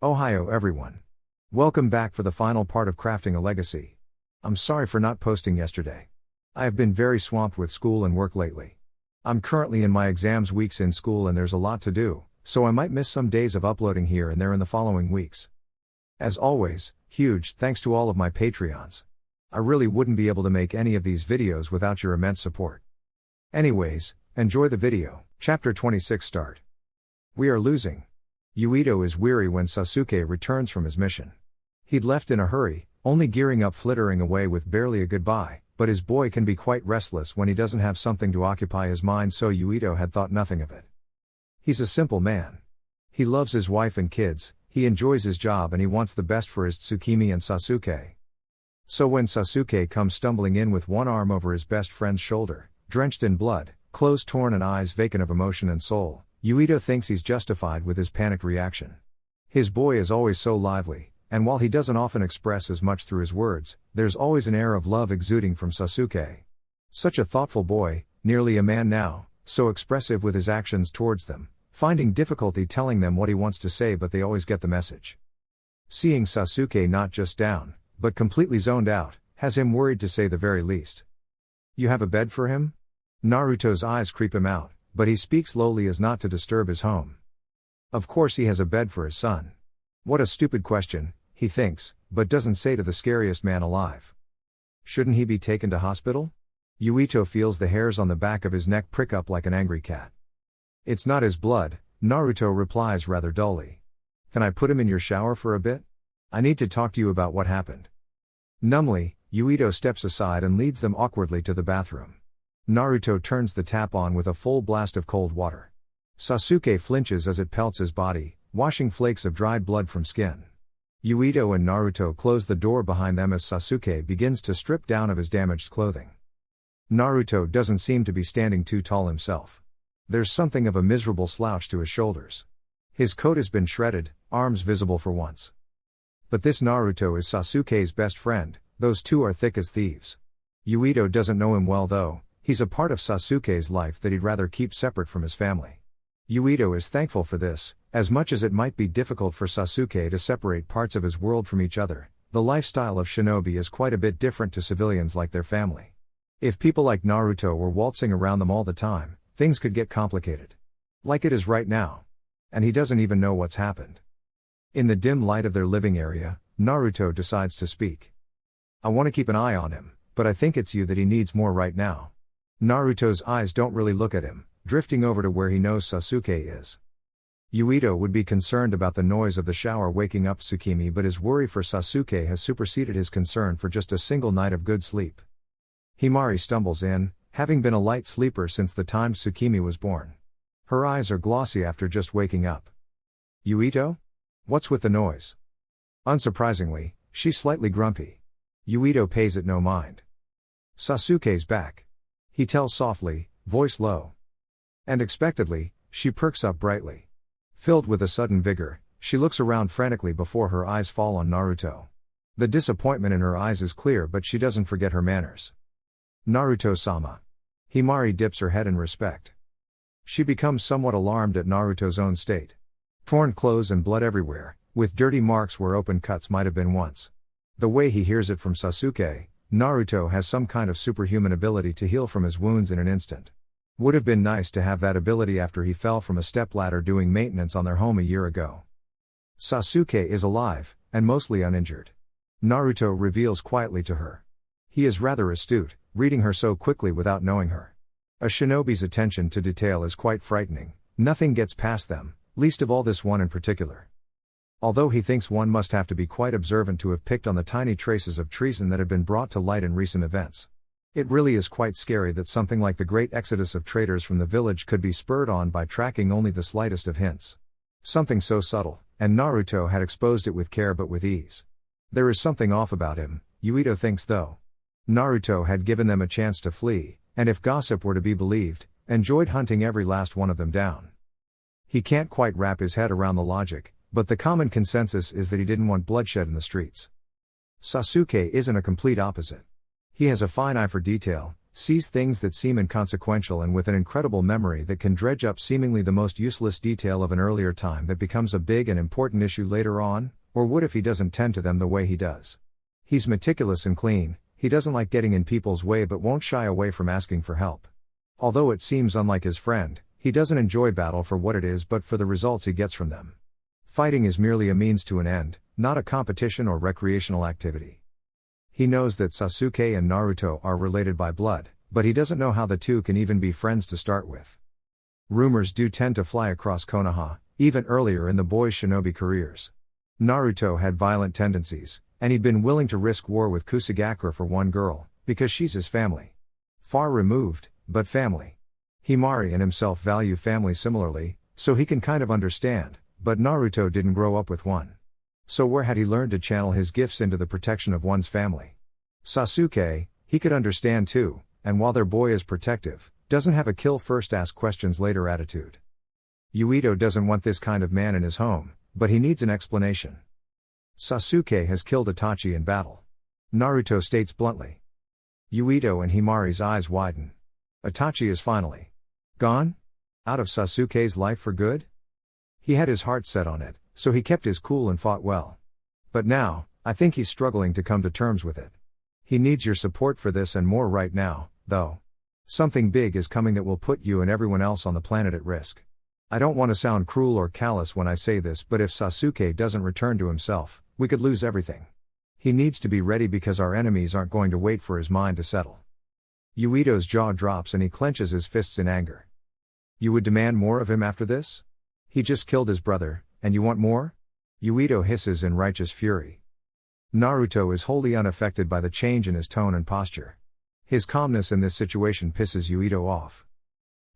Ohio everyone. Welcome back for the final part of Crafting a Legacy. I'm sorry for not posting yesterday. I have been very swamped with school and work lately. I'm currently in my exams weeks in school and there's a lot to do, so I might miss some days of uploading here and there in the following weeks. As always, huge thanks to all of my Patreons. I really wouldn't be able to make any of these videos without your immense support. Anyways, enjoy the video. Chapter 26 Start. We are losing. Yuito is weary when Sasuke returns from his mission. He'd left in a hurry, only gearing up flittering away with barely a goodbye, but his boy can be quite restless when he doesn't have something to occupy his mind, so Yuito had thought nothing of it. He's a simple man. He loves his wife and kids, he enjoys his job and he wants the best for his Tsukimi and Sasuke. So when Sasuke comes stumbling in with one arm over his best friend's shoulder, drenched in blood, clothes torn and eyes vacant of emotion and soul, Yuito thinks he's justified with his panicked reaction. His boy is always so lively, and while he doesn't often express as much through his words, there's always an air of love exuding from Sasuke. Such a thoughtful boy, nearly a man now, so expressive with his actions towards them, finding difficulty telling them what he wants to say, but they always get the message. Seeing Sasuke not just down, but completely zoned out, has him worried to say the very least. You have a bed for him? Naruto's eyes creep him out, but he speaks lowly as not to disturb his home. Of course he has a bed for his son. What a stupid question, he thinks, but doesn't say to the scariest man alive. Shouldn't he be taken to hospital? Yuito feels the hairs on the back of his neck prick up like an angry cat. It's not his blood, Naruto replies rather dully. Can I put him in your shower for a bit? I need to talk to you about what happened. Numbly, Yuito steps aside and leads them awkwardly to the bathroom. Naruto turns the tap on with a full blast of cold water. Sasuke flinches as it pelts his body, washing flakes of dried blood from skin. Yuito and Naruto close the door behind them as Sasuke begins to strip down of his damaged clothing. Naruto doesn't seem to be standing too tall himself. There's something of a miserable slouch to his shoulders. His coat has been shredded, arms visible for once. But this Naruto is Sasuke's best friend, those two are thick as thieves. Yuito doesn't know him well though. He's a part of Sasuke's life that he'd rather keep separate from his family. Yuito is thankful for this, as much as it might be difficult for Sasuke to separate parts of his world from each other. The lifestyle of shinobi is quite a bit different to civilians like their family. If people like Naruto were waltzing around them all the time, things could get complicated. Like it is right now. And he doesn't even know what's happened. In the dim light of their living area, Naruto decides to speak. I want to keep an eye on him, but I think it's you that he needs more right now. Naruto's eyes don't really look at him, drifting over to where he knows Sasuke is. Yuito would be concerned about the noise of the shower waking up Tsukimi, but his worry for Sasuke has superseded his concern for just a single night of good sleep. Himari stumbles in, having been a light sleeper since the time Tsukimi was born. Her eyes are glossy after just waking up. Yuito? What's with the noise? Unsurprisingly, she's slightly grumpy. Yuito pays it no mind. Sasuke's back. He tells softly, voice low. And expectedly, she perks up brightly. Filled with a sudden vigor, she looks around frantically before her eyes fall on Naruto. The disappointment in her eyes is clear, but she doesn't forget her manners. Naruto-sama. Himari dips her head in respect. She becomes somewhat alarmed at Naruto's own state. Torn clothes and blood everywhere, with dirty marks where open cuts might have been once. The way he hears it from Sasuke, Naruto has some kind of superhuman ability to heal from his wounds in an instant. Would have been nice to have that ability after he fell from a stepladder doing maintenance on their home a year ago. Sasuke is alive, and mostly uninjured. Naruto reveals quietly to her. He is rather astute, reading her so quickly without knowing her. A shinobi's attention to detail is quite frightening, nothing gets past them, least of all this one in particular. Although he thinks one must have to be quite observant to have picked on the tiny traces of treason that have been brought to light in recent events. It really is quite scary that something like the great exodus of traitors from the village could be spurred on by tracking only the slightest of hints. Something so subtle, and Naruto had exposed it with care but with ease. There is something off about him, Yuito thinks though. Naruto had given them a chance to flee, and if gossip were to be believed, enjoyed hunting every last one of them down. He can't quite wrap his head around the logic, but the common consensus is that he didn't want bloodshed in the streets. Sasuke isn't a complete opposite. He has a fine eye for detail, sees things that seem inconsequential and with an incredible memory that can dredge up seemingly the most useless detail of an earlier time that becomes a big and important issue later on, or would if he doesn't tend to them the way he does. He's meticulous and clean, he doesn't like getting in people's way but won't shy away from asking for help. Although it seems unlike his friend, he doesn't enjoy battle for what it is but for the results he gets from them. Fighting is merely a means to an end, not a competition or recreational activity. He knows that Sasuke and Naruto are related by blood, but he doesn't know how the two can even be friends to start with. Rumors do tend to fly across Konoha, even earlier in the boys' shinobi careers. Naruto had violent tendencies, and he'd been willing to risk war with Kusagakure for one girl, because she's his family. Far removed, but family. Himari and himself value family similarly, so he can kind of understand, but Naruto didn't grow up with one. So where had he learned to channel his gifts into the protection of one's family? Sasuke, he could understand too, and while their boy is protective, doesn't have a kill first ask questions later attitude. Yuito doesn't want this kind of man in his home, but he needs an explanation. Sasuke has killed Itachi in battle. Naruto states bluntly. Yuito and Himari's eyes widen. Itachi is finally gone? Out of Sasuke's life for good? He had his heart set on it, so he kept his cool and fought well. But now, I think he's struggling to come to terms with it. He needs your support for this and more right now, though. Something big is coming that will put you and everyone else on the planet at risk. I don't want to sound cruel or callous when I say this, but if Sasuke doesn't return to himself, we could lose everything. He needs to be ready because our enemies aren't going to wait for his mind to settle. Yuito's jaw drops and he clenches his fists in anger. You would demand more of him after this? He just killed his brother, and you want more? Yuito hisses in righteous fury. Naruto is wholly unaffected by the change in his tone and posture. His calmness in this situation pisses Yuito off.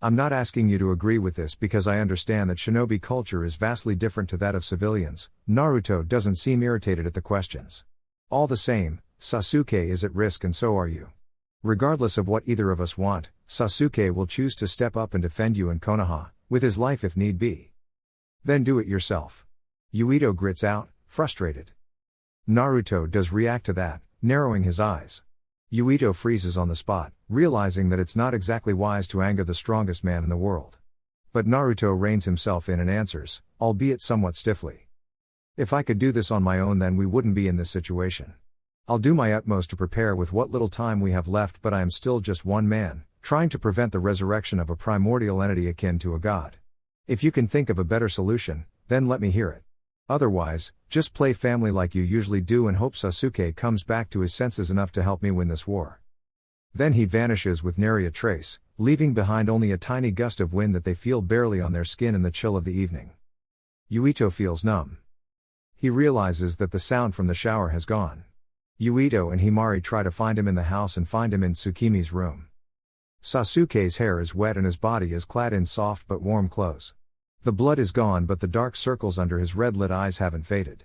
I'm not asking you to agree with this because I understand that shinobi culture is vastly different to that of civilians. Naruto doesn't seem irritated at the questions. All the same, Sasuke is at risk and so are you. Regardless of what either of us want, Sasuke will choose to step up and defend you in Konoha, with his life if need be. Then do it yourself. Yuito grits out, frustrated. Naruto does react to that, narrowing his eyes. Yuito freezes on the spot, realizing that it's not exactly wise to anger the strongest man in the world. But Naruto reins himself in and answers, albeit somewhat stiffly. If I could do this on my own then we wouldn't be in this situation. I'll do my utmost to prepare with what little time we have left, but I am still just one man, trying to prevent the resurrection of a primordial entity akin to a god. If you can think of a better solution, then let me hear it. Otherwise, just play family like you usually do and hope Sasuke comes back to his senses enough to help me win this war. Then he vanishes with nary a trace, leaving behind only a tiny gust of wind that they feel barely on their skin in the chill of the evening. Yuito feels numb. He realizes that the sound from the shower has gone. Yuito and Himari try to find him in the house and find him in Tsukimi's room. Sasuke's hair is wet and his body is clad in soft but warm clothes. The blood is gone but the dark circles under his red-lit eyes haven't faded.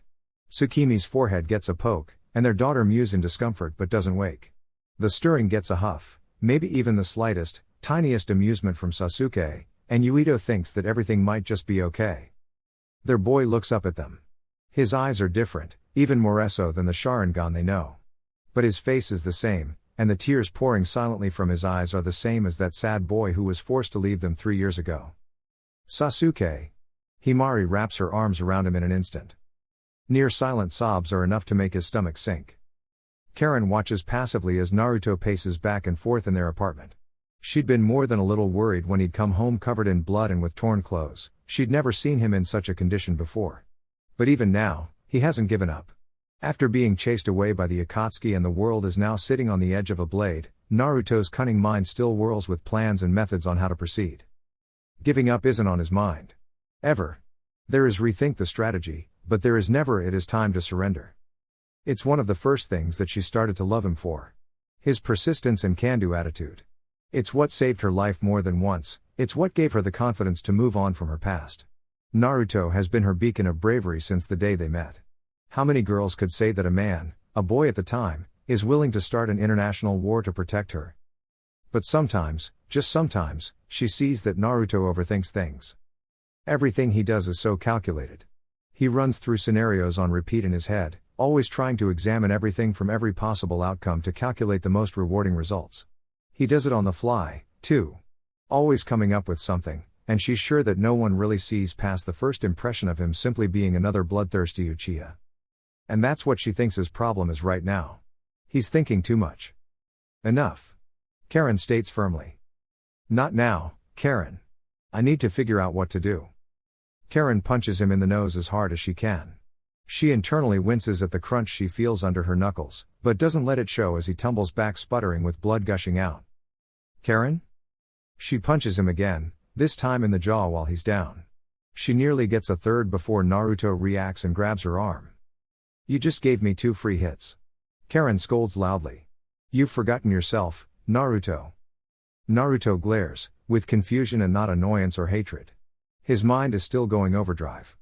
Tsukimi's forehead gets a poke, and their daughter mews in discomfort but doesn't wake. The stirring gets a huff, maybe even the slightest, tiniest amusement from Sasuke, and Yuito thinks that everything might just be okay. Their boy looks up at them. His eyes are different, even more so than the Sharingan they know. But his face is the same, and the tears pouring silently from his eyes are the same as that sad boy who was forced to leave them 3 years ago. Sasuke. Himari wraps her arms around him in an instant. Near silent sobs are enough to make his stomach sink. Karen watches passively as Naruto paces back and forth in their apartment. She'd been more than a little worried when he'd come home covered in blood and with torn clothes. She'd never seen him in such a condition before. But even now, he hasn't given up. After being chased away by the Akatsuki and the world is now sitting on the edge of a blade, Naruto's cunning mind still whirls with plans and methods on how to proceed. Giving up isn't on his mind. Ever. There is rethink the strategy, but there is never it is time to surrender. It's one of the first things that she started to love him for. His persistence and can-do attitude. It's what saved her life more than once, it's what gave her the confidence to move on from her past. Naruto has been her beacon of bravery since the day they met. How many girls could say that a man, a boy at the time, is willing to start an international war to protect her? But sometimes, just sometimes, she sees that Naruto overthinks things. Everything he does is so calculated. He runs through scenarios on repeat in his head, always trying to examine everything from every possible outcome to calculate the most rewarding results. He does it on the fly, too. Always coming up with something, and she's sure that no one really sees past the first impression of him simply being another bloodthirsty Uchiha. And that's what she thinks his problem is right now. He's thinking too much. Enough. Karen states firmly. Not now, Karen. I need to figure out what to do. Karen punches him in the nose as hard as she can. She internally winces at the crunch she feels under her knuckles, but doesn't let it show as he tumbles back sputtering with blood gushing out. Karen? She punches him again, this time in the jaw while he's down. She nearly gets a third before Naruto reacts and grabs her arm. You just gave me 2 free hits. Karen scolds loudly. You've forgotten yourself, Naruto. Naruto glares, with confusion and not annoyance or hatred. His mind is still going overdrive.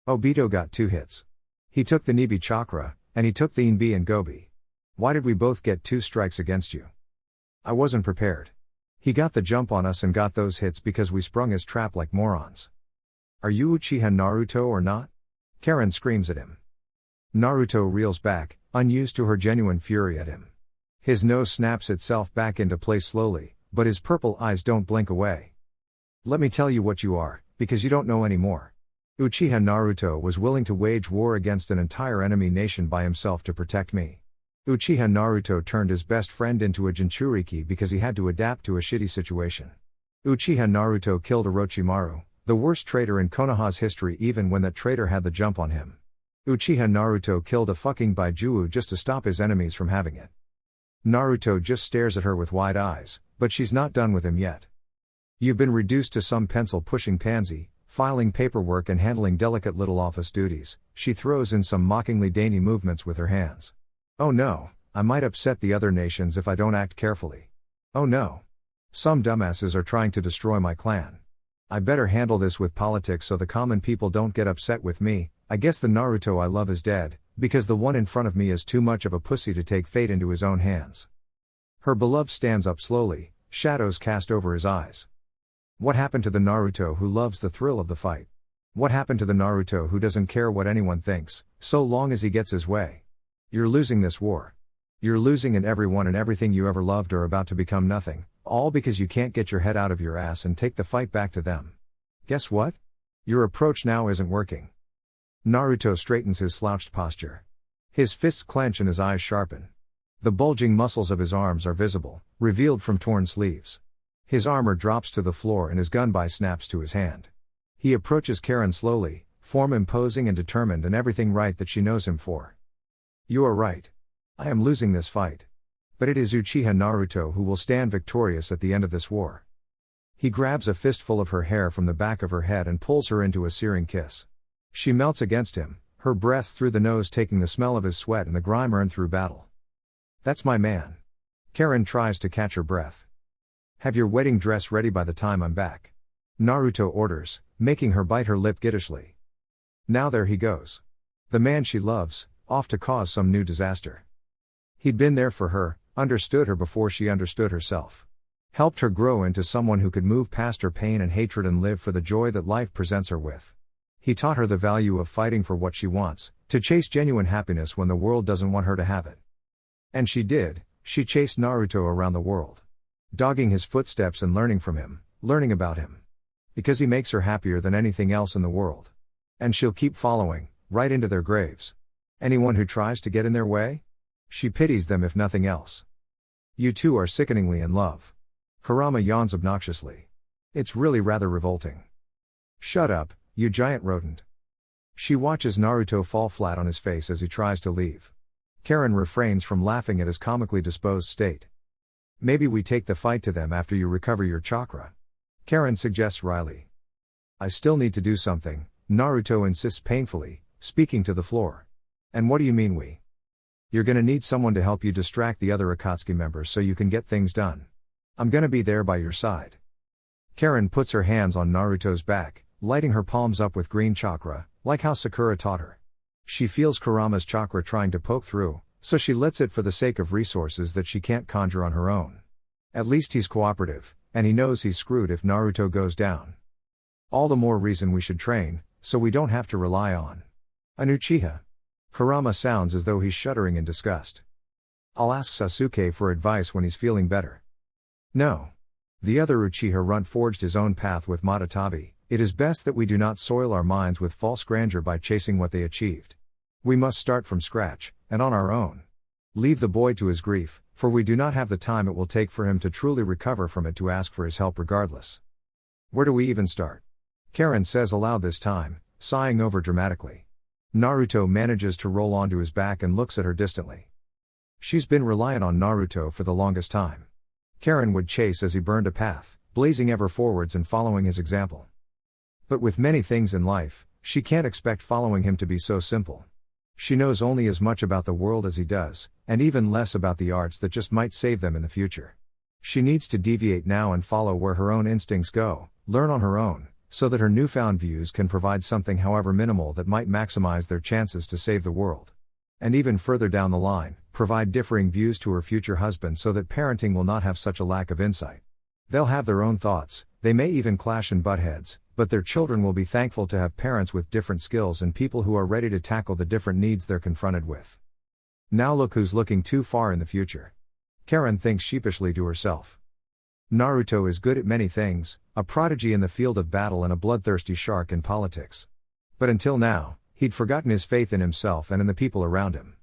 Obito got 2 hits. He took the Nibi chakra, and he took the Inbi and Gobi. Why did we both get 2 strikes against you? I wasn't prepared. He got the jump on us and got those hits because we sprung his trap like morons. Are you Uchiha Naruto or not? Karen screams at him. Naruto reels back, unused to her genuine fury at him. His nose snaps itself back into place slowly, but his purple eyes don't blink away. Let me tell you what you are, because you don't know anymore. Uchiha Naruto was willing to wage war against an entire enemy nation by himself to protect me. Uchiha Naruto turned his best friend into a Jinchuriki because he had to adapt to a shitty situation. Uchiha Naruto killed Orochimaru, the worst traitor in Konoha's history even when that traitor had the jump on him. Uchiha Naruto killed a fucking Baijuwu just to stop his enemies from having it. Naruto just stares at her with wide eyes, but she's not done with him yet. You've been reduced to some pencil-pushing pansy, filing paperwork and handling delicate little office duties. She throws in some mockingly dainty movements with her hands. Oh no, I might upset the other nations if I don't act carefully. Oh no. Some dumbasses are trying to destroy my clan. I better handle this with politics so the common people don't get upset with me. I guess the Naruto I love is dead, because the one in front of me is too much of a pussy to take fate into his own hands. Her beloved stands up slowly, shadows cast over his eyes. What happened to the Naruto who loves the thrill of the fight? What happened to the Naruto who doesn't care what anyone thinks, so long as he gets his way? You're losing this war. You're losing, and everyone and everything you ever loved are about to become nothing, all because you can't get your head out of your ass and take the fight back to them. Guess what? Your approach now isn't working. Naruto straightens his slouched posture. His fists clench and his eyes sharpen. The bulging muscles of his arms are visible, revealed from torn sleeves. His armor drops to the floor and his gunbai snaps to his hand. He approaches Karen slowly, form imposing and determined and everything right that she knows him for. You are right. I am losing this fight. But it is Uchiha Naruto who will stand victorious at the end of this war. He grabs a fistful of her hair from the back of her head and pulls her into a searing kiss. She melts against him, her breath through the nose taking the smell of his sweat and the grime earned through battle. That's my man. Karen tries to catch her breath. Have your wedding dress ready by the time I'm back. Naruto orders, making her bite her lip giddishly. Now there he goes. The man she loves, off to cause some new disaster. He'd been there for her, understood her before she understood herself. Helped her grow into someone who could move past her pain and hatred and live for the joy that life presents her with. He taught her the value of fighting for what she wants, to chase genuine happiness when the world doesn't want her to have it. And she did, she chased Naruto around the world. Dogging his footsteps and learning from him, learning about him. Because he makes her happier than anything else in the world. And she'll keep following, right into their graves. Anyone who tries to get in their way? She pities them if nothing else. You two are sickeningly in love. Kurama yawns obnoxiously. It's really rather revolting. Shut up, you giant rodent. She watches Naruto fall flat on his face as he tries to leave. Karen refrains from laughing at his comically disposed state. Maybe we take the fight to them after you recover your chakra. Karen suggests wryly. I still need to do something, Naruto insists painfully, speaking to the floor. And what do you mean we? You're gonna need someone to help you distract the other Akatsuki members so you can get things done. I'm gonna be there by your side. Karen puts her hands on Naruto's back, lighting her palms up with green chakra, like how Sakura taught her. She feels Kurama's chakra trying to poke through, so she lets it for the sake of resources that she can't conjure on her own. At least he's cooperative, and he knows he's screwed if Naruto goes down. All the more reason we should train, so we don't have to rely on an Uchiha. Kurama sounds as though he's shuddering in disgust. I'll ask Sasuke for advice when he's feeling better. No. The other Uchiha runt forged his own path with Madatabi. It is best that we do not soil our minds with false grandeur by chasing what they achieved. We must start from scratch, and on our own. Leave the boy to his grief, for we do not have the time it will take for him to truly recover from it to ask for his help regardless. Where do we even start? Karen says aloud this time, sighing over dramatically. Naruto manages to roll onto his back and looks at her distantly. She's been reliant on Naruto for the longest time. Karen would chase as he burned a path, blazing ever forwards and following his example. But with many things in life, she can't expect following him to be so simple. She knows only as much about the world as he does, and even less about the arts that just might save them in the future. She needs to deviate now and follow where her own instincts go, learn on her own, so that her newfound views can provide something however minimal that might maximize their chances to save the world. And even further down the line, provide differing views to her future husband so that parenting will not have such a lack of insight. They'll have their own thoughts, they may even clash and butt heads, but their children will be thankful to have parents with different skills and people who are ready to tackle the different needs they're confronted with. Now look who's looking too far in the future. Karen thinks sheepishly to herself. Naruto is good at many things, a prodigy in the field of battle and a bloodthirsty shark in politics. But until now, he'd forgotten his faith in himself and in the people around him.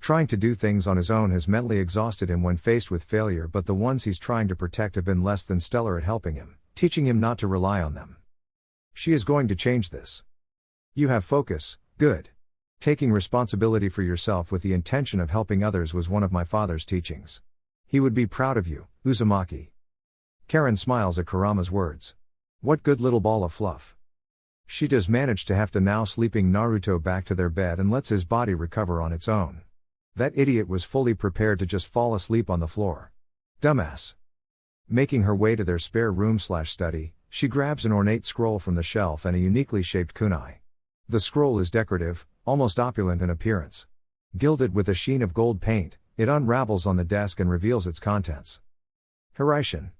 Trying to do things on his own has mentally exhausted him when faced with failure, but the ones he's trying to protect have been less than stellar at helping him, teaching him not to rely on them. She is going to change this. You have focus, good. Taking responsibility for yourself with the intention of helping others was one of my father's teachings. He would be proud of you, Uzumaki. Karen smiles at Kurama's words. What good little ball of fluff. She does manage to have to now sleeping Naruto back to their bed and lets his body recover on its own. That idiot was fully prepared to just fall asleep on the floor. Dumbass. Making her way to their spare room/study, she grabs an ornate scroll from the shelf and a uniquely shaped kunai. The scroll is decorative, almost opulent in appearance. Gilded with a sheen of gold paint, it unravels on the desk and reveals its contents. Hiraishin.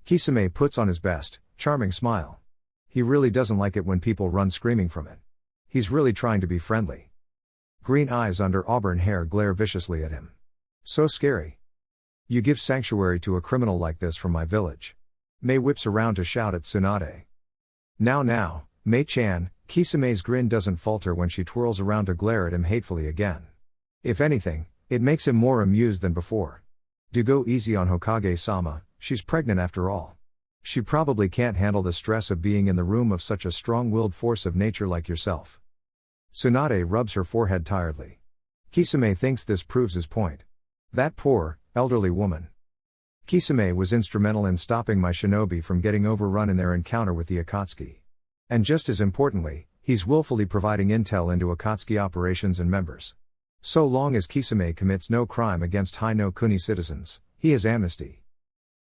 Kisame puts on his best, charming smile. He really doesn't like it when people run screaming from it. He's really trying to be friendly. Green eyes under auburn hair glare viciously at him. So scary. You give sanctuary to a criminal like this from my village. Mei whips around to shout at Tsunade. Now, Mei-chan. Kisame's grin doesn't falter when she twirls around to glare at him hatefully again. If anything, it makes him more amused than before. Do go easy on Hokage-sama, she's pregnant after all. She probably can't handle the stress of being in the room of such a strong-willed force of nature like yourself. Tsunade rubs her forehead tiredly. Kisame thinks this proves his point. That poor, elderly woman. Kisame was instrumental in stopping my shinobi from getting overrun in their encounter with the Akatsuki. And just as importantly, he's willfully providing intel into Akatsuki operations and members. So long as Kisame commits no crime against Hai no Kuni citizens, he has amnesty.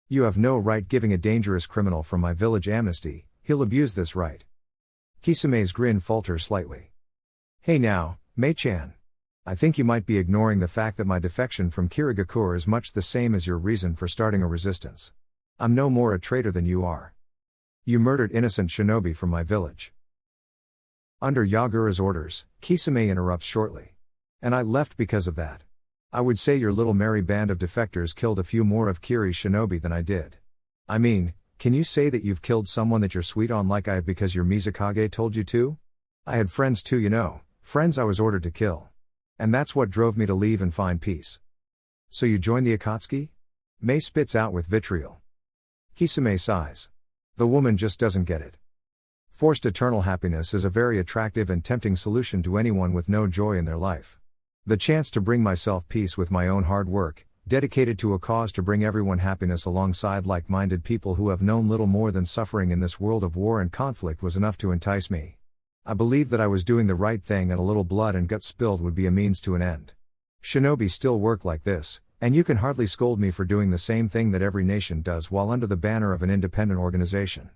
You have no right giving a dangerous criminal from my village amnesty, he'll abuse this right. Kisame's grin falters slightly. Hey now, Mei-chan. I think you might be ignoring the fact that my defection from Kirigakure is much the same as your reason for starting a resistance. I'm no more a traitor than you are. You murdered innocent shinobi from my village. Under Yagura's orders, Kisame interrupts shortly. And I left because of that. I would say your little merry band of defectors killed a few more of Kiri's shinobi than I did. I mean, can you say that you've killed someone that you're sweet on like I have because your Mizukage told you to? I had friends too, you know, friends I was ordered to kill. And that's what drove me to leave and find peace. So you joined the Akatsuki? Mei spits out with vitriol. Kisame sighs. The woman just doesn't get it. Forced eternal happiness is a very attractive and tempting solution to anyone with no joy in their life. The chance to bring myself peace with my own hard work, dedicated to a cause to bring everyone happiness alongside like-minded people who have known little more than suffering in this world of war and conflict was enough to entice me. I believed that I was doing the right thing and a little blood and guts spilled would be a means to an end. Shinobi still work like this, and you can hardly scold me for doing the same thing that every nation does while under the banner of an independent organization.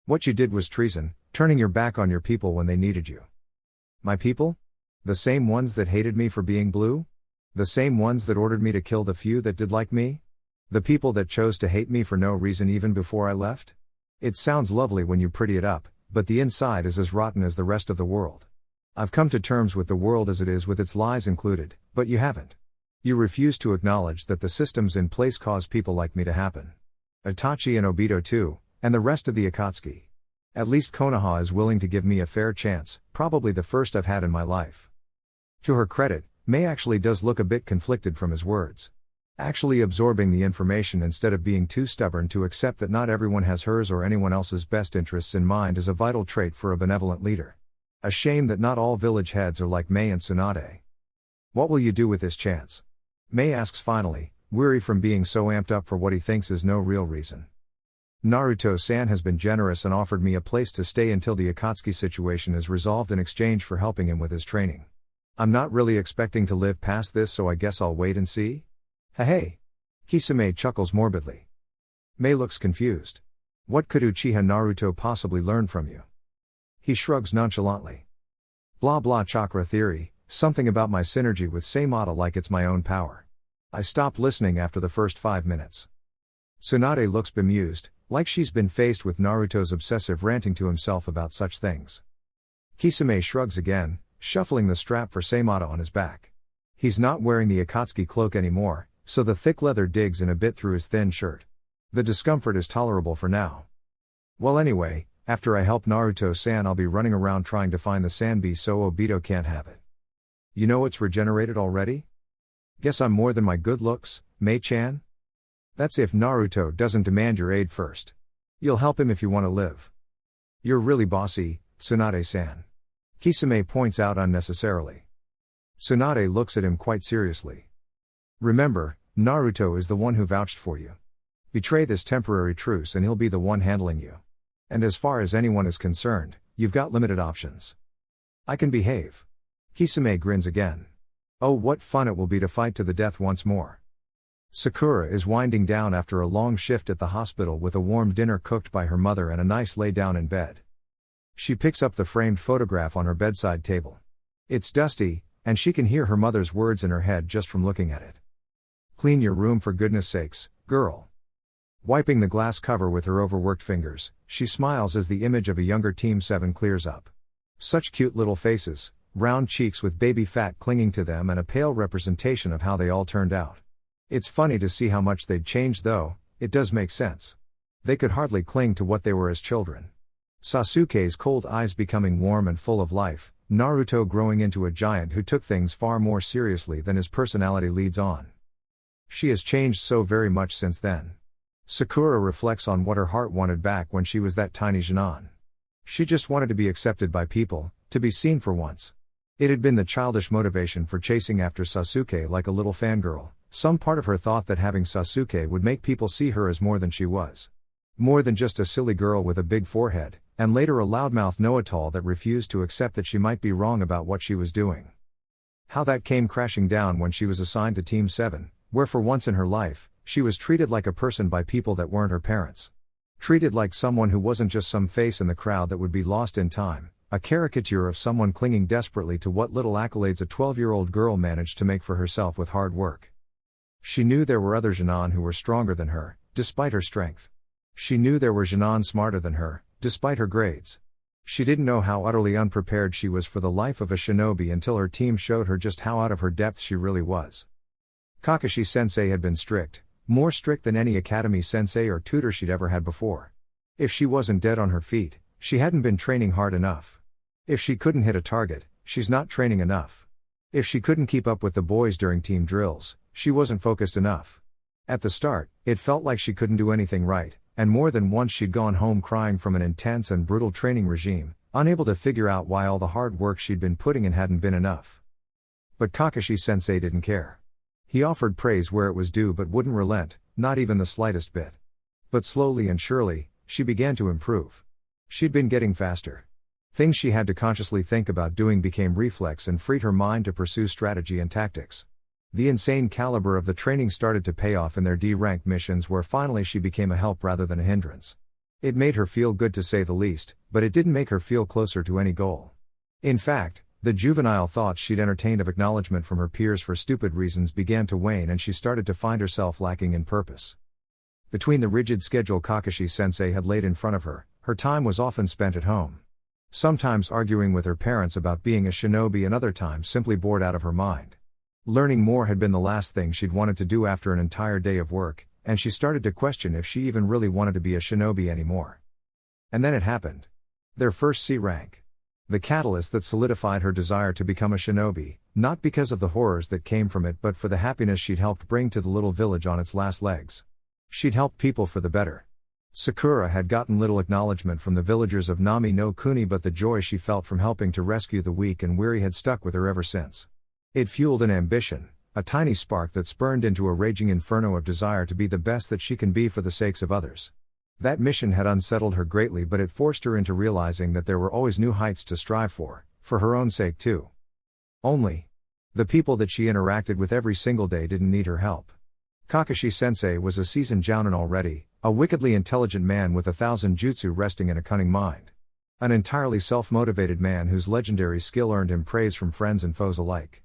What you did was treason, turning your back on your people when they needed you. My people? The same ones that hated me for being blue? The same ones that ordered me to kill the few that did like me? The people that chose to hate me for no reason even before I left? It sounds lovely when you pretty it up, but the inside is as rotten as the rest of the world. I've come to terms with the world as it is with its lies included, but you haven't. You refuse to acknowledge that the systems in place cause people like me to happen. Itachi and Obito too, and the rest of the Akatsuki. At least Konoha is willing to give me a fair chance, probably the first I've had in my life. To her credit, Mei actually does look a bit conflicted from his words. Actually absorbing the information instead of being too stubborn to accept that not everyone has hers or anyone else's best interests in mind is a vital trait for a benevolent leader. A shame that not all village heads are like Mei and Tsunade. What will you do with this chance? Mei asks finally, weary from being so amped up for what he thinks is no real reason. Naruto-san has been generous and offered me a place to stay until the Akatsuki situation is resolved in exchange for helping him with his training. I'm not really expecting to live past this, so I guess I'll wait and see? Hey! Kisame chuckles morbidly. Mei looks confused. What could Uchiha Naruto possibly learn from you? He shrugs nonchalantly. Blah blah chakra theory, something about my synergy with Seimata like it's my own power. I stopped listening after the first 5 minutes. Tsunade looks bemused, like she's been faced with Naruto's obsessive ranting to himself about such things. Kisame shrugs again, shuffling the strap for Seimata on his back. He's not wearing the Akatsuki cloak anymore, so the thick leather digs in a bit through his thin shirt. The discomfort is tolerable for now. Well anyway, after I help Naruto-san I'll be running around trying to find the Sanbi so Obito can't have it. You know it's regenerated already? Guess I'm more than my good looks, Mei-chan? That's if Naruto doesn't demand your aid first. You'll help him if you want to live. You're really bossy, Tsunade-san. Kisame points out unnecessarily. Tsunade looks at him quite seriously. Remember, Naruto is the one who vouched for you. Betray this temporary truce and he'll be the one handling you. And as far as anyone is concerned, you've got limited options. I can behave. Kisame grins again. Oh, what fun it will be to fight to the death once more. Sakura is winding down after a long shift at the hospital with a warm dinner cooked by her mother and a nice lay down in bed. She picks up the framed photograph on her bedside table. It's dusty, and she can hear her mother's words in her head just from looking at it. Clean your room for goodness sakes, girl. Wiping the glass cover with her overworked fingers, she smiles as the image of a younger Team 7 clears up. Such cute little faces, round cheeks with baby fat clinging to them and a pale representation of how they all turned out. It's funny to see how much they'd changed though, it does make sense. They could hardly cling to what they were as children. Sasuke's cold eyes becoming warm and full of life, Naruto growing into a giant who took things far more seriously than his personality leads on. She has changed so very much since then. Sakura reflects on what her heart wanted back when she was that tiny Jinan. She just wanted to be accepted by people, to be seen for once. It had been the childish motivation for chasing after Sasuke like a little fangirl. Some part of her thought that having Sasuke would make people see her as more than she was. More than just a silly girl with a big forehead, and later a loudmouth know-it-all that refused to accept that she might be wrong about what she was doing. How that came crashing down when she was assigned to Team 7, where for once in her life, she was treated like a person by people that weren't her parents. Treated like someone who wasn't just some face in the crowd that would be lost in time, a caricature of someone clinging desperately to what little accolades a 12-year-old girl managed to make for herself with hard work. She knew there were other Jinan who were stronger than her, despite her strength. She knew there were Jinan smarter than her, despite her grades. She didn't know how utterly unprepared she was for the life of a shinobi until her team showed her just how out of her depth she really was. Kakashi-sensei had been strict, more strict than any academy sensei or tutor she'd ever had before. If she wasn't dead on her feet, she hadn't been training hard enough. If she couldn't hit a target, she's not training enough. If she couldn't keep up with the boys during team drills, she wasn't focused enough. At the start, it felt like she couldn't do anything right, and more than once she'd gone home crying from an intense and brutal training regime, unable to figure out why all the hard work she'd been putting in hadn't been enough. But Kakashi-sensei didn't care. He offered praise where it was due but wouldn't relent, not even the slightest bit. But slowly and surely, she began to improve. She'd been getting faster. Things she had to consciously think about doing became reflex and freed her mind to pursue strategy and tactics. The insane caliber of the training started to pay off in their D-rank missions where finally she became a help rather than a hindrance. It made her feel good to say the least, but it didn't make her feel closer to any goal. In fact, the juvenile thoughts she'd entertained of acknowledgement from her peers for stupid reasons began to wane and she started to find herself lacking in purpose. Between the rigid schedule Kakashi-sensei had laid in front of her, her time was often spent at home. Sometimes arguing with her parents about being a shinobi and other times simply bored out of her mind. Learning more had been the last thing she'd wanted to do after an entire day of work, and she started to question if she even really wanted to be a shinobi anymore. And then it happened. Their first C rank. The catalyst that solidified her desire to become a shinobi, not because of the horrors that came from it but for the happiness she'd helped bring to the little village on its last legs. She'd helped people for the better. Sakura had gotten little acknowledgement from the villagers of Nami no Kuni, but the joy she felt from helping to rescue the weak and weary had stuck with her ever since. It fueled an ambition, a tiny spark that spurned into a raging inferno of desire to be the best that she can be for the sakes of others. That mission had unsettled her greatly, but it forced her into realizing that there were always new heights to strive for her own sake too. Only, the people that she interacted with every single day didn't need her help. Kakashi-sensei was a seasoned jounin already, a wickedly intelligent man with 1,000 jutsu resting in a cunning mind. An entirely self-motivated man whose legendary skill earned him praise from friends and foes alike.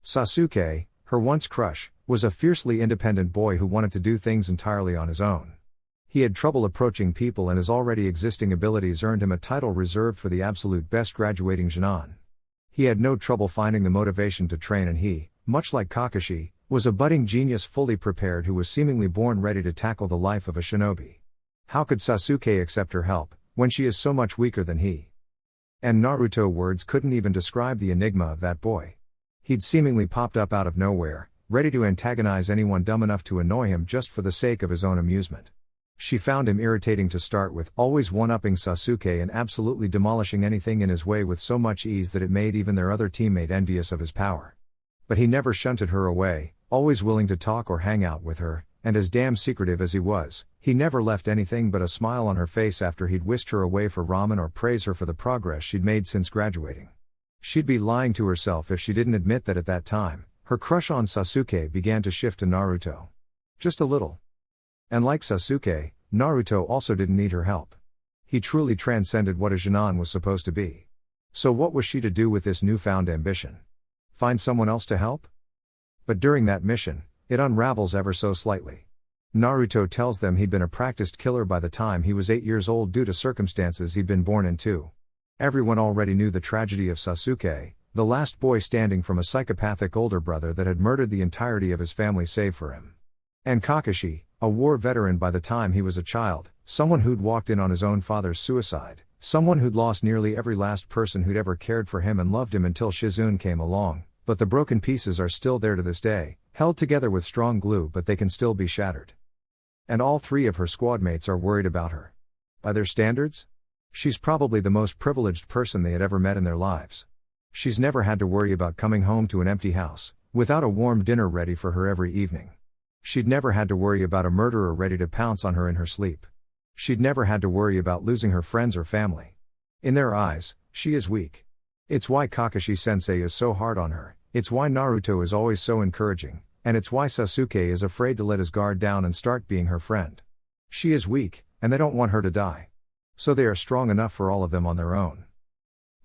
Sasuke, her once crush, was a fiercely independent boy who wanted to do things entirely on his own. He had trouble approaching people, and his already existing abilities earned him a title reserved for the absolute best graduating genin. He had no trouble finding the motivation to train, and he, much like Kakashi, was a budding genius fully prepared who was seemingly born ready to tackle the life of a shinobi. How could Sasuke accept her help, when she is so much weaker than he? And Naruto words couldn't even describe the enigma of that boy. He'd seemingly popped up out of nowhere, ready to antagonize anyone dumb enough to annoy him just for the sake of his own amusement. She found him irritating to start with, always one-upping Sasuke and absolutely demolishing anything in his way with so much ease that it made even their other teammate envious of his power. But he never shunted her away, always willing to talk or hang out with her, and as damn secretive as he was, he never left anything but a smile on her face after he'd whisked her away for ramen or praise her for the progress she'd made since graduating. She'd be lying to herself if she didn't admit that at that time, her crush on Sasuke began to shift to Naruto. Just a little. And like Sasuke, Naruto also didn't need her help. He truly transcended what a genin was supposed to be. So what was she to do with this newfound ambition? Find someone else to help? But during that mission, it unravels ever so slightly. Naruto tells them he'd been a practiced killer by the time he was 8 years old due to circumstances he'd been born into. Everyone already knew the tragedy of Sasuke, the last boy standing from a psychopathic older brother that had murdered the entirety of his family save for him. And Kakashi, a war veteran by the time he was a child, someone who'd walked in on his own father's suicide, someone who'd lost nearly every last person who'd ever cared for him and loved him until Shizune came along, but the broken pieces are still there to this day, held together with strong glue, but they can still be shattered. And all three of her squadmates are worried about her. By their standards? She's probably the most privileged person they had ever met in their lives. She's never had to worry about coming home to an empty house, without a warm dinner ready for her every evening. She'd never had to worry about a murderer ready to pounce on her in her sleep. She'd never had to worry about losing her friends or family. In their eyes, she is weak. It's why Kakashi-sensei is so hard on her, it's why Naruto is always so encouraging, and it's why Sasuke is afraid to let his guard down and start being her friend. She is weak, and they don't want her to die. So they are strong enough for all of them on their own.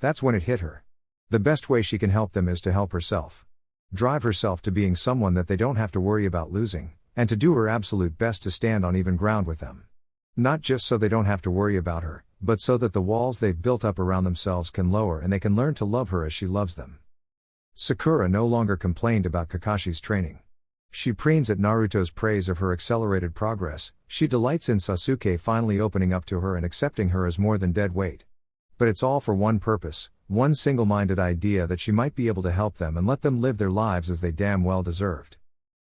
That's when it hit her. The best way she can help them is to help herself. Drive herself to being someone that they don't have to worry about losing, and to do her absolute best to stand on even ground with them. Not just so they don't have to worry about her, but so that the walls they've built up around themselves can lower and they can learn to love her as she loves them. Sakura no longer complained about Kakashi's training. She preens at Naruto's praise of her accelerated progress, she delights in Sasuke finally opening up to her and accepting her as more than dead weight. But it's all for one purpose, one single-minded idea that she might be able to help them and let them live their lives as they damn well deserved.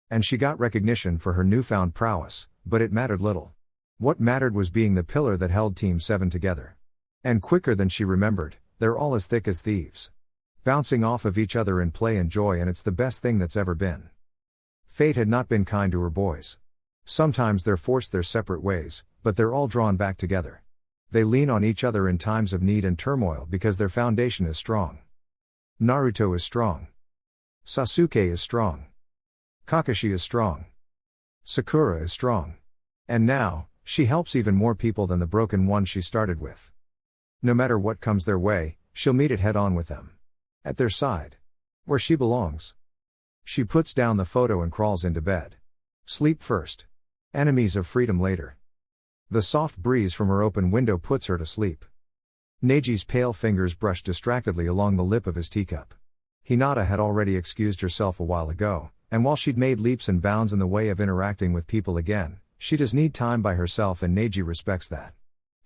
And she got recognition for her newfound prowess, but it mattered little. What mattered was being the pillar that held Team 7 together. And quicker than she remembered, they're all as thick as thieves. Bouncing off of each other in play and joy, and it's the best thing that's ever been. Fate had not been kind to her boys. Sometimes they're forced their separate ways, but they're all drawn back together. They lean on each other in times of need and turmoil because their foundation is strong. Naruto is strong. Sasuke is strong. Kakashi is strong. Sakura is strong. And now, she helps even more people than the broken ones she started with. No matter what comes their way, she'll meet it head on with them. At their side. Where she belongs. She puts down the photo and crawls into bed. Sleep first. Enemies of freedom later. The soft breeze from her open window puts her to sleep. Neji's pale fingers brush distractedly along the lip of his teacup. Hinata had already excused herself a while ago, And while she'd made leaps and bounds in the way of interacting with people again, she does need time by herself, and Neji respects that.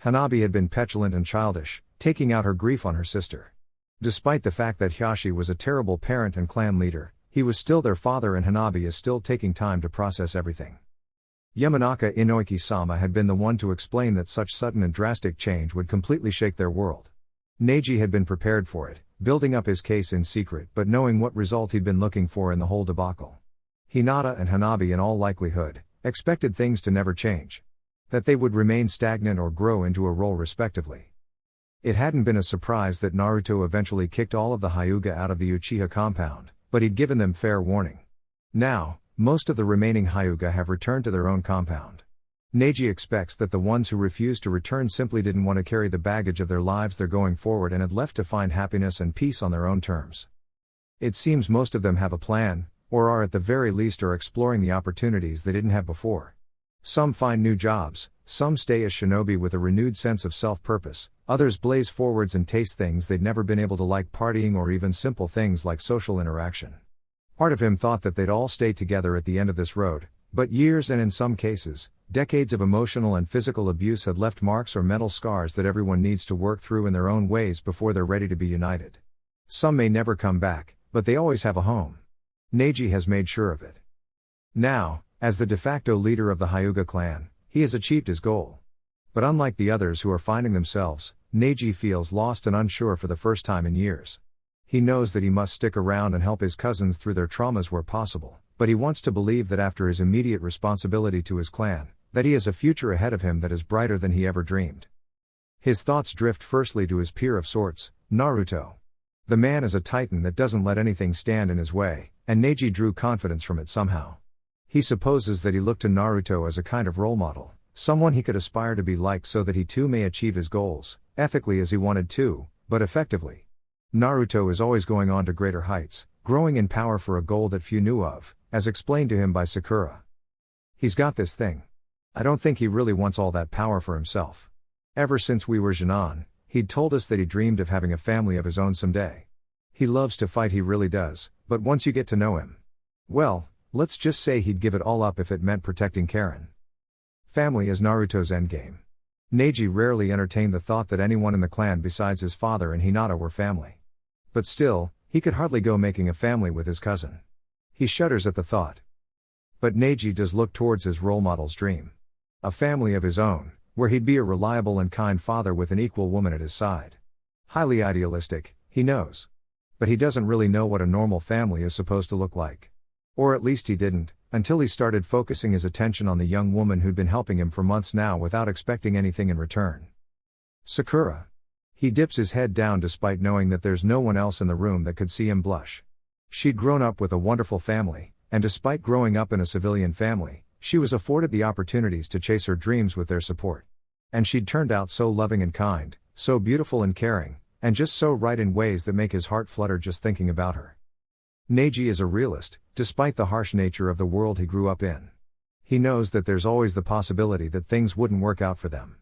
Hanabi had been petulant and childish, taking out her grief on her sister. Despite the fact that Hyashi was a terrible parent and clan leader, he was still their father, and Hanabi is still taking time to process everything. Yamanaka Inoiki-sama had been the one to explain that such sudden and drastic change would completely shake their world. Neji had been prepared for it, building up his case in secret but knowing what result he'd been looking for in the whole debacle. Hinata and Hanabi in all likelihood expected things to never change. That they would remain stagnant or grow into a role respectively. It hadn't been a surprise that Naruto eventually kicked all of the Hyuga out of the Uchiha compound, but he'd given them fair warning. Now, most of the remaining Hyuga have returned to their own compound. Neji expects that the ones who refused to return simply didn't want to carry the baggage of their lives they're going forward and had left to find happiness and peace on their own terms. It seems most of them have a plan, or are at the very least are exploring the opportunities they didn't have before. Some find new jobs, some stay as shinobi with a renewed sense of self-purpose, others blaze forwards and taste things they'd never been able to, like partying or even simple things like social interaction. Part of him thought that they'd all stay together at the end of this road, but years and in some cases, decades of emotional and physical abuse had left marks or mental scars that everyone needs to work through in their own ways before they're ready to be united. Some may never come back, but they always have a home. Neji has made sure of it. Now, as the de facto leader of the Hyuga clan, he has achieved his goal. But unlike the others who are finding themselves, Neji feels lost and unsure for the first time in years. He knows that he must stick around and help his cousins through their traumas where possible, but he wants to believe that after his immediate responsibility to his clan, that he has a future ahead of him that is brighter than he ever dreamed. His thoughts drift firstly to his peer of sorts, Naruto. The man is a titan that doesn't let anything stand in his way, and Neji drew confidence from it somehow. He supposes that he looked to Naruto as a kind of role model, someone he could aspire to be like so that he too may achieve his goals, ethically as he wanted to, but effectively. Naruto is always going on to greater heights, growing in power for a goal that few knew of, as explained to him by Sakura. He's got this thing. I don't think he really wants all that power for himself. Ever since we were Jinan, he'd told us that he dreamed of having a family of his own someday. He loves to fight, he really does, but once you get to know him, well, let's just say he'd give it all up if it meant protecting Karen. Family is Naruto's endgame. Neji rarely entertained the thought that anyone in the clan besides his father and Hinata were family. But still, he could hardly go making a family with his cousin. He shudders at the thought. But Neji does look towards his role model's dream. A family of his own, where he'd be a reliable and kind father with an equal woman at his side. Highly idealistic, he knows. But he doesn't really know what a normal family is supposed to look like. Or at least he didn't, until he started focusing his attention on the young woman who'd been helping him for months now without expecting anything in return. Sakura. He dips his head down despite knowing that there's no one else in the room that could see him blush. She'd grown up with a wonderful family, and despite growing up in a civilian family, she was afforded the opportunities to chase her dreams with their support. And she'd turned out so loving and kind, so beautiful and caring, and just so right in ways that make his heart flutter just thinking about her. Neji is a realist, despite the harsh nature of the world he grew up in. He knows that there's always the possibility that things wouldn't work out for them.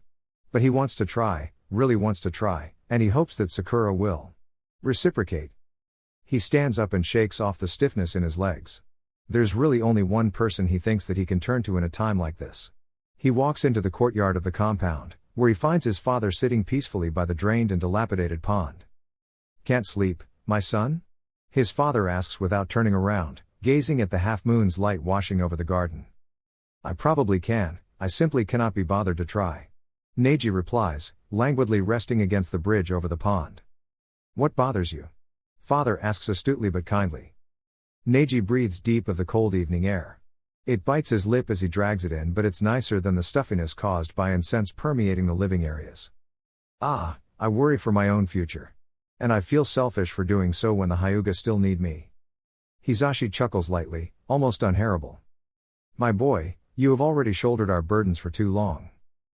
But he wants to try, really wants to try, and he hopes that Sakura will reciprocate. He stands up and shakes off the stiffness in his legs. There's really only one person he thinks that he can turn to in a time like this. He walks into the courtyard of the compound, where he finds his father sitting peacefully by the drained and dilapidated pond. "Can't sleep, my son?" His father asks without turning around, gazing at the half-moon's light washing over the garden. "I probably can, I simply cannot be bothered to try." Neji replies, languidly resting against the bridge over the pond. "What bothers you?" Father asks astutely but kindly. Neji breathes deep of the cold evening air. It bites his lip as he drags it in, but it's nicer than the stuffiness caused by incense permeating the living areas. "I worry for my own future. And I feel selfish for doing so when the Hyuga still need me." Hisashi chuckles lightly, almost unbearable. "My boy, you have already shouldered our burdens for too long.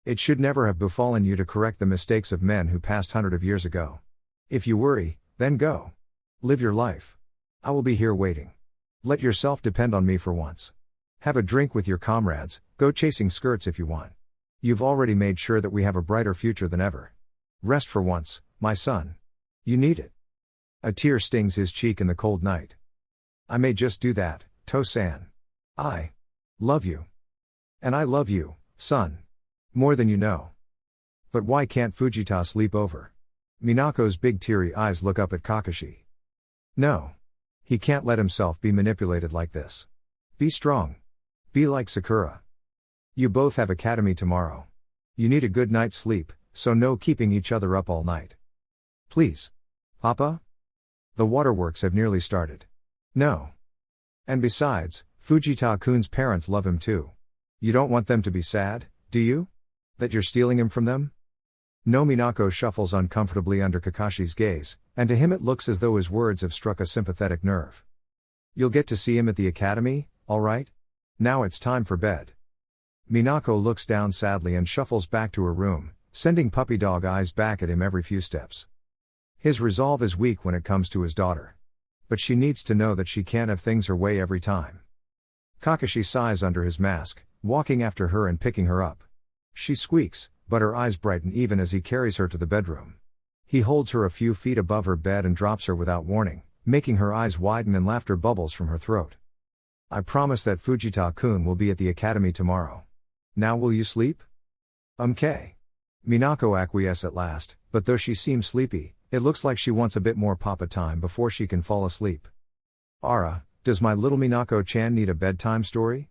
It should never have befallen you to correct the mistakes of men who passed hundreds of years ago. If you worry, then go. Live your life. I will be here waiting. Let yourself depend on me for once. Have a drink with your comrades, go chasing skirts if you want. You've already made sure that we have a brighter future than ever. Rest for once, my son. You need it." A tear stings his cheek in the cold night. "I may just do that, To-san. I love you. And I love you, son. More than you know. But why can't Fujita sleep over? Minako's big teary eyes look up at Kakashi. No. He can't let himself be manipulated like this. Be strong. Be like Sakura. You both have academy tomorrow. You need a good night's sleep, so no keeping each other up all night. Please. Papa? The waterworks have nearly started. No. And besides, Fujita-kun's parents love him too. You don't want them to be sad, do you? That you're stealing him from them? No. Minako shuffles uncomfortably under Kakashi's gaze, and to him it looks as though his words have struck a sympathetic nerve. You'll get to see him at the academy, all right? Now it's time for bed. Minako looks down sadly and shuffles back to her room, sending puppy dog eyes back at him every few steps. His resolve is weak when it comes to his daughter. But she needs to know that she can't have things her way every time. Kakashi sighs under his mask, walking after her and picking her up. She squeaks, but her eyes brighten even as he carries her to the bedroom. He holds her a few feet above her bed and drops her without warning, making her eyes widen and laughter bubbles from her throat. I promise that Fujita-kun will be at the academy tomorrow. Now will you sleep? Okay. Minako acquiesces at last, but though she seems sleepy, it looks like she wants a bit more papa time before she can fall asleep. Ara, does my little Minako-chan need a bedtime story?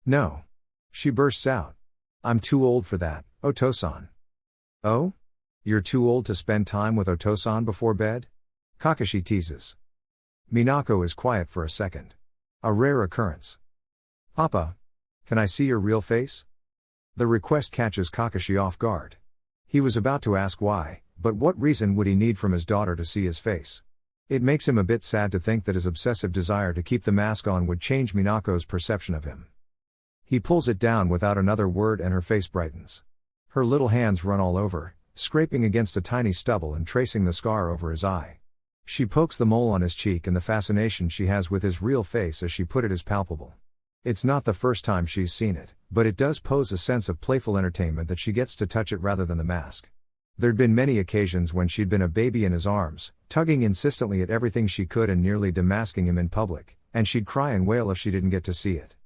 No. She bursts out. I'm too old for that, Oto-san. Oh? You're too old to spend time with Oto-san before bed? Kakashi teases. Minako is quiet for a second. A rare occurrence. Papa. Can I see your real face? The request catches Kakashi off guard. He was about to ask why, but what reason would he need from his daughter to see his face? It makes him a bit sad to think that his obsessive desire to keep the mask on would change Minako's perception of him. He pulls it down without another word and her face brightens. Her little hands run all over, scraping against a tiny stubble and tracing the scar over his eye. She pokes the mole on his cheek and the fascination she has with his real face as she put it is palpable. It's not the first time she's seen it, but it does pose a sense of playful entertainment that she gets to touch it rather than the mask. There'd been many occasions when she'd been a baby in his arms, tugging insistently at everything she could and nearly demasking him in public, and she'd cry and wail if she didn't get to see it.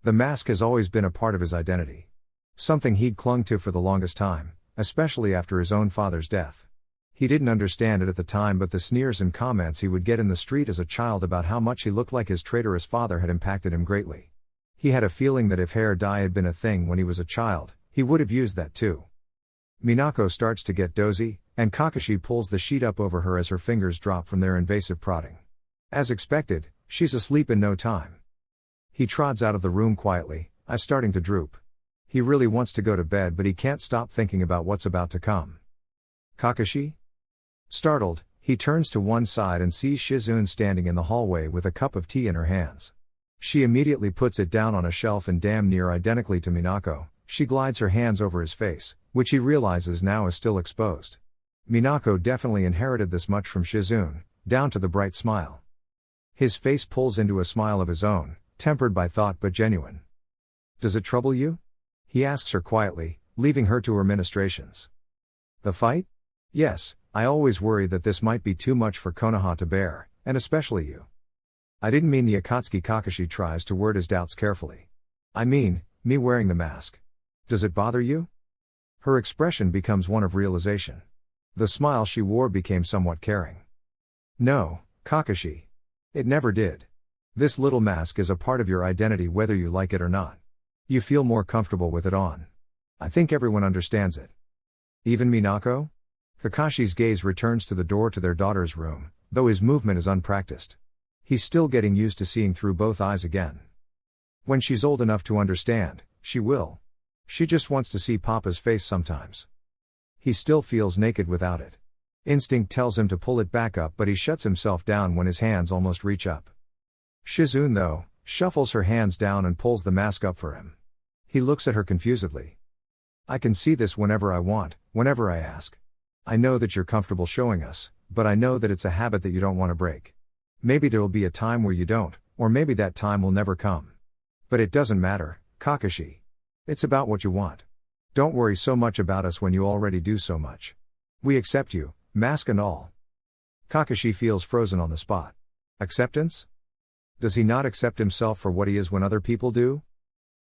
The mask has always been a part of his identity. Something he'd clung to for the longest time, especially after his own father's death. He didn't understand it at the time, but the sneers and comments he would get in the street as a child about how much he looked like his traitorous father had impacted him greatly. He had a feeling that if hair dye had been a thing when he was a child, he would have used that too. Minako starts to get dozy, and Kakashi pulls the sheet up over her as her fingers drop from their invasive prodding. As expected, she's asleep in no time. He trots out of the room quietly, eyes starting to droop. He really wants to go to bed, but he can't stop thinking about what's about to come. Kakashi? Startled, he turns to one side and sees Shizune standing in the hallway with a cup of tea in her hands. She immediately puts it down on a shelf and damn near identically to Minako, she glides her hands over his face, which he realizes now is still exposed. Minako definitely inherited this much from Shizune, down to the bright smile. His face pulls into a smile of his own, tempered by thought but genuine. Does it trouble you? He asks her quietly, leaving her to her ministrations. The fight? Yes, I always worry that this might be too much for Konoha to bear, and especially you. I didn't mean the Akatsuki. Kakashi tries to word his doubts carefully. I mean, me wearing the mask. Does it bother you? Her expression becomes one of realization. The smile she wore became somewhat caring. No, Kakashi. It never did. This little mask is a part of your identity whether you like it or not. You feel more comfortable with it on. I think everyone understands it. Even Minako? Kakashi's gaze returns to the door to their daughter's room, though his movement is unpracticed. He's still getting used to seeing through both eyes again. When she's old enough to understand, she will. She just wants to see Papa's face sometimes. He still feels naked without it. Instinct tells him to pull it back up, but he shuts himself down when his hands almost reach up. Shizune, though, shuffles her hands down and pulls the mask up for him. He looks at her confusedly. I can see this whenever I want, whenever I ask. I know that you're comfortable showing us, but I know that it's a habit that you don't want to break. Maybe there'll be a time where you don't, or maybe that time will never come. But it doesn't matter, Kakashi. It's about what you want. Don't worry so much about us when you already do so much. We accept you, mask and all. Kakashi feels frozen on the spot. Acceptance? Does he not accept himself for what he is when other people do?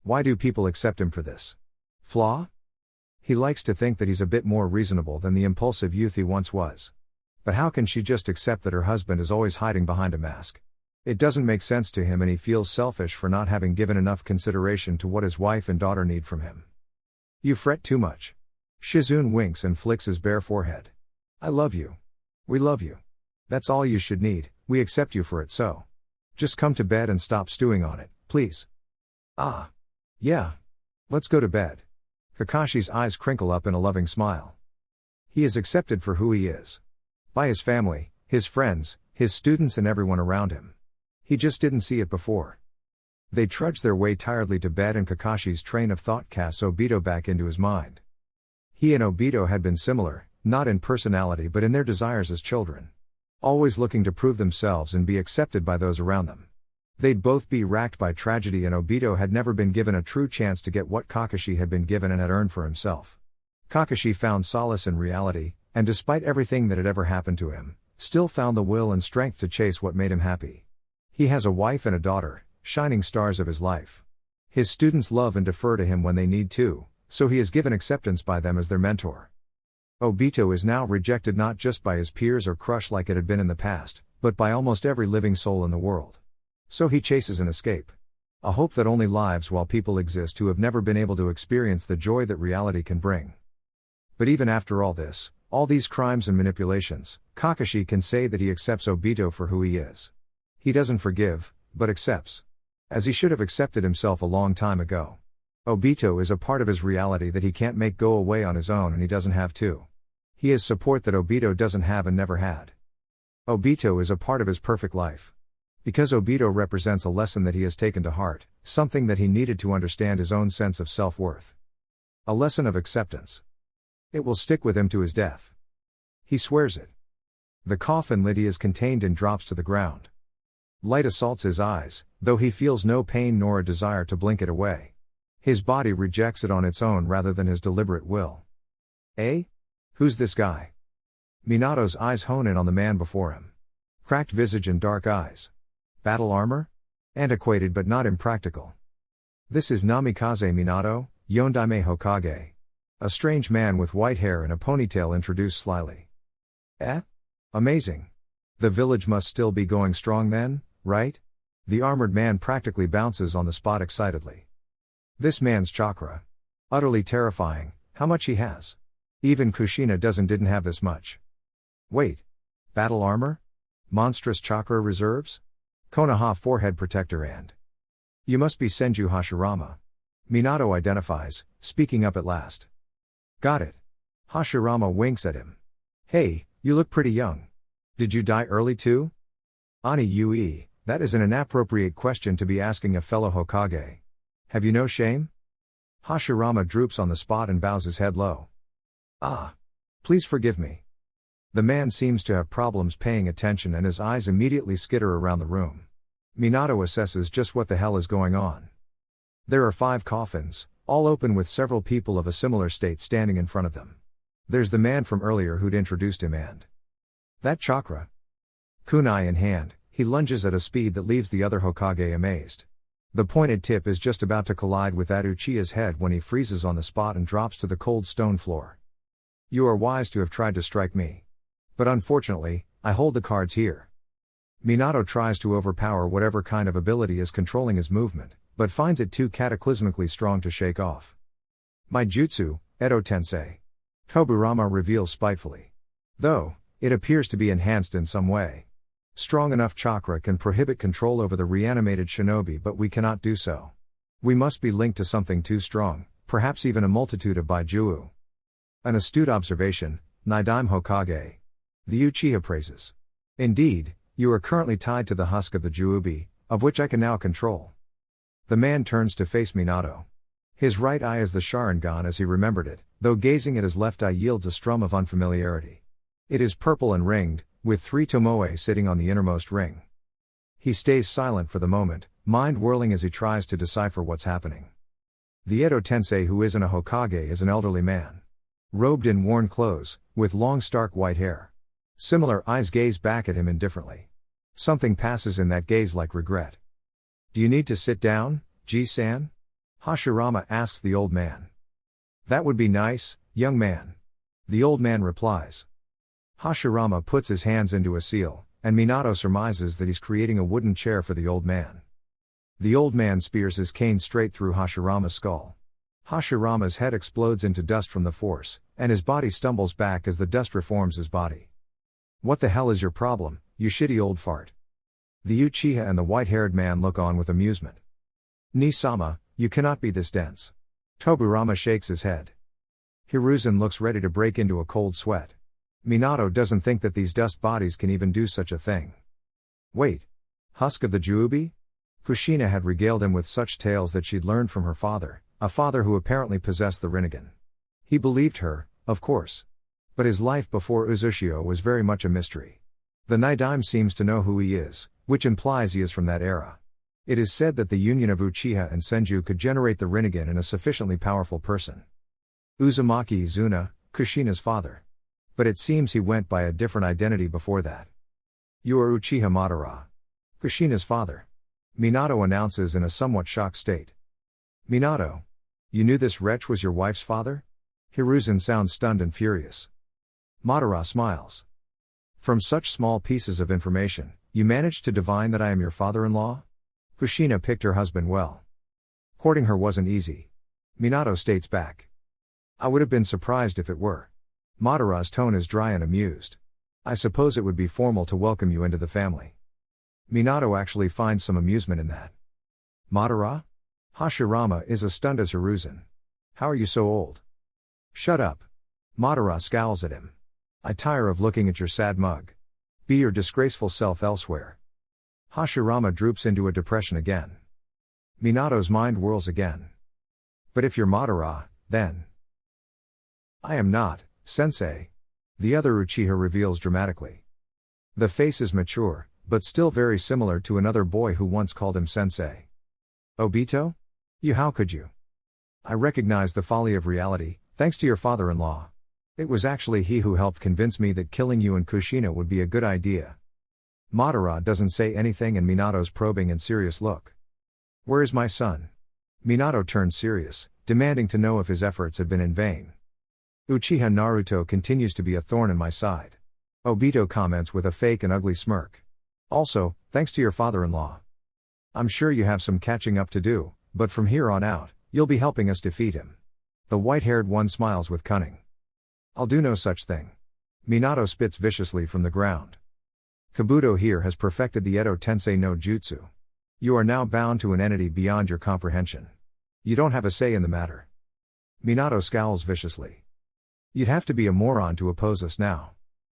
Why do people accept him for this flaw? He likes to think that he's a bit more reasonable than the impulsive youth he once was. But how can she just accept that her husband is always hiding behind a mask? It doesn't make sense to him, and he feels selfish for not having given enough consideration to what his wife and daughter need from him. You fret too much. Shizune winks and flicks his bare forehead. I love you. We love you. That's all you should need, we accept you for it, so. Just come to bed and stop stewing on it, please. Ah. Yeah. Let's go to bed. Kakashi's eyes crinkle up in a loving smile. He is accepted for who he is. By his family, his friends, his students, and everyone around him. He just didn't see it before. They trudged their way tiredly to bed, and Kakashi's train of thought casts Obito back into his mind. He and Obito had been similar, not in personality but in their desires as children. Always looking to prove themselves and be accepted by those around them. They'd both be racked by tragedy, and Obito had never been given a true chance to get what Kakashi had been given and had earned for himself. Kakashi found solace in reality, and despite everything that had ever happened to him, still found the will and strength to chase what made him happy. He has a wife and a daughter, shining stars of his life. His students love and defer to him when they need to, so he is given acceptance by them as their mentor. Obito is now rejected not just by his peers or crush like it had been in the past, but by almost every living soul in the world. So he chases an escape. A hope that only lives while people exist who have never been able to experience the joy that reality can bring. But even after all this, all these crimes and manipulations, Kakashi can say that he accepts Obito for who he is. He doesn't forgive, but accepts. As he should have accepted himself a long time ago. Obito is a part of his reality that he can't make go away on his own, and he doesn't have to. He is support that Obito doesn't have and never had. Obito is a part of his perfect life. Because Obito represents a lesson that he has taken to heart, something that he needed to understand his own sense of self-worth. A lesson of acceptance. It will stick with him to his death. He swears it. The coffin lid is contained and drops to the ground. Light assaults his eyes, though he feels no pain nor a desire to blink it away. His body rejects it on its own rather than his deliberate will. Eh? Who's this guy? Minato's eyes hone in on the man before him. Cracked visage and dark eyes. Battle armor? Antiquated but not impractical. This is Namikaze Minato, Yondaime Hokage. A strange man with white hair and a ponytail introduced slyly. Eh? Amazing. The village must still be going strong then, right? The armored man practically bounces on the spot excitedly. This man's chakra. Utterly terrifying, how much he has. Even Kushina didn't have this much. Wait. Battle armor? Monstrous chakra reserves? Konoha forehead protector and... You must be Senju Hashirama. Minato identifies, speaking up at last. Got it. Hashirama winks at him. Hey, you look pretty young. Did you die early too? Ani Ue, that is an inappropriate question to be asking a fellow Hokage. Have you no shame? Hashirama droops on the spot and bows his head low. Ah. Please forgive me. The man seems to have problems paying attention and his eyes immediately skitter around the room. Minato assesses just what the hell is going on. There are 5 coffins, all open with several people of a similar state standing in front of them. There's the man from earlier who'd introduced him and... that chakra. Kunai in hand, he lunges at a speed that leaves the other Hokage amazed. The pointed tip is just about to collide with that Uchiha's head when he freezes on the spot and drops to the cold stone floor. You are wise to have tried to strike me. But unfortunately, I hold the cards here. Minato tries to overpower whatever kind of ability is controlling his movement, but finds it too cataclysmically strong to shake off. My jutsu, Edo Tensei. Toburama reveals spitefully. Though, it appears to be enhanced in some way. Strong enough chakra can prohibit control over the reanimated shinobi, but we cannot do so. We must be linked to something too strong, perhaps even a multitude of Baijuu. An astute observation, Nidaime Hokage. The Uchiha praises. Indeed, you are currently tied to the husk of the Juubi, of which I can now control. The man turns to face Minato. His right eye is the Sharingan as he remembered it, though gazing at his left eye yields a strum of unfamiliarity. It is purple and ringed, with 3 tomoe sitting on the innermost ring. He stays silent for the moment, mind whirling as he tries to decipher what's happening. The Edo Tensei who isn't a Hokage is an elderly man. Robed in worn clothes, with long stark white hair. Similar eyes gaze back at him indifferently. Something passes in that gaze like regret. Do you need to sit down, Ji-san? Hashirama asks the old man. That would be nice, young man. The old man replies. Hashirama puts his hands into a seal, and Minato surmises that he's creating a wooden chair for the old man. The old man spears his cane straight through Hashirama's skull. Hashirama's head explodes into dust from the force, and his body stumbles back as the dust reforms his body. What the hell is your problem, you shitty old fart? The Uchiha and the white-haired man look on with amusement. Ni-sama, you cannot be this dense. Tobirama shakes his head. Hiruzen looks ready to break into a cold sweat. Minato doesn't think that these dust bodies can even do such a thing. Wait. Husk of the Juubi? Kushina had regaled him with such tales that she'd learned from her father, a father who apparently possessed the Rinnegan. He believed her, of course. But his life before Uzushio was very much a mystery. The Nidaime seems to know who he is, which implies he is from that era. It is said that the union of Uchiha and Senju could generate the Rinnegan in a sufficiently powerful person. Uzumaki Izuna, Kushina's father. But it seems he went by a different identity before that. You are Uchiha Madara. Kushina's father. Minato announces in a somewhat shocked state. Minato. You knew this wretch was your wife's father? Hiruzen sounds stunned and furious. Madara smiles. From such small pieces of information, you managed to divine that I am your father-in-law? Kushina picked her husband well. Courting her wasn't easy. Minato states back. I would have been surprised if it were. Madara's tone is dry and amused. I suppose it would be formal to welcome you into the family. Minato actually finds some amusement in that. Madara? Hashirama is as stunned as Hiruzen. How are you so old? Shut up. Madara scowls at him. I tire of looking at your sad mug. Be your disgraceful self elsewhere. Hashirama droops into a depression again. Minato's mind whirls again. But if you're Madara, then... I am not, sensei. The other Uchiha reveals dramatically. The face is mature, but still very similar to another boy who once called him sensei. Obito? You, how could you? I recognize the folly of reality, thanks to your father-in-law. It was actually he who helped convince me that killing you and Kushina would be a good idea. Madara doesn't say anything and Minato's probing and serious look. Where is my son? Minato turns serious, demanding to know if his efforts had been in vain. Uchiha Naruto continues to be a thorn in my side. Obito comments with a fake and ugly smirk. Also, thanks to your father-in-law. I'm sure you have some catching up to do, but from here on out, you'll be helping us defeat him. The white-haired one smiles with cunning. I'll do no such thing. Minato spits viciously from the ground. Kabuto here has perfected the Edo Tensei no Jutsu. You are now bound to an entity beyond your comprehension. You don't have a say in the matter. Minato scowls viciously. You'd have to be a moron to oppose us now.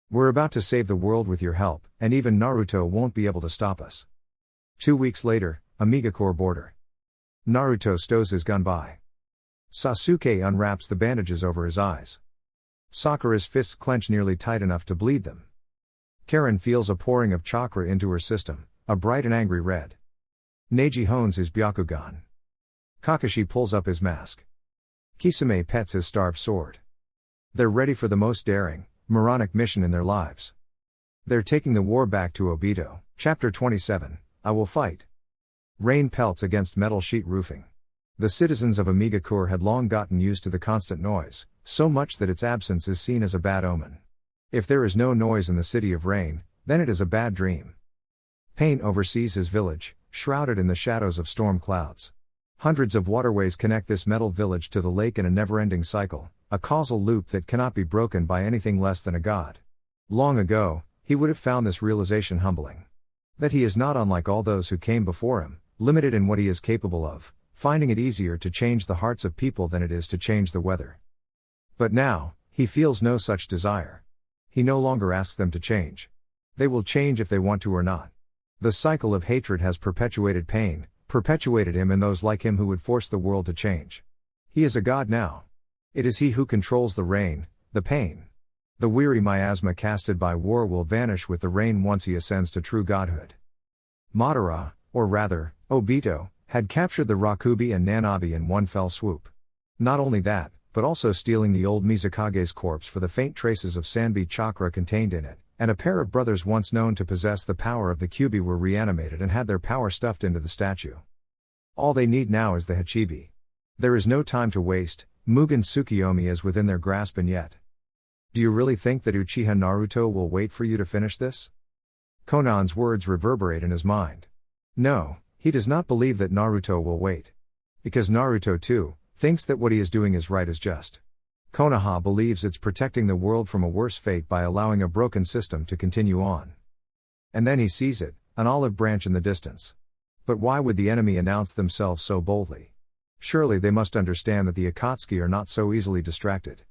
We're about to save the world with your help, and even Naruto won't be able to stop us. 2 weeks later, Amigacore border. Naruto stows his gun by. Sasuke unwraps the bandages over his eyes. Sakura's fists clench nearly tight enough to bleed them. Karen feels a pouring of chakra into her system, a bright and angry red. Neji hones his Byakugan. Kakashi pulls up his mask. Kisame pets his starved sword. They're ready for the most daring, moronic mission in their lives. They're taking the war back to Obito. Chapter 27, I Will Fight. Rain pelts against metal sheet roofing. The citizens of Amigacore had long gotten used to the constant noise, so much that its absence is seen as a bad omen. If there is no noise in the city of rain, then it is a bad dream. Pain oversees his village, shrouded in the shadows of storm clouds. Hundreds of waterways connect this metal village to the lake in a never-ending cycle, a causal loop that cannot be broken by anything less than a god. Long ago, he would have found this realization humbling. That he is not unlike all those who came before him, limited in what he is capable of, finding it easier to change the hearts of people than it is to change the weather. But now, he feels no such desire. He no longer asks them to change. They will change if they want to or not. The cycle of hatred has perpetuated pain, perpetuated him and those like him who would force the world to change. He is a god now. It is he who controls the rain, the pain. The weary miasma casted by war will vanish with the rain once he ascends to true godhood. Madara, or rather, Obito, had captured the Rakubi and Nanabi in one fell swoop. Not only that, but also stealing the old Mizukage's corpse for the faint traces of Sanbi chakra contained in it, and a pair of brothers once known to possess the power of the Kyuubi were reanimated and had their power stuffed into the statue. All they need now is the Hachibi. There is no time to waste, Mugen Tsukiyomi is within their grasp and yet. Do you really think that Uchiha Naruto will wait for you to finish this? Konan's words reverberate in his mind. No, he does not believe that Naruto will wait. Because Naruto too, thinks that what he is doing is right as just. Konoha believes it's protecting the world from a worse fate by allowing a broken system to continue on. And then he sees it, an olive branch in the distance. But why would the enemy announce themselves so boldly? Surely they must understand that the Akatsuki are not so easily distracted.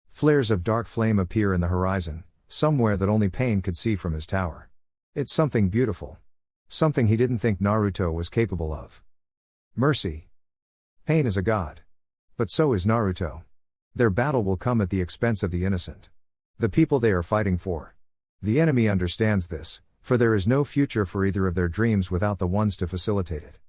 Flares of dark flame appear in the horizon, somewhere that only Pain could see from his tower. It's something beautiful. Something he didn't think Naruto was capable of. Mercy. Pain is a god. But so is Naruto. Their battle will come at the expense of the innocent. The people they are fighting for. The enemy understands this, for there is no future for either of their dreams without the ones to facilitate it.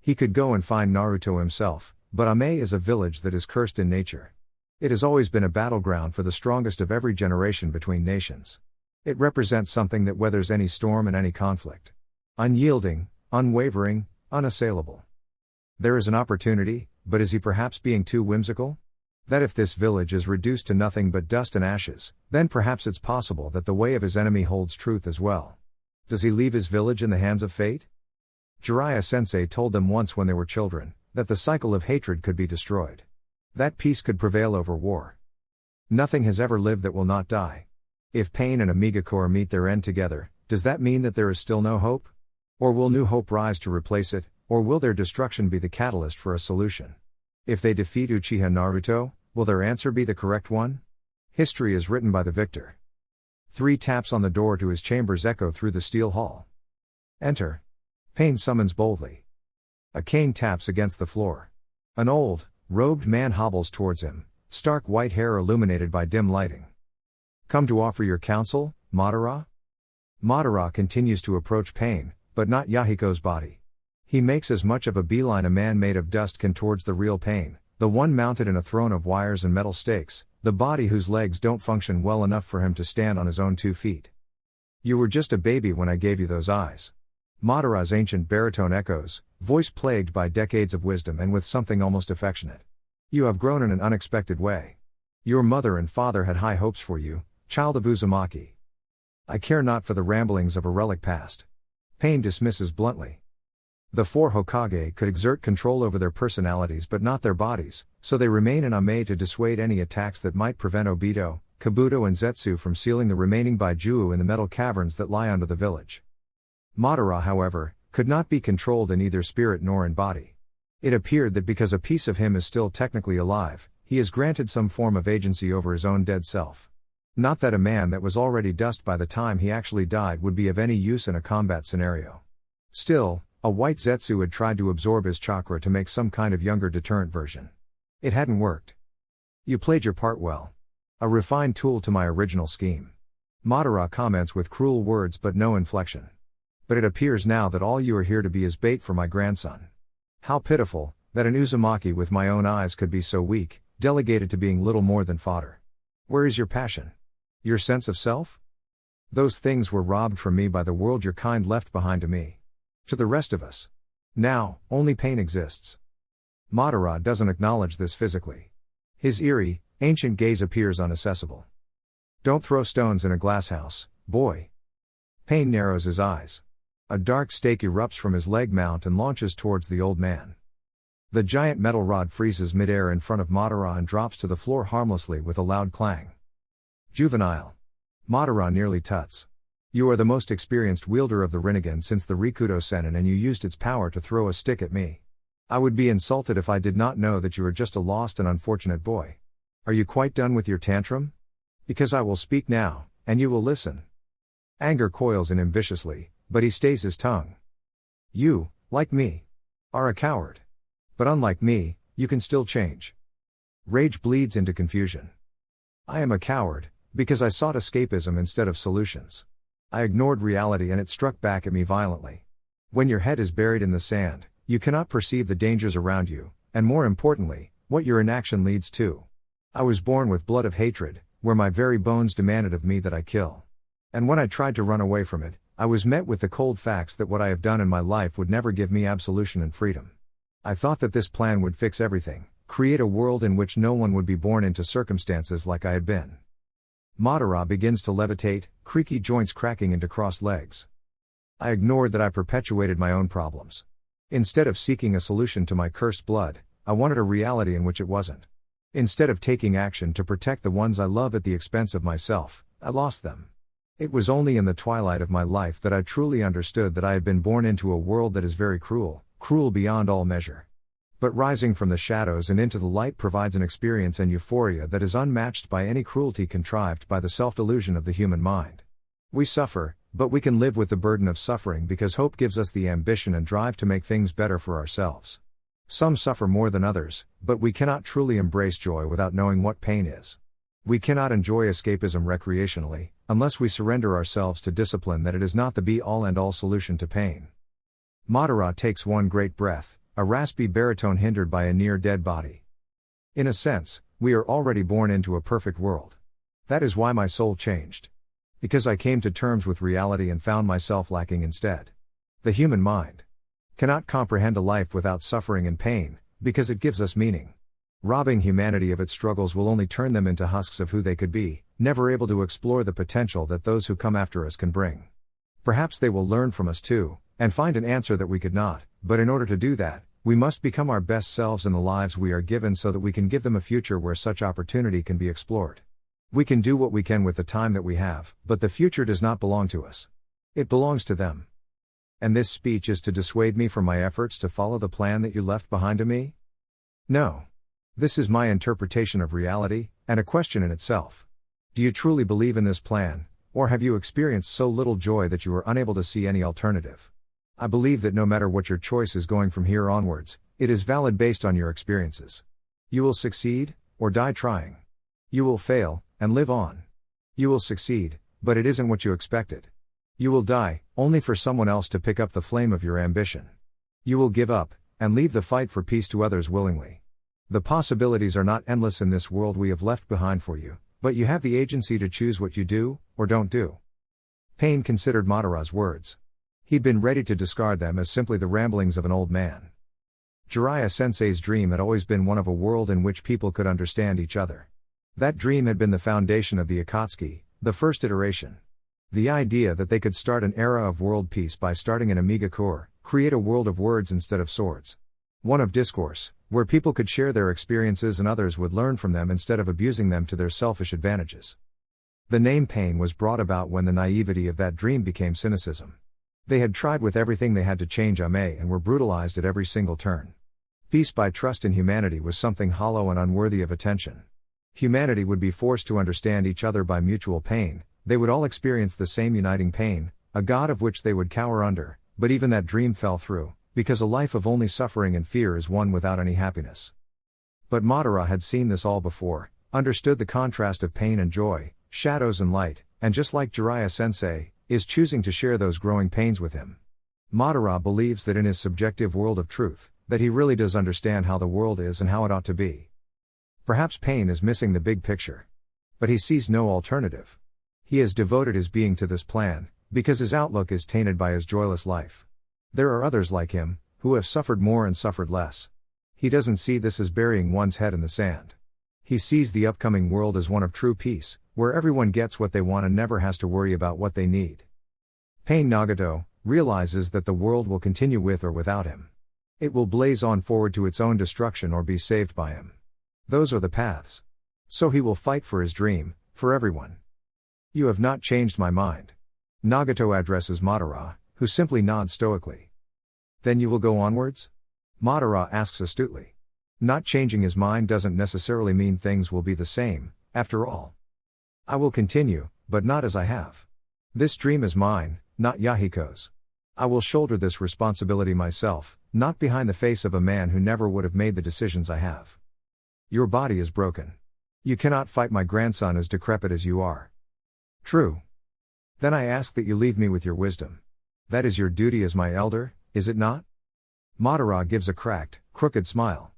He could go and find Naruto himself, but Ame is a village that is cursed in nature. It has always been a battleground for the strongest of every generation between nations. It represents something that weathers any storm and any conflict. Unyielding, unwavering, unassailable. There is an opportunity, but is he perhaps being too whimsical? That if this village is reduced to nothing but dust and ashes, then perhaps it's possible that the way of his enemy holds truth as well. Does he leave his village in the hands of fate? Jiraiya sensei told them once when they were children, that the cycle of hatred could be destroyed. That peace could prevail over war. Nothing has ever lived that will not die. If Pain and Amigakure meet their end together, does that mean that there is still no hope? Or will new hope rise to replace it, or will their destruction be the catalyst for a solution? If they defeat Uchiha Naruto, will their answer be the correct one? History is written by the victor. 3 taps on the door to his chambers echo through the steel hall. Enter. Pain summons boldly. A cane taps against the floor. An old, robed man hobbles towards him, stark white hair illuminated by dim lighting. Come to offer your counsel, Madara? Madara continues to approach Pain, but not Yahiko's body. He makes as much of a beeline a man made of dust can towards the real Pain, the one mounted in a throne of wires and metal stakes, the body whose legs don't function well enough for him to stand on his own 2 feet. You were just a baby when I gave you those eyes. Madara's ancient baritone echoes, voice plagued by decades of wisdom and with something almost affectionate. You have grown in an unexpected way. Your mother and father had high hopes for you, child of Uzumaki. I care not for the ramblings of a relic past. Pain dismisses bluntly. The 4 Hokage could exert control over their personalities but not their bodies, so they remain in Ame to dissuade any attacks that might prevent Obito, Kabuto and Zetsu from sealing the remaining Baijuo in the metal caverns that lie under the village. Madara, however, could not be controlled in either spirit nor in body. It appeared that because a piece of him is still technically alive, he is granted some form of agency over his own dead self. Not that a man that was already dust by the time he actually died would be of any use in a combat scenario. Still, a white Zetsu had tried to absorb his chakra to make some kind of younger deterrent version. It hadn't worked. You played your part well. A refined tool to my original scheme. Madara comments with cruel words but no inflection. But it appears now that all you are here to be is bait for my grandson. How pitiful, that an Uzumaki with my own eyes could be so weak, delegated to being little more than fodder. Where is your passion? Your sense of self? Those things were robbed from me by the world your kind left behind to me. To the rest of us. Now, only Pain exists. Madara doesn't acknowledge this physically. His eerie, ancient gaze appears inaccessible. Don't throw stones in a glass house, boy. Pain narrows his eyes. A dark stake erupts from his leg mount and launches towards the old man. The giant metal rod freezes midair in front of Madara and drops to the floor harmlessly with a loud clang. Juvenile. Madara nearly tuts. You are the most experienced wielder of the Rinnegan since the Rikudo Sennin and you used its power to throw a stick at me. I would be insulted if I did not know that you are just a lost and unfortunate boy. Are you quite done with your tantrum? Because I will speak now, and you will listen. Anger coils in him viciously, but he stays his tongue. You, like me, are a coward. But unlike me, you can still change. Rage bleeds into confusion. I am a coward, because I sought escapism instead of solutions. I ignored reality and it struck back at me violently. When your head is buried in the sand, you cannot perceive the dangers around you, and more importantly, what your inaction leads to. I was born with blood of hatred, where my very bones demanded of me that I kill. And when I tried to run away from it, I was met with the cold facts that what I have done in my life would never give me absolution and freedom. I thought that this plan would fix everything, create a world in which no one would be born into circumstances like I had been. Madara begins to levitate, creaky joints cracking into crossed legs. I ignored that I perpetuated my own problems. Instead of seeking a solution to my cursed blood, I wanted a reality in which it wasn't. Instead of taking action to protect the ones I love at the expense of myself, I lost them. It was only in the twilight of my life that I truly understood that I had been born into a world that is very cruel, cruel beyond all measure. But rising from the shadows and into the light provides an experience and euphoria that is unmatched by any cruelty contrived by the self-delusion of the human mind. We suffer, but we can live with the burden of suffering because hope gives us the ambition and drive to make things better for ourselves. Some suffer more than others, but we cannot truly embrace joy without knowing what pain is. We cannot enjoy escapism recreationally, unless we surrender ourselves to discipline that it is not the be-all and all solution to pain. Madara takes one great breath, a raspy baritone hindered by a near-dead body. In a sense, we are already born into a perfect world. That is why my soul changed. Because I came to terms with reality and found myself lacking instead. The human mind cannot comprehend a life without suffering and pain, because it gives us meaning. Robbing humanity of its struggles will only turn them into husks of who they could be, never able to explore the potential that those who come after us can bring. Perhaps they will learn from us too, and find an answer that we could not, but in order to do that, we must become our best selves in the lives we are given so that we can give them a future where such opportunity can be explored. We can do what we can with the time that we have, but the future does not belong to us. It belongs to them. And this speech is to dissuade me from my efforts to follow the plan that you left behind to me? No. This is my interpretation of reality, and a question in itself. Do you truly believe in this plan, or have you experienced so little joy that you are unable to see any alternative? I believe that no matter what your choice is going from here onwards, it is valid based on your experiences. You will succeed, or die trying. You will fail, and live on. You will succeed, but it isn't what you expected. You will die, only for someone else to pick up the flame of your ambition. You will give up, and leave the fight for peace to others willingly. The possibilities are not endless in this world we have left behind for you, but you have the agency to choose what you do, or don't do. Pain considered Madara's words. He'd been ready to discard them as simply the ramblings of an old man. Jiraiya-sensei's dream had always been one of a world in which people could understand each other. That dream had been the foundation of the Akatsuki, the first iteration. The idea that they could start an era of world peace by starting an Amiga core, create a world of words instead of swords. One of discourse, where people could share their experiences and others would learn from them instead of abusing them to their selfish advantages. The name Pain was brought about when the naivety of that dream became cynicism. They had tried with everything they had to change Ame and were brutalized at every single turn. Peace by trust in humanity was something hollow and unworthy of attention. Humanity would be forced to understand each other by mutual pain. They would all experience the same uniting pain, a god of which they would cower under, but even that dream fell through, because a life of only suffering and fear is one without any happiness. But Madara had seen this all before, understood the contrast of pain and joy, shadows and light, and just like Jiraiya-sensei, is choosing to share those growing pains with him. Madara believes that in his subjective world of truth, that he really does understand how the world is and how it ought to be. Perhaps Pain is missing the big picture. But he sees no alternative. He has devoted his being to this plan, because his outlook is tainted by his joyless life. There are others like him, who have suffered more and suffered less. He doesn't see this as burying one's head in the sand. He sees the upcoming world as one of true peace, where everyone gets what they want and never has to worry about what they need. Pain Nagato realizes that the world will continue with or without him. It will blaze on forward to its own destruction or be saved by him. Those are the paths. So he will fight for his dream, for everyone. You have not changed my mind. Nagato addresses Madara, who simply nods stoically. Then you will go onwards? Madara asks astutely. Not changing his mind doesn't necessarily mean things will be the same, after all. I will continue, but not as I have. This dream is mine, not Yahiko's. I will shoulder this responsibility myself, not behind the face of a man who never would have made the decisions I have. Your body is broken. You cannot fight my grandson as decrepit as you are. True. Then I ask that you leave me with your wisdom. That is your duty as my elder, is it not? Madara gives a cracked, crooked smile.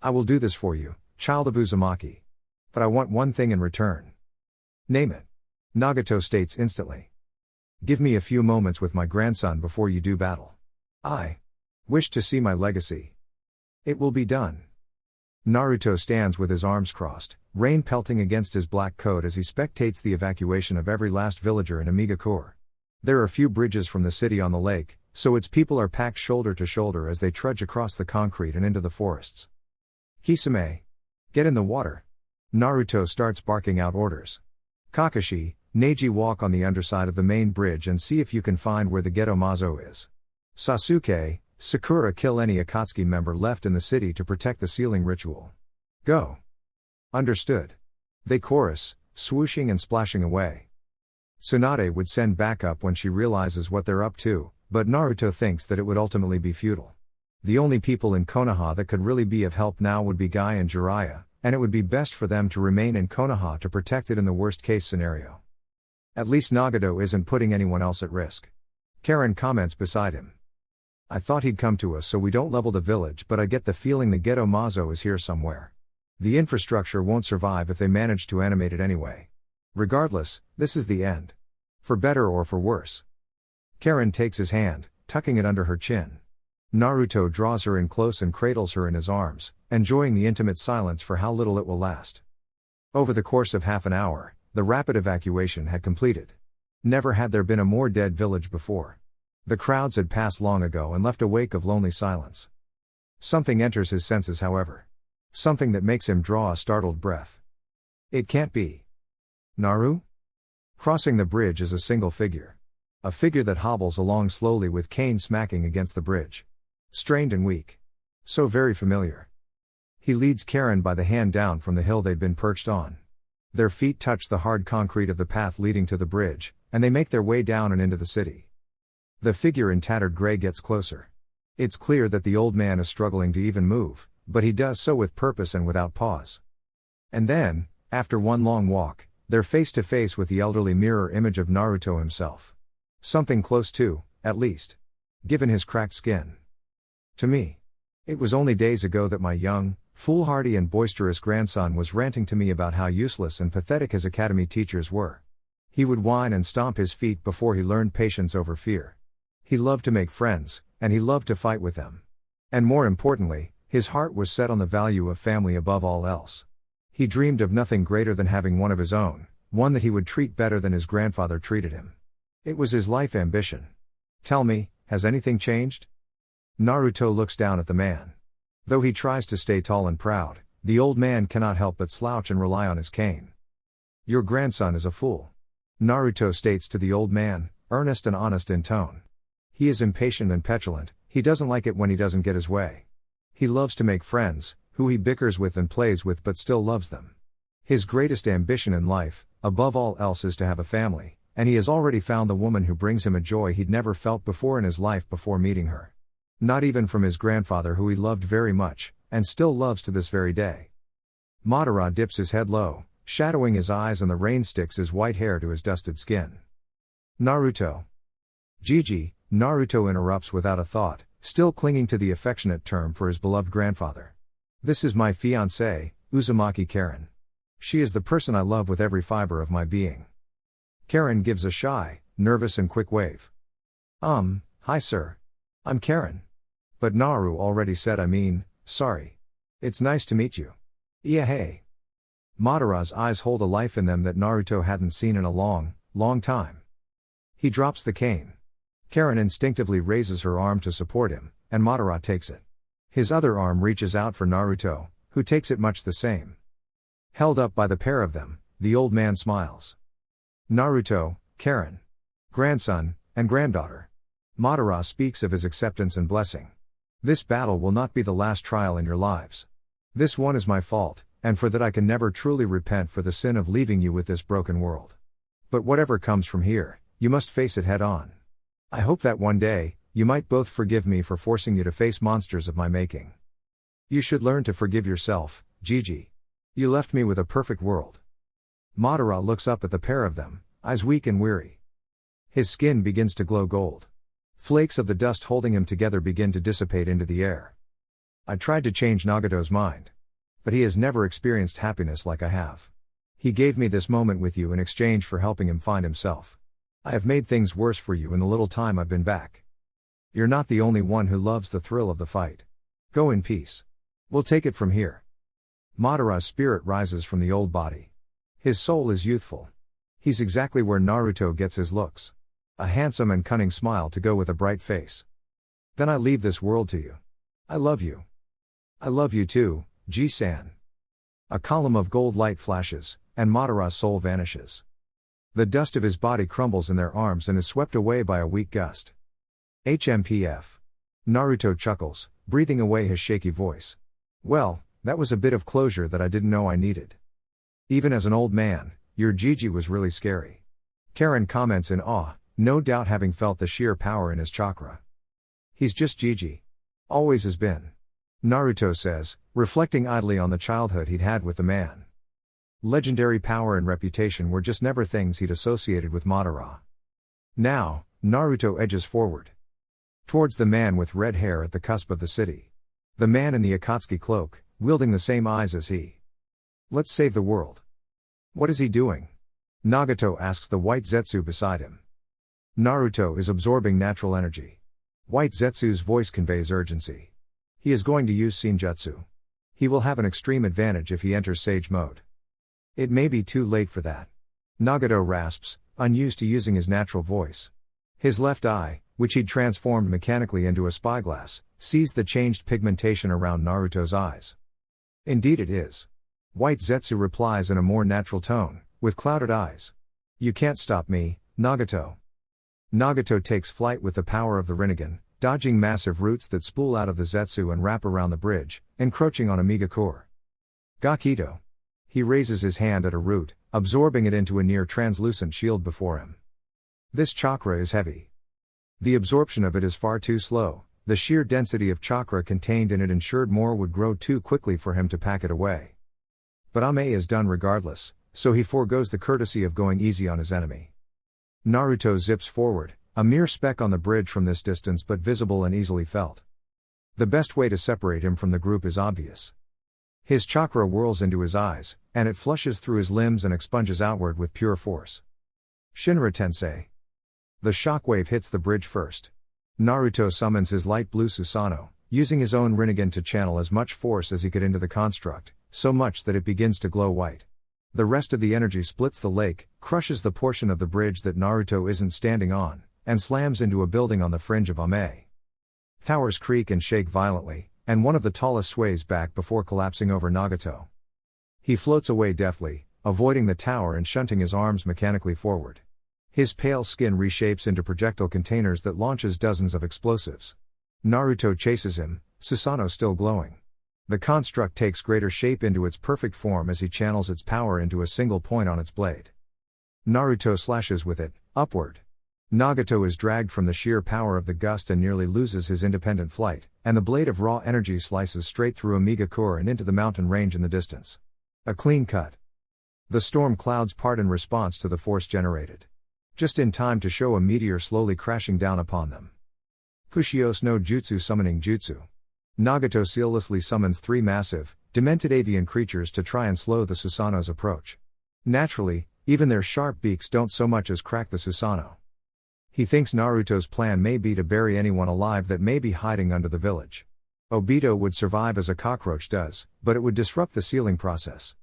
I will do this for you, child of Uzumaki. But I want one thing in return. Name it. Nagato states instantly. Give me a few moments with my grandson before you do battle. I wish to see my legacy. It will be done. Naruto stands with his arms crossed, rain pelting against his black coat as he spectates the evacuation of every last villager in Amigakure. There are few bridges from the city on the lake, so its people are packed shoulder to shoulder as they trudge across the concrete and into the forests. Kisame. Get in the water. Naruto starts barking out orders. Kakashi, Neji walk on the underside of the main bridge and see if you can find where the Geto Mazo is. Sasuke, Sakura kill any Akatsuki member left in the city to protect the sealing ritual. Go. Understood. They chorus, swooshing and splashing away. Tsunade would send backup when she realizes what they're up to, but Naruto thinks that it would ultimately be futile. The only people in Konoha that could really be of help now would be Guy and Jiraiya, and it would be best for them to remain in Konoha to protect it in the worst case scenario. At least Nagato isn't putting anyone else at risk. Karen comments beside him. I thought he'd come to us so we don't level the village, but I get the feeling the Geto Mazo is here somewhere. The infrastructure won't survive if they manage to animate it anyway. Regardless, this is the end. For better or for worse. Karen takes his hand, tucking it under her chin. Naruto draws her in close and cradles her in his arms, enjoying the intimate silence for how little it will last. Over the course of half an hour, the rapid evacuation had completed. Never had there been a more dead village before. The crowds had passed long ago and left a wake of lonely silence. Something enters his senses, however. Something that makes him draw a startled breath. It can't be. Naru? Crossing the bridge is a single figure. A figure that hobbles along slowly with cane smacking against the bridge. Strained and weak. So very familiar. He leads Karen by the hand down from the hill they'd been perched on. Their feet touch the hard concrete of the path leading to the bridge, and they make their way down and into the city. The figure in tattered gray gets closer. It's clear that the old man is struggling to even move, but he does so with purpose and without pause. And then, after one long walk, they're face to face with the elderly mirror image of Naruto himself. Something close to, at least. Given his cracked skin. To me. It was only days ago that my young, foolhardy and boisterous grandson was ranting to me about how useless and pathetic his academy teachers were. He would whine and stomp his feet before he learned patience over fear. He loved to make friends, and he loved to fight with them. And more importantly, his heart was set on the value of family above all else. He dreamed of nothing greater than having one of his own, one that he would treat better than his grandfather treated him. It was his life ambition. Tell me, has anything changed? Naruto looks down at the man. Though he tries to stay tall and proud, the old man cannot help but slouch and rely on his cane. Your grandson is a fool. Naruto states to the old man, earnest and honest in tone. He is impatient and petulant, he doesn't like it when he doesn't get his way. He loves to make friends, who he bickers with and plays with but still loves them. His greatest ambition in life, above all else, is to have a family, and he has already found the woman who brings him a joy he'd never felt before in his life before meeting her. Not even from his grandfather, who he loved very much, and still loves to this very day. Madara dips his head low, shadowing his eyes, and the rain sticks his white hair to his dusted skin. Naruto. Gigi, Naruto interrupts without a thought, still clinging to the affectionate term for his beloved grandfather. This is my fiancée, Uzumaki Karen. She is the person I love with every fiber of my being. Karen gives a shy, nervous and quick wave. Hi sir. I'm Karen. But Naru already said sorry. It's nice to meet you. Yeah hey. Madara's eyes hold a life in them that Naruto hadn't seen in a long, long time. He drops the cane. Karen instinctively raises her arm to support him, and Madara takes it. His other arm reaches out for Naruto, who takes it much the same. Held up by the pair of them, the old man smiles. Naruto, Karen. Grandson, and granddaughter. Madara speaks of his acceptance and blessing. This battle will not be the last trial in your lives. This one is my fault, and for that I can never truly repent for the sin of leaving you with this broken world. But whatever comes from here, you must face it head on. I hope that one day, you might both forgive me for forcing you to face monsters of my making. You should learn to forgive yourself, Gigi. You left me with a perfect world. Madara looks up at the pair of them, eyes weak and weary. His skin begins to glow gold. Flakes of the dust holding him together begin to dissipate into the air. I tried to change Nagato's mind. But he has never experienced happiness like I have. He gave me this moment with you in exchange for helping him find himself. I have made things worse for you in the little time I've been back. You're not the only one who loves the thrill of the fight. Go in peace. We'll take it from here. Madara's spirit rises from the old body. His soul is youthful. He's exactly where Naruto gets his looks. A handsome and cunning smile to go with a bright face. Then I leave this world to you. I love you. I love you too, Ji-san. A column of gold light flashes, and Madara's soul vanishes. The dust of his body crumbles in their arms and is swept away by a weak gust. HMPF. Naruto chuckles, breathing away his shaky voice. Well, that was a bit of closure that I didn't know I needed. Even as an old man, your Gigi was really scary. Karen comments in awe, no doubt having felt the sheer power in his chakra. He's just Gigi. Always has been. Naruto says, reflecting idly on the childhood he'd had with the man. Legendary power and reputation were just never things he'd associated with Madara. Now, Naruto edges forward. Towards the man with red hair at the cusp of the city. The man in the Akatsuki cloak, wielding the same eyes as he. Let's save the world. What is he doing? Nagato asks the white Zetsu beside him. Naruto is absorbing natural energy. White Zetsu's voice conveys urgency. He is going to use Senjutsu. He will have an extreme advantage if he enters Sage mode. It may be too late for that. Nagato rasps, unused to using his natural voice. His left eye, which he'd transformed mechanically into a spyglass, sees the changed pigmentation around Naruto's eyes. Indeed it is. White Zetsu replies in a more natural tone, with clouded eyes. You can't stop me, Nagato. Nagato takes flight with the power of the Rinnegan, dodging massive roots that spool out of the Zetsu and wrap around the bridge, encroaching on Amigakure. Gakido. He raises his hand at a root, absorbing it into a near-translucent shield before him. This chakra is heavy. The absorption of it is far too slow, the sheer density of chakra contained in it ensured more would grow too quickly for him to pack it away. But Ame is done regardless, so he forgoes the courtesy of going easy on his enemy. Naruto zips forward, a mere speck on the bridge from this distance but visible and easily felt. The best way to separate him from the group is obvious. His chakra whirls into his eyes, and it flushes through his limbs and expunges outward with pure force. Shinra Tensei. The shockwave hits the bridge first. Naruto summons his light blue Susanoo, using his own Rinnegan to channel as much force as he could into the construct, so much that it begins to glow white. The rest of the energy splits the lake, crushes the portion of the bridge that Naruto isn't standing on, and slams into a building on the fringe of Ame. Towers creak and shake violently, and one of the tallest sways back before collapsing over Nagato. He floats away deftly, avoiding the tower and shunting his arms mechanically forward. His pale skin reshapes into projectile containers that launches dozens of explosives. Naruto chases him, Susanoo still glowing. The construct takes greater shape into its perfect form as he channels its power into a single point on its blade. Naruto slashes with it, upward. Nagato is dragged from the sheer power of the gust and nearly loses his independent flight, and the blade of raw energy slices straight through Amigakure and into the mountain range in the distance. A clean cut. The storm clouds part in response to the force generated. Just in time to show a meteor slowly crashing down upon them. Kushios no Jutsu summoning Jutsu. Nagato seamlessly summons 3 massive, demented avian creatures to try and slow the Susanoo's approach. Naturally, even their sharp beaks don't so much as crack the Susanoo. He thinks Naruto's plan may be to bury anyone alive that may be hiding under the village. Obito would survive as a cockroach does, but it would disrupt the sealing process.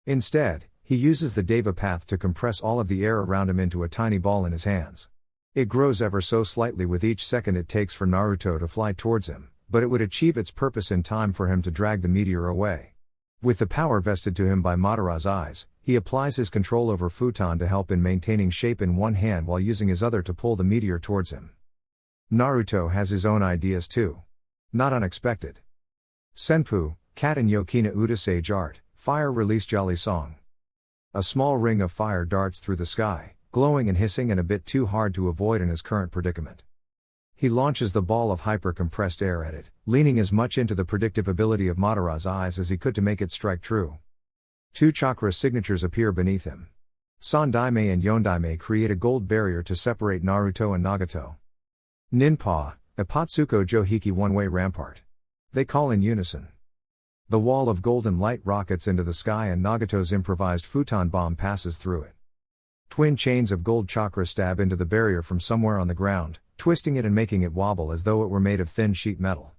Instead, he uses the Deva path to compress all of the air around him into a tiny ball in his hands. It grows ever so slightly with each second it takes for Naruto to fly towards him, but it would achieve its purpose in time for him to drag the meteor away. With the power vested to him by Madara's eyes, he applies his control over Futon to help in maintaining shape in one hand while using his other to pull the meteor towards him. Naruto has his own ideas too. Not unexpected. Senpu, Cat and Yokina Uta Sage Art, Fire Release Jolly Song. A small ring of fire darts through the sky, glowing and hissing and a bit too hard to avoid in his current predicament. He launches the ball of hyper-compressed air at it, leaning as much into the predictive ability of Madara's eyes as he could to make it strike true. 2 chakra signatures appear beneath him. Sandaime and Yondaime create a gold barrier to separate Naruto and Nagato. Ninpa, Ipatsuko Johiki one-way rampart. They call in unison. The wall of golden light rockets into the sky and Nagato's improvised futon bomb passes through it. Twin chains of gold chakra stab into the barrier from somewhere on the ground, twisting it and making it wobble as though it were made of thin sheet metal.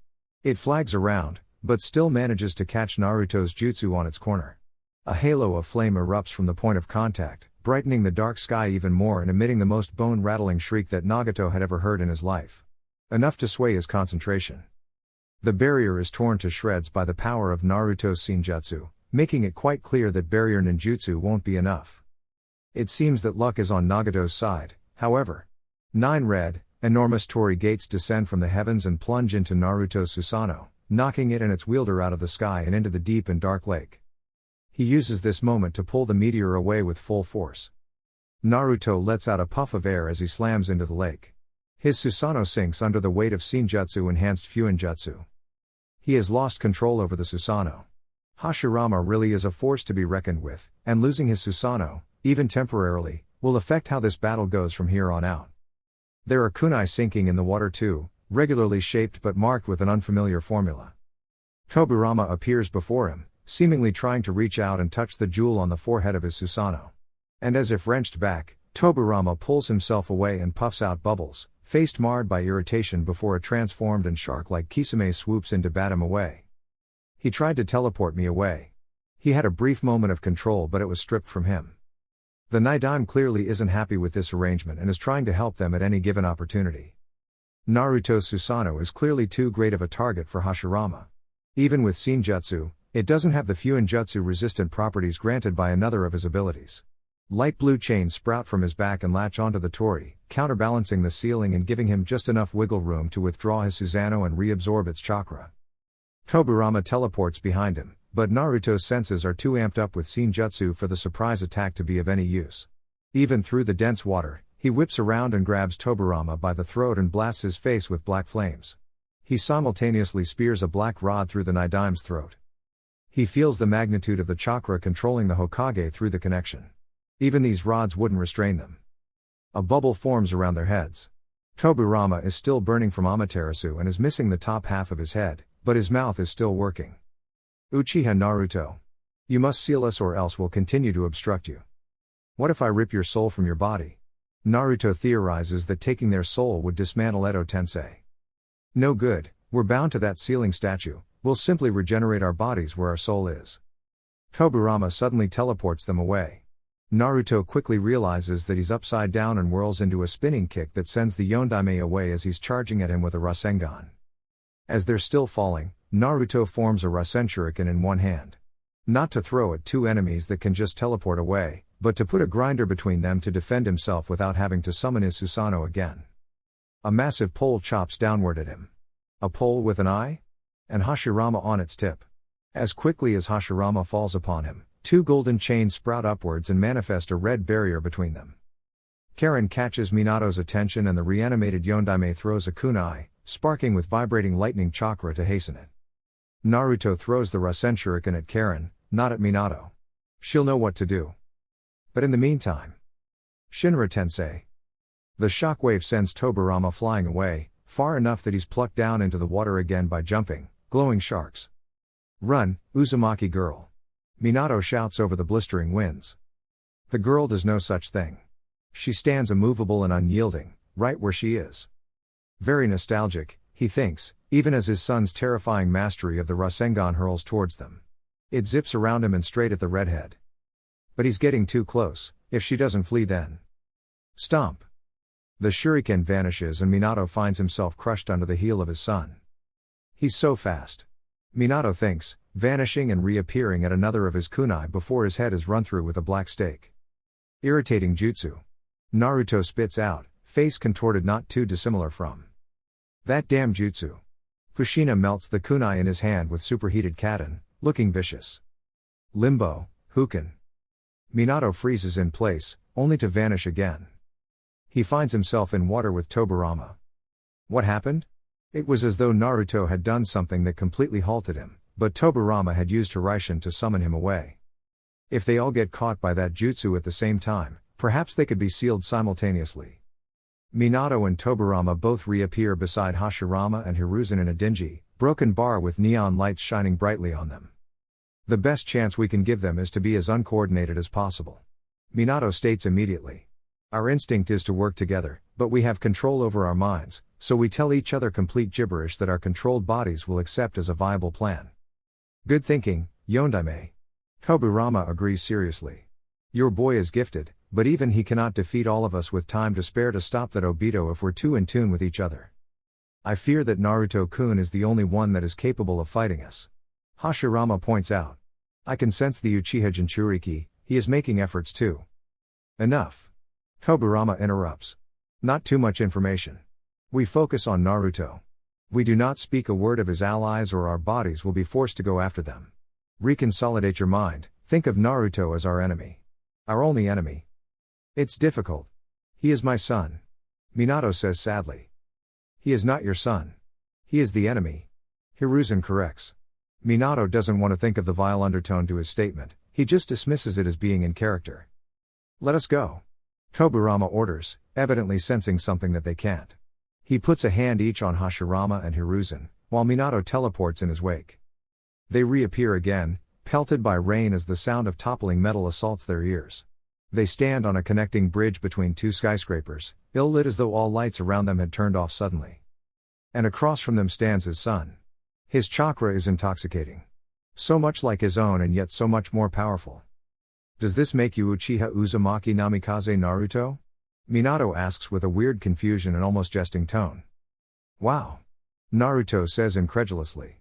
It flags around, but still manages to catch Naruto's jutsu on its corner. A halo of flame erupts from the point of contact, brightening the dark sky even more and emitting the most bone-rattling shriek that Nagato had ever heard in his life. Enough to sway his concentration. The barrier is torn to shreds by the power of Naruto's Senjutsu, making it quite clear that barrier ninjutsu won't be enough. It seems that luck is on Nagato's side, however. 9 red, enormous torii gates descend from the heavens and plunge into Naruto's Susanoo, knocking it and its wielder out of the sky and into the deep and dark lake. He uses this moment to pull the meteor away with full force. Naruto lets out a puff of air as he slams into the lake. His Susanoo sinks under the weight of Senjutsu enhanced Fuinjutsu. He has lost control over the Susanoo. Hashirama really is a force to be reckoned with, and losing his Susanoo, even temporarily, will affect how this battle goes from here on out. There are kunai sinking in the water too, regularly shaped but marked with an unfamiliar formula. Tobirama appears before him, seemingly trying to reach out and touch the jewel on the forehead of his Susanoo. And as if wrenched back, Tobirama pulls himself away and puffs out bubbles, face marred by irritation before a transformed and shark-like Kisame swoops in to bat him away. He tried to teleport me away. He had a brief moment of control but it was stripped from him. The Nidaime clearly isn't happy with this arrangement and is trying to help them at any given opportunity. Naruto's Susanoo is clearly too great of a target for Hashirama. Even with Senjutsu, it doesn't have the Fuinjutsu resistant properties granted by another of his abilities. Light blue chains sprout from his back and latch onto the torii, counterbalancing the ceiling and giving him just enough wiggle room to withdraw his Susanoo and reabsorb its chakra. Tobirama teleports behind him, but Naruto's senses are too amped up with Senjutsu for the surprise attack to be of any use. Even through the dense water, he whips around and grabs Tobirama by the throat and blasts his face with black flames. He simultaneously spears a black rod through the Nidaime's throat. He feels the magnitude of the chakra controlling the Hokage through the connection. Even these rods wouldn't restrain them. A bubble forms around their heads. Tobirama is still burning from Amaterasu and is missing the top half of his head, but his mouth is still working. Uchiha Naruto. You must seal us or else we'll continue to obstruct you. What if I rip your soul from your body? Naruto theorizes that taking their soul would dismantle Edo Tensei. No good, we're bound to that sealing statue, we'll simply regenerate our bodies where our soul is. Tobirama suddenly teleports them away. Naruto quickly realizes that he's upside down and whirls into a spinning kick that sends the Yondaime away as he's charging at him with a Rasengan. As they're still falling, Naruto forms a Rasen Shuriken in one hand. Not to throw at two enemies that can just teleport away, but to put a grinder between them to defend himself without having to summon his Susanoo again. A massive pole chops downward at him. A pole with an eye? And Hashirama on its tip. As quickly as Hashirama falls upon him, 2 golden chains sprout upwards and manifest a red barrier between them. Karen catches Minato's attention and the reanimated Yondaime throws a kunai, sparking with vibrating lightning chakra to hasten it. Naruto throws the Rasen Shuriken at Karen, not at Minato. She'll know what to do. But in the meantime, Shinra Tensei. The shockwave sends Tobirama flying away, far enough that he's plucked down into the water again by jumping, glowing sharks. Run, Uzumaki girl. Minato shouts over the blistering winds. The girl does no such thing. She stands immovable and unyielding, right where she is. Very nostalgic, he thinks, even as his son's terrifying mastery of the Rasengan hurls towards them. It zips around him and straight at the redhead. But he's getting too close, if she doesn't flee then. Stomp. The shuriken vanishes and Minato finds himself crushed under the heel of his son. He's so fast. Minato thinks, vanishing and reappearing at another of his kunai before his head is run through with a black stake. Irritating jutsu. Naruto spits out, face contorted not too dissimilar from that damn jutsu. Kushina melts the kunai in his hand with superheated katen, looking vicious. Limbo, Huken. Minato freezes in place, only to vanish again. He finds himself in water with Tobirama. What happened? It was as though Naruto had done something that completely halted him, but Tobirama had used Hiraishin to summon him away. If they all get caught by that jutsu at the same time, perhaps they could be sealed simultaneously. Minato and Tobirama both reappear beside Hashirama and Hiruzen in a dingy, broken bar with neon lights shining brightly on them. The best chance we can give them is to be as uncoordinated as possible. Minato states immediately. Our instinct is to work together, but we have control over our minds, so we tell each other complete gibberish that our controlled bodies will accept as a viable plan. Good thinking, Yondaime. Toburama agrees seriously. Your boy is gifted, but even he cannot defeat all of us with time to spare to stop that Obito if we're too in tune with each other. I fear that Naruto-kun is the only one that is capable of fighting us. Hashirama points out. I can sense the Uchiha Jinchuriki, he is making efforts too. Enough. Toburama interrupts. Not too much information. We focus on Naruto. We do not speak a word of his allies or our bodies will be forced to go after them. Reconsolidate your mind, think of Naruto as our enemy. Our only enemy. It's difficult. He is my son. Minato says sadly. He is not your son. He is the enemy. Hiruzen corrects. Minato doesn't want to think of the vile undertone to his statement, he just dismisses it as being in character. Let us go. Toburama orders, evidently sensing something that they can't. He puts a hand each on Hashirama and Hiruzen, while Minato teleports in his wake. They reappear again, pelted by rain as the sound of toppling metal assaults their ears. They stand on a connecting bridge between two skyscrapers, ill-lit as though all lights around them had turned off suddenly. And across from them stands his son. His chakra is intoxicating. So much like his own and yet so much more powerful. Does this make you Uchiha Uzumaki Namikaze Naruto? Minato asks with a weird confusion and almost jesting tone. Wow. Naruto says incredulously.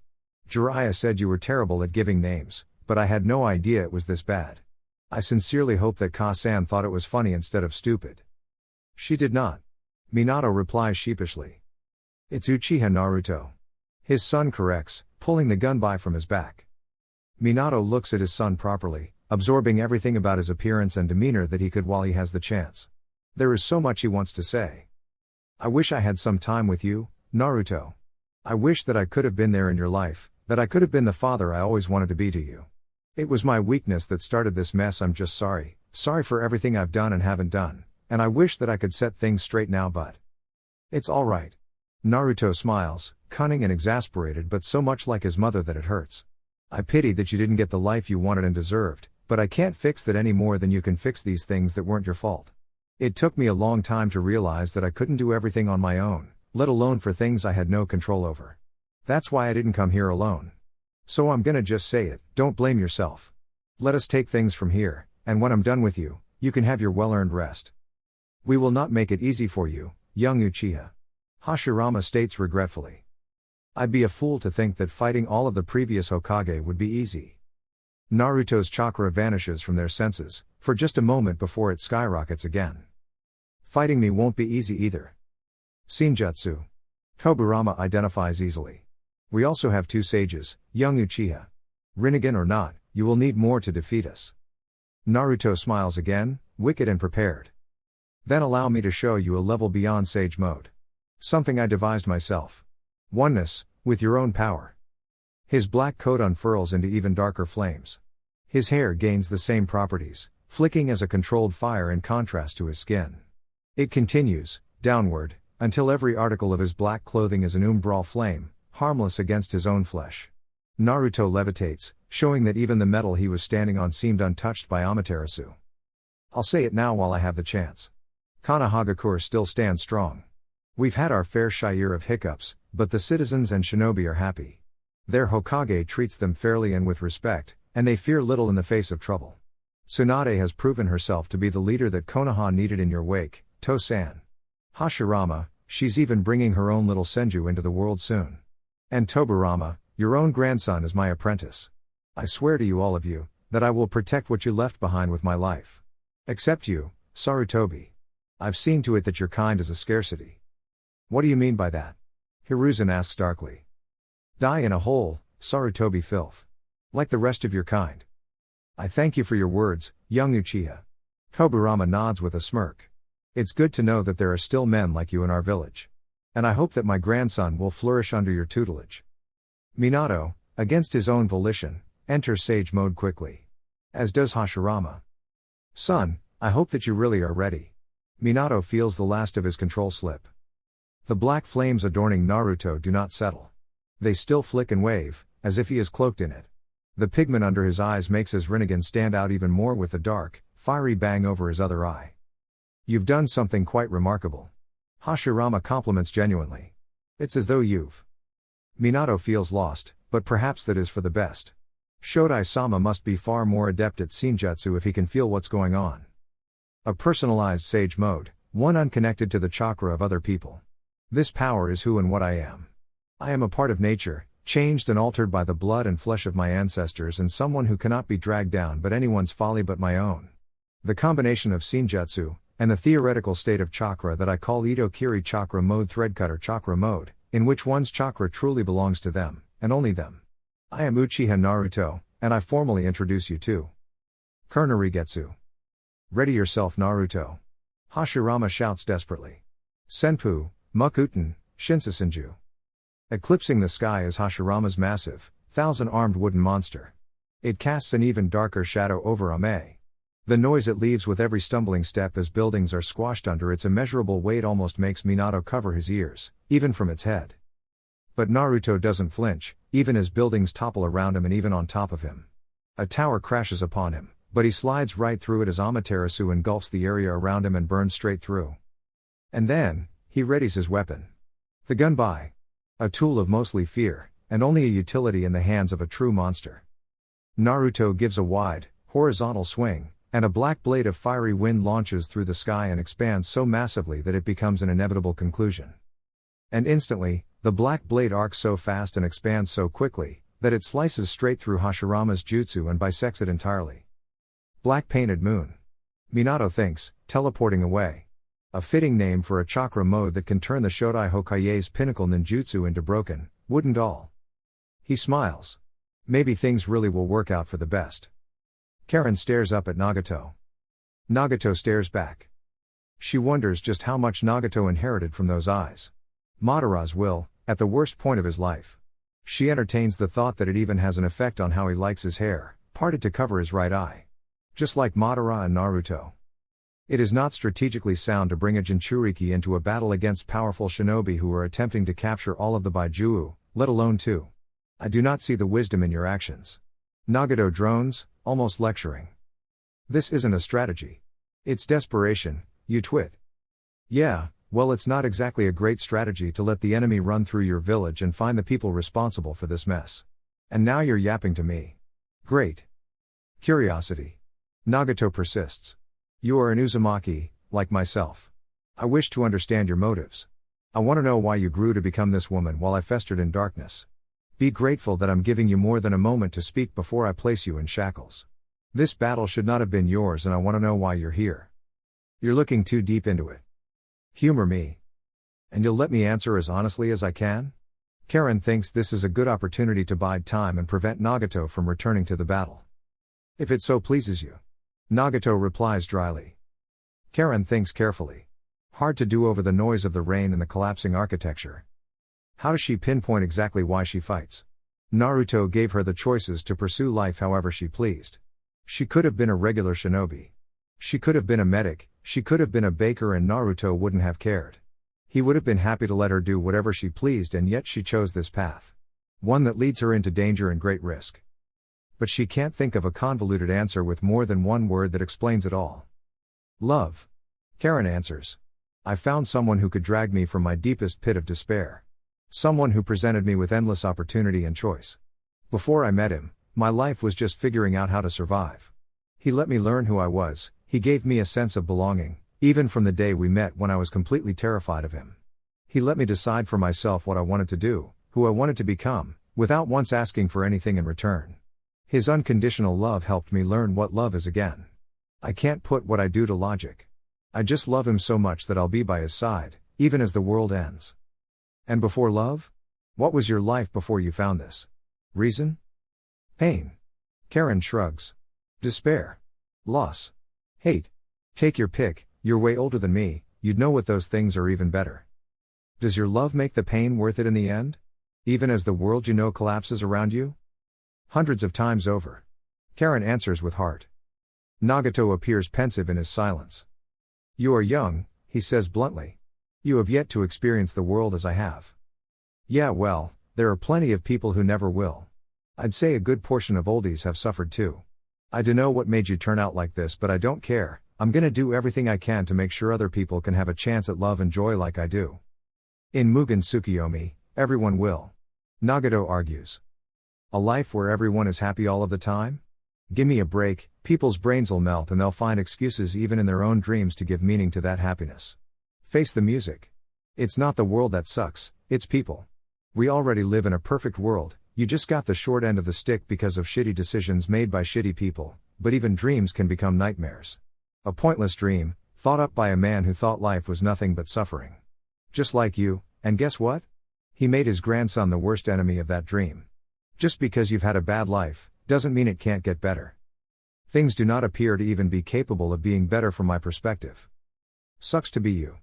Jiraiya said you were terrible at giving names, but I had no idea it was this bad. I sincerely hope that Ka-san thought it was funny instead of stupid. She did not. Minato replies sheepishly. It's Uchiha Naruto. His son corrects, pulling the gun by from his back. Minato looks at his son properly, absorbing everything about his appearance and demeanor that he could while he has the chance. There is so much he wants to say. I wish I had some time with you, Naruto. I wish that I could have been there in your life, that I could have been the father I always wanted to be to you. It was my weakness that started this mess. I'm just sorry for everything I've done and haven't done, and I wish that I could set things straight now, but it's all right. Naruto smiles, cunning and exasperated but so much like his mother that it hurts. I pity that you didn't get the life you wanted and deserved, but I can't fix that any more than you can fix these things that weren't your fault. It took me a long time to realize that I couldn't do everything on my own, let alone for things I had no control over. That's why I didn't come here alone. So I'm gonna just say it, don't blame yourself. Let us take things from here, and when I'm done with you, you can have your well-earned rest. We will not make it easy for you, young Uchiha. Hashirama states regretfully. I'd be a fool to think that fighting all of the previous Hokage would be easy. Naruto's chakra vanishes from their senses, for just a moment before it skyrockets again. Fighting me won't be easy either. Senjutsu. Toburama identifies easily. We also have two sages, young Uchiha. Rinnegan or not, you will need more to defeat us. Naruto smiles again, wicked and prepared. Then allow me to show you a level beyond sage mode. Something I devised myself. Oneness, with your own power. His black coat unfurls into even darker flames. His hair gains the same properties, flicking as a controlled fire in contrast to his skin. It continues, downward, until every article of his black clothing is an umbral flame, harmless against his own flesh. Naruto levitates, showing that even the metal he was standing on seemed untouched by Amaterasu. I'll say it now while I have the chance. Konohagakure still stands strong. We've had our fair share of hiccups, but the citizens and shinobi are happy. Their Hokage treats them fairly and with respect, and they fear little in the face of trouble. Tsunade has proven herself to be the leader that Konoha needed in your wake, To-san. Hashirama, she's even bringing her own little Senju into the world soon. And Toburama, your own grandson is my apprentice. I swear to you all of you, that I will protect what you left behind with my life. Except you, Sarutobi. I've seen to it that your kind is a scarcity. What do you mean by that? Hiruzen asks darkly. Die in a hole, Sarutobi filth. Like the rest of your kind. I thank you for your words, young Uchiha. Toburama nods with a smirk. It's good to know that there are still men like you in our village. And I hope that my grandson will flourish under your tutelage. Minato, against his own volition, enters sage mode quickly. As does Hashirama. Son, I hope that you really are ready. Minato feels the last of his control slip. The black flames adorning Naruto do not settle. They still flick and wave, as if he is cloaked in it. The pigment under his eyes makes his Rinnegan stand out even more with the dark, fiery bang over his other eye. You've done something quite remarkable. Hashirama compliments genuinely. It's as though you've. Minato feels lost, but perhaps that is for the best. Shodai-sama must be far more adept at senjutsu if he can feel what's going on. A personalized sage mode, one unconnected to the chakra of other people. This power is who and what I am. I am a part of nature, changed and altered by the blood and flesh of my ancestors and someone who cannot be dragged down by anyone's folly but my own. The combination of senjutsu, and the theoretical state of chakra that I call Ito-Kiri chakra mode, threadcutter chakra mode, in which one's chakra truly belongs to them, and only them. I am Uchiha Naruto, and I formally introduce you to Kurnarigetsu. Ready yourself, Naruto. Hashirama shouts desperately. Senpu, Mukuten, Shinsasenju. Eclipsing the sky is Hashirama's massive, 1,000-armed wooden monster. It casts an even darker shadow over Ame. The noise it leaves with every stumbling step as buildings are squashed under its immeasurable weight almost makes Minato cover his ears, even from its head. But Naruto doesn't flinch, even as buildings topple around him and even on top of him. A tower crashes upon him, but he slides right through it as Amaterasu engulfs the area around him and burns straight through. And then, he readies his weapon. The gunbai. A tool of mostly fear, and only a utility in the hands of a true monster. Naruto gives a wide, horizontal swing, and a black blade of fiery wind launches through the sky and expands so massively that it becomes an inevitable conclusion. And instantly, the black blade arcs so fast and expands so quickly, that it slices straight through Hashirama's jutsu and bisects it entirely. Black painted moon. Minato thinks, teleporting away. A fitting name for a chakra mode that can turn the Shodai Hokage's pinnacle ninjutsu into broken, wooden doll. He smiles. Maybe things really will work out for the best. Karen stares up at Nagato. Nagato stares back. She wonders just how much Nagato inherited from those eyes. Madara's will, at the worst point of his life. She entertains the thought that it even has an effect on how he likes his hair, parted to cover his right eye. Just like Madara and Naruto. It is not strategically sound to bring a Jinchuriki into a battle against powerful shinobi who are attempting to capture all of the Baijuo, let alone two. I do not see the wisdom in your actions. Nagato drones, almost lecturing. This isn't a strategy. It's desperation, you twit. Yeah, well, it's not exactly a great strategy to let the enemy run through your village and find the people responsible for this mess. And now you're yapping to me. Great. Curiosity. Nagato persists. You are an Uzumaki, like myself. I wish to understand your motives. I want to know why you grew to become this woman while I festered in darkness. Be grateful that I'm giving you more than a moment to speak before I place you in shackles. This battle should not have been yours and I want to know why you're here. You're looking too deep into it. Humor me. And you'll let me answer as honestly as I can? Karen thinks this is a good opportunity to bide time and prevent Nagato from returning to the battle. If it so pleases you. Nagato replies dryly. Karen thinks carefully. Hard to do over the noise of the rain and the collapsing architecture. How does she pinpoint exactly why she fights? Naruto gave her the choices to pursue life however she pleased. She could have been a regular shinobi. She could have been a medic, she could have been a baker and Naruto wouldn't have cared. He would have been happy to let her do whatever she pleased and yet she chose this path. One that leads her into danger and great risk. But she can't think of a convoluted answer with more than one word that explains it all. Love. Karen answers. I found someone who could drag me from my deepest pit of despair. Someone who presented me with endless opportunity and choice. Before I met him, my life was just figuring out how to survive. He let me learn who I was, he gave me a sense of belonging, even from the day we met when I was completely terrified of him. He let me decide for myself what I wanted to do, who I wanted to become, without once asking for anything in return. His unconditional love helped me learn what love is again. I can't put what I do to logic. I just love him so much that I'll be by his side, even as the world ends. And before love? What was your life before you found this? Reason? Pain. Karen shrugs. Despair. Loss. Hate. Take your pick, you're way older than me, you'd know what those things are even better. Does your love make the pain worth it in the end? Even as the world you know collapses around you? Hundreds of times over. Karen answers with heart. Nagato appears pensive in his silence. You are young, he says bluntly. You have yet to experience the world as I have. Yeah, well, there are plenty of people who never will. I'd say a good portion of oldies have suffered too. I dunno what made you turn out like this, but I don't care, I'm gonna do everything I can to make sure other people can have a chance at love and joy like I do. In Mugen Tsukiyomi, everyone will. Nagato argues. A life where everyone is happy all of the time? Gimme a break, people's brains'll melt and they'll find excuses even in their own dreams to give meaning to that happiness. Face the music. It's not the world that sucks, it's people. We already live in a perfect world, you just got the short end of the stick because of shitty decisions made by shitty people, but even dreams can become nightmares. A pointless dream, thought up by a man who thought life was nothing but suffering. Just like you, and guess what? He made his grandson the worst enemy of that dream. Just because you've had a bad life, doesn't mean it can't get better. Things do not appear to even be capable of being better from my perspective. Sucks to be you.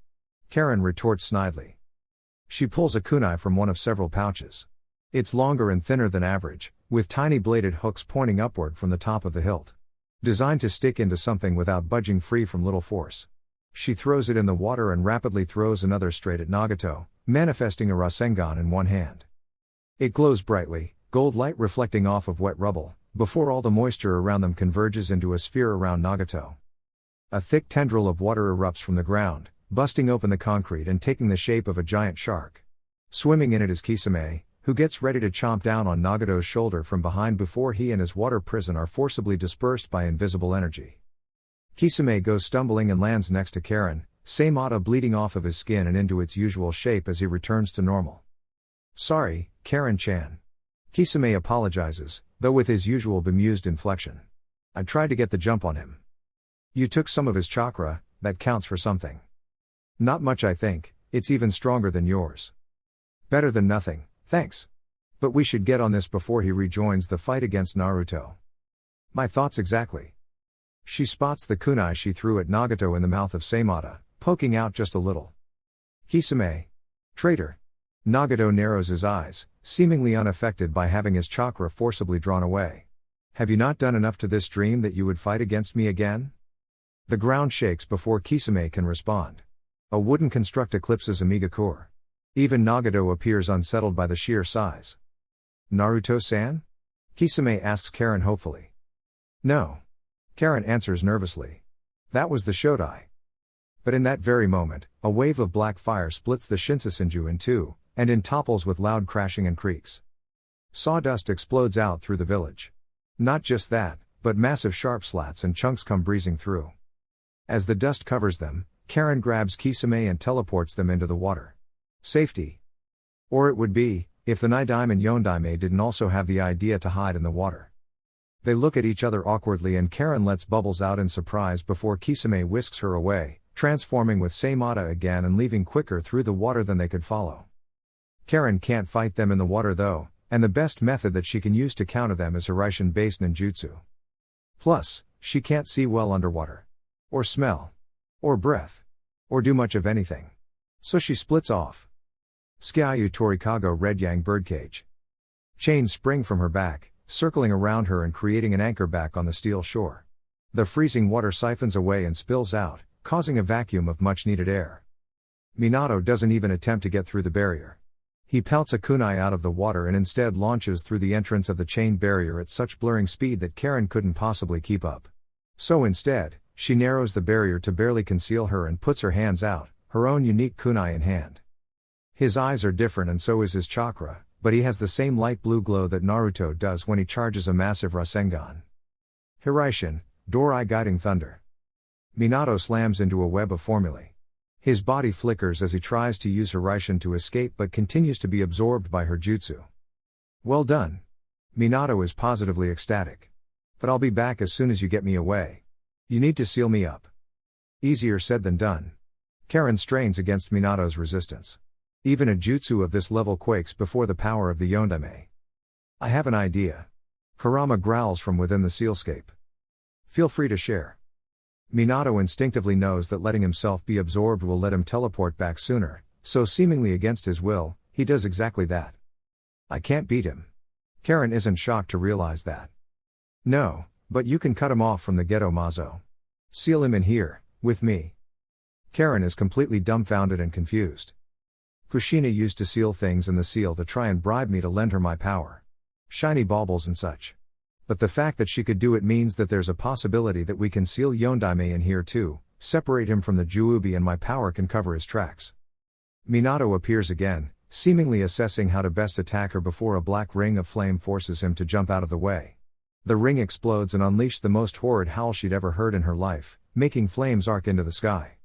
Karen retorts snidely. She pulls a kunai from one of several pouches. It's longer and thinner than average, with tiny bladed hooks pointing upward from the top of the hilt. Designed to stick into something without budging free from little force. She throws it in the water and rapidly throws another straight at Nagato, manifesting a Rasengan in one hand. It glows brightly, gold light reflecting off of wet rubble, before all the moisture around them converges into a sphere around Nagato. A thick tendril of water erupts from the ground, busting open the concrete and taking the shape of a giant shark. Swimming in it is Kisame, who gets ready to chomp down on Nagato's shoulder from behind before he and his water prison are forcibly dispersed by invisible energy. Kisame goes stumbling and lands next to Karen, Seimata bleeding off of his skin and into its usual shape as he returns to normal. Sorry, Karen-chan. Kisame apologizes, though with his usual bemused inflection. I tried to get the jump on him. You took some of his chakra, that counts for something. Not much I think, it's even stronger than yours. Better than nothing, thanks. But we should get on this before he rejoins the fight against Naruto. My thoughts exactly. She spots the kunai she threw at Nagato in the mouth of Seimata, poking out just a little. Kisame. Traitor. Nagato narrows his eyes, seemingly unaffected by having his chakra forcibly drawn away. Have you not done enough to this dream that you would fight against me again? The ground shakes before Kisame can respond. A wooden construct eclipses Amiga-core. Even Nagato appears unsettled by the sheer size. Naruto-san? Kisame asks Karen hopefully. No. Karen answers nervously. That was the Shodai. But in that very moment, a wave of black fire splits the Shinsesenju in two, and in topples with loud crashing and creaks. Sawdust explodes out through the village. Not just that, but massive sharp slats and chunks come breezing through. As the dust covers them, Karen grabs Kisame and teleports them into the water. Safety. Or it would be, if the Nidaime and Yondaime didn't also have the idea to hide in the water. They look at each other awkwardly and Karen lets bubbles out in surprise before Kisame whisks her away, transforming with Seimata again and leaving quicker through the water than they could follow. Karen can't fight them in the water though, and the best method that she can use to counter them is Hiraishin-based ninjutsu. Plus, she can't see well underwater. Or smell. Or breath. Or do much of anything. So she splits off. Skyayu Torikago Red Yang Birdcage. Chains spring from her back, circling around her and creating an anchor back on the steel shore. The freezing water siphons away and spills out, causing a vacuum of much-needed air. Minato doesn't even attempt to get through the barrier. He pelts a kunai out of the water and instead launches through the entrance of the chain barrier at such blurring speed that Karen couldn't possibly keep up. So instead, she narrows the barrier to barely conceal her and puts her hands out, her own unique kunai in hand. His eyes are different and so is his chakra, but he has the same light blue glow that Naruto does when he charges a massive Rasengan. Hiraishin, Door-Eye Guiding Thunder. Minato slams into a web of formulae. His body flickers as he tries to use Hiraishin to escape but continues to be absorbed by her jutsu. Well done. Minato is positively ecstatic. But I'll be back as soon as you get me away. You need to seal me up. Easier said than done. Karen strains against Minato's resistance. Even a jutsu of this level quakes before the power of the Yondaime. I have an idea. Kurama growls from within the sealscape. Feel free to share. Minato instinctively knows that letting himself be absorbed will let him teleport back sooner, so seemingly against his will, he does exactly that. I can't beat him. Karen isn't shocked to realize that. No, but you can cut him off from the ghetto Mazo. Seal him in here, with me. Karen is completely dumbfounded and confused. Kushina used to seal things in the seal to try and bribe me to lend her my power. Shiny baubles and such. But the fact that she could do it means that there's a possibility that we can seal Yondaime in here too, separate him from the Juubi, and my power can cover his tracks. Minato appears again, seemingly assessing how to best attack her before a black ring of flame forces him to jump out of the way. The ring explodes and unleashes the most horrid howl she'd ever heard in her life, making flames arc into the sky.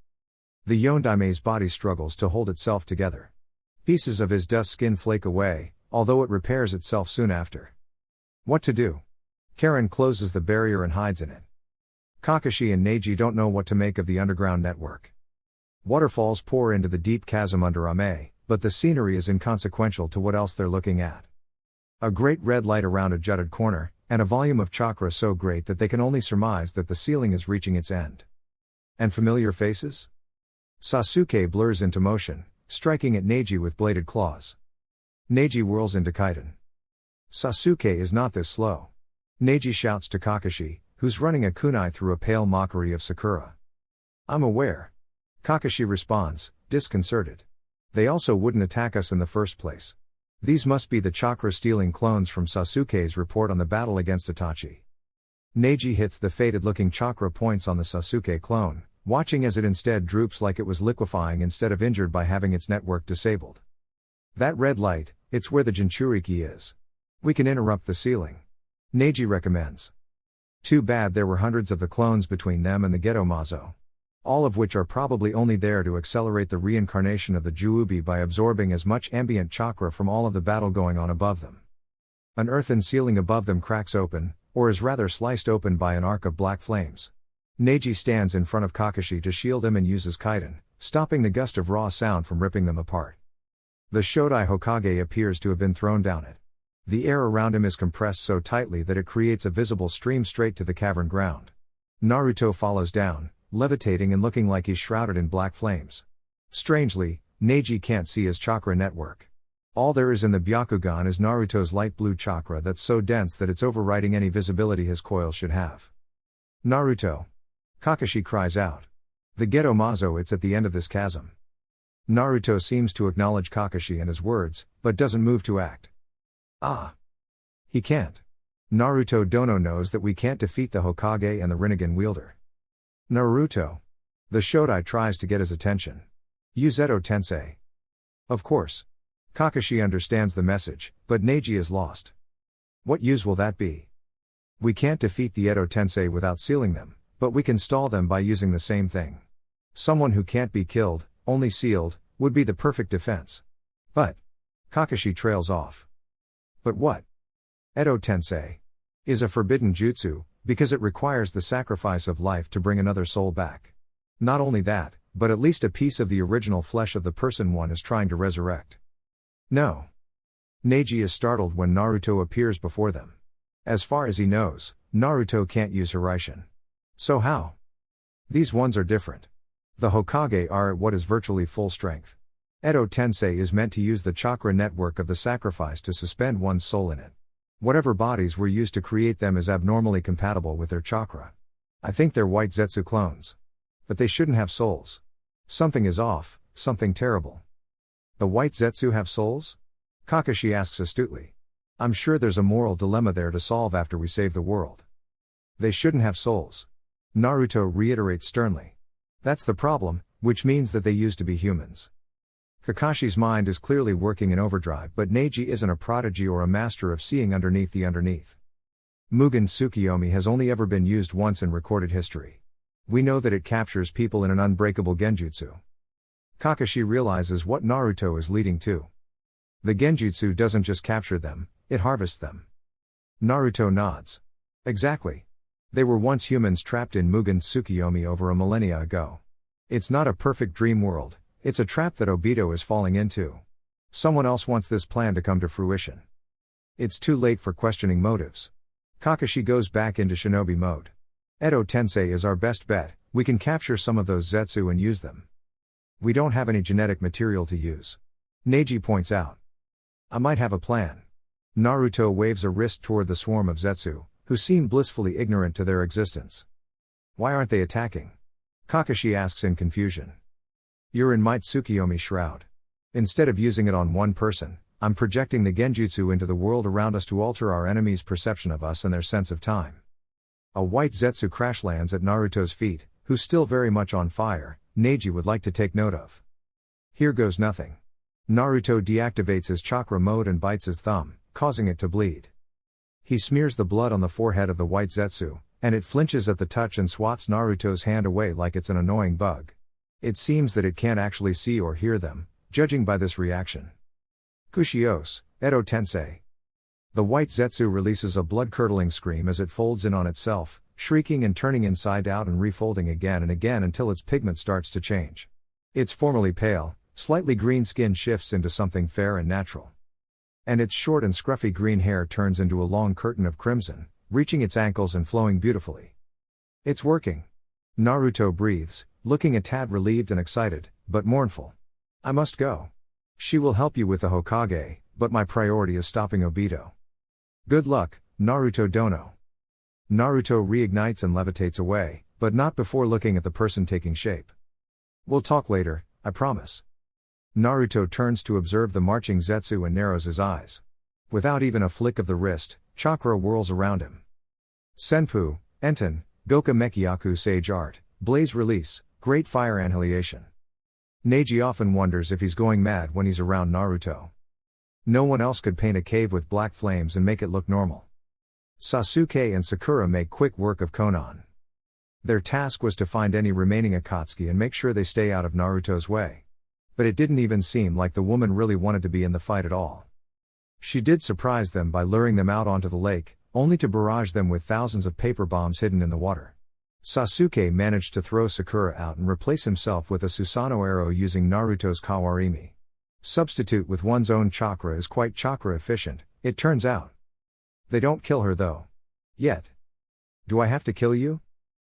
The Yondaime's body struggles to hold itself together. Pieces of his dust skin flake away, although it repairs itself soon after. What to do? Karen closes the barrier and hides in it. Kakashi and Neji don't know what to make of the underground network. Waterfalls pour into the deep chasm under Ame, but the scenery is inconsequential to what else they're looking at. A great red light around a jutted corner, and a volume of chakra so great that they can only surmise that the ceiling is reaching its end. And familiar faces? Sasuke blurs into motion, striking at Neji with bladed claws. Neji whirls into Kaiden. Sasuke is not this slow. Neji shouts to Kakashi, who's running a kunai through a pale mockery of Sakura. I'm aware. Kakashi responds, disconcerted. They also wouldn't attack us in the first place. These must be the chakra-stealing clones from Sasuke's report on the battle against Itachi. Neji hits the faded-looking chakra points on the Sasuke clone, watching as it instead droops like it was liquefying instead of injured by having its network disabled. That red light, it's where the Jinchuriki is. We can interrupt the sealing. Neji recommends. Too bad there were hundreds of the clones between them and the Geto Mazo. All of which are probably only there to accelerate the reincarnation of the Juubi by absorbing as much ambient chakra from all of the battle going on above them. An earthen ceiling above them cracks open, or is rather sliced open by an arc of black flames. Neji stands in front of Kakashi to shield him and uses Kaiden, stopping the gust of raw sound from ripping them apart. The Shodai Hokage appears to have been thrown down it. The air around him is compressed so tightly that it creates a visible stream straight to the cavern ground. Naruto follows down, levitating and looking like he's shrouded in black flames. Strangely, Neji can't see his chakra network. All there is in the Byakugan is Naruto's light blue chakra that's so dense that it's overriding any visibility his coils should have. Naruto! Kakashi cries out. The Geto Mazo, it's at the end of this chasm. Naruto seems to acknowledge Kakashi and his words, but doesn't move to act. Ah! He can't. Naruto Dono knows that we can't defeat the Hokage and the Rinnegan wielder. Naruto! The Shodai tries to get his attention. Use Edo Tensei. Of course. Kakashi understands the message, but Neji is lost. What use will that be? We can't defeat the Edo Tensei without sealing them, but we can stall them by using the same thing. Someone who can't be killed, only sealed, would be the perfect defense. But Kakashi trails off. But what? Edo Tensei is a forbidden jutsu, because it requires the sacrifice of life to bring another soul back. Not only that, but at least a piece of the original flesh of the person one is trying to resurrect. No. Neji is startled when Naruto appears before them. As far as he knows, Naruto can't use Hiraishin. So how? These ones are different. The Hokage are at what is virtually full strength. Edo Tensei is meant to use the chakra network of the sacrifice to suspend one's soul in it. Whatever bodies were used to create them is abnormally compatible with their chakra. I think they're white Zetsu clones. But they shouldn't have souls. Something is off, something terrible. The white Zetsu have souls? Kakashi asks astutely. I'm sure there's a moral dilemma there to solve after we save the world. They shouldn't have souls. Naruto reiterates sternly. That's the problem, which means that they used to be humans. Kakashi's mind is clearly working in overdrive, but Neji isn't a prodigy or a master of seeing underneath the underneath. Mugen Tsukiyomi has only ever been used once in recorded history. We know that it captures people in an unbreakable genjutsu. Kakashi realizes what Naruto is leading to. The genjutsu doesn't just capture them, it harvests them. Naruto nods. Exactly. They were once humans trapped in Mugen Tsukiyomi over a millennia ago. It's not a perfect dream world. It's a trap that Obito is falling into. Someone else wants this plan to come to fruition. It's too late for questioning motives. Kakashi goes back into shinobi mode. Edo Tensei is our best bet, we can capture some of those Zetsu and use them. We don't have any genetic material to use. Neji points out. I might have a plan. Naruto waves a wrist toward the swarm of Zetsu, who seem blissfully ignorant to their existence. Why aren't they attacking? Kakashi asks in confusion. You're in Might Tsukiyomi shroud. Instead of using it on one person, I'm projecting the genjutsu into the world around us to alter our enemies' perception of us and their sense of time. A white Zetsu crash lands at Naruto's feet, who's still very much on fire. Neji would like to take note of. Here goes nothing. Naruto deactivates his chakra mode and bites his thumb, causing it to bleed. He smears the blood on the forehead of the white Zetsu, and it flinches at the touch and swats Naruto's hand away like it's an annoying bug. It seems that it can't actually see or hear them, judging by this reaction. Kushios, Edo Tensei. The white Zetsu releases a blood-curdling scream as it folds in on itself, shrieking and turning inside out and refolding again and again until its pigment starts to change. Its formerly pale, slightly green skin shifts into something fair and natural. And its short and scruffy green hair turns into a long curtain of crimson, reaching its ankles and flowing beautifully. It's working. Naruto breathes, looking a tad relieved and excited, but mournful. I must go. She will help you with the Hokage, but my priority is stopping Obito. Good luck, Naruto Dono. Naruto reignites and levitates away, but not before looking at the person taking shape. We'll talk later, I promise. Naruto turns to observe the marching Zetsu and narrows his eyes. Without even a flick of the wrist, chakra whirls around him. Senpu, Enten, Goka Mekiyaku Sage Art, Blaze Release, Great Fire Annihilation. Neji often wonders if he's going mad when he's around Naruto. No one else could paint a cave with black flames and make it look normal. Sasuke and Sakura make quick work of Konan. Their task was to find any remaining Akatsuki and make sure they stay out of Naruto's way. But it didn't even seem like the woman really wanted to be in the fight at all. She did surprise them by luring them out onto the lake, only to barrage them with thousands of paper bombs hidden in the water. Sasuke managed to throw Sakura out and replace himself with a Susanoo arrow using Naruto's Kawarimi. Substitute with one's own chakra is quite chakra efficient, it turns out. They don't kill her though. Yet. Do I have to kill you?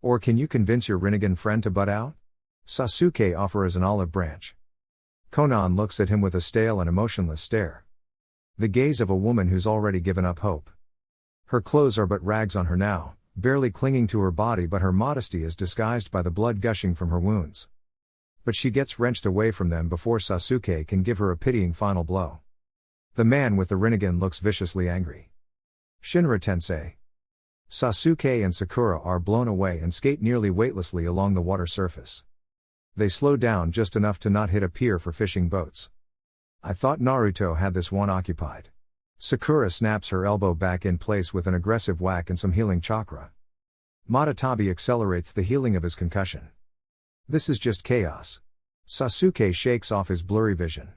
Or can you convince your Rinnegan friend to butt out? Sasuke offers an olive branch. Konan looks at him with a stale and emotionless stare. The gaze of a woman who's already given up hope. Her clothes are but rags on her now, barely clinging to her body, but her modesty is disguised by the blood gushing from her wounds. But she gets wrenched away from them before Sasuke can give her a pitying final blow. The man with the Rinnegan looks viciously angry. Shinra Tensei. Sasuke and Sakura are blown away and skate nearly weightlessly along the water surface. They slow down just enough to not hit a pier for fishing boats. I thought Naruto had this one occupied. Sakura snaps her elbow back in place with an aggressive whack and some healing chakra. Matatabi accelerates the healing of his concussion. This is just chaos. Sasuke shakes off his blurry vision.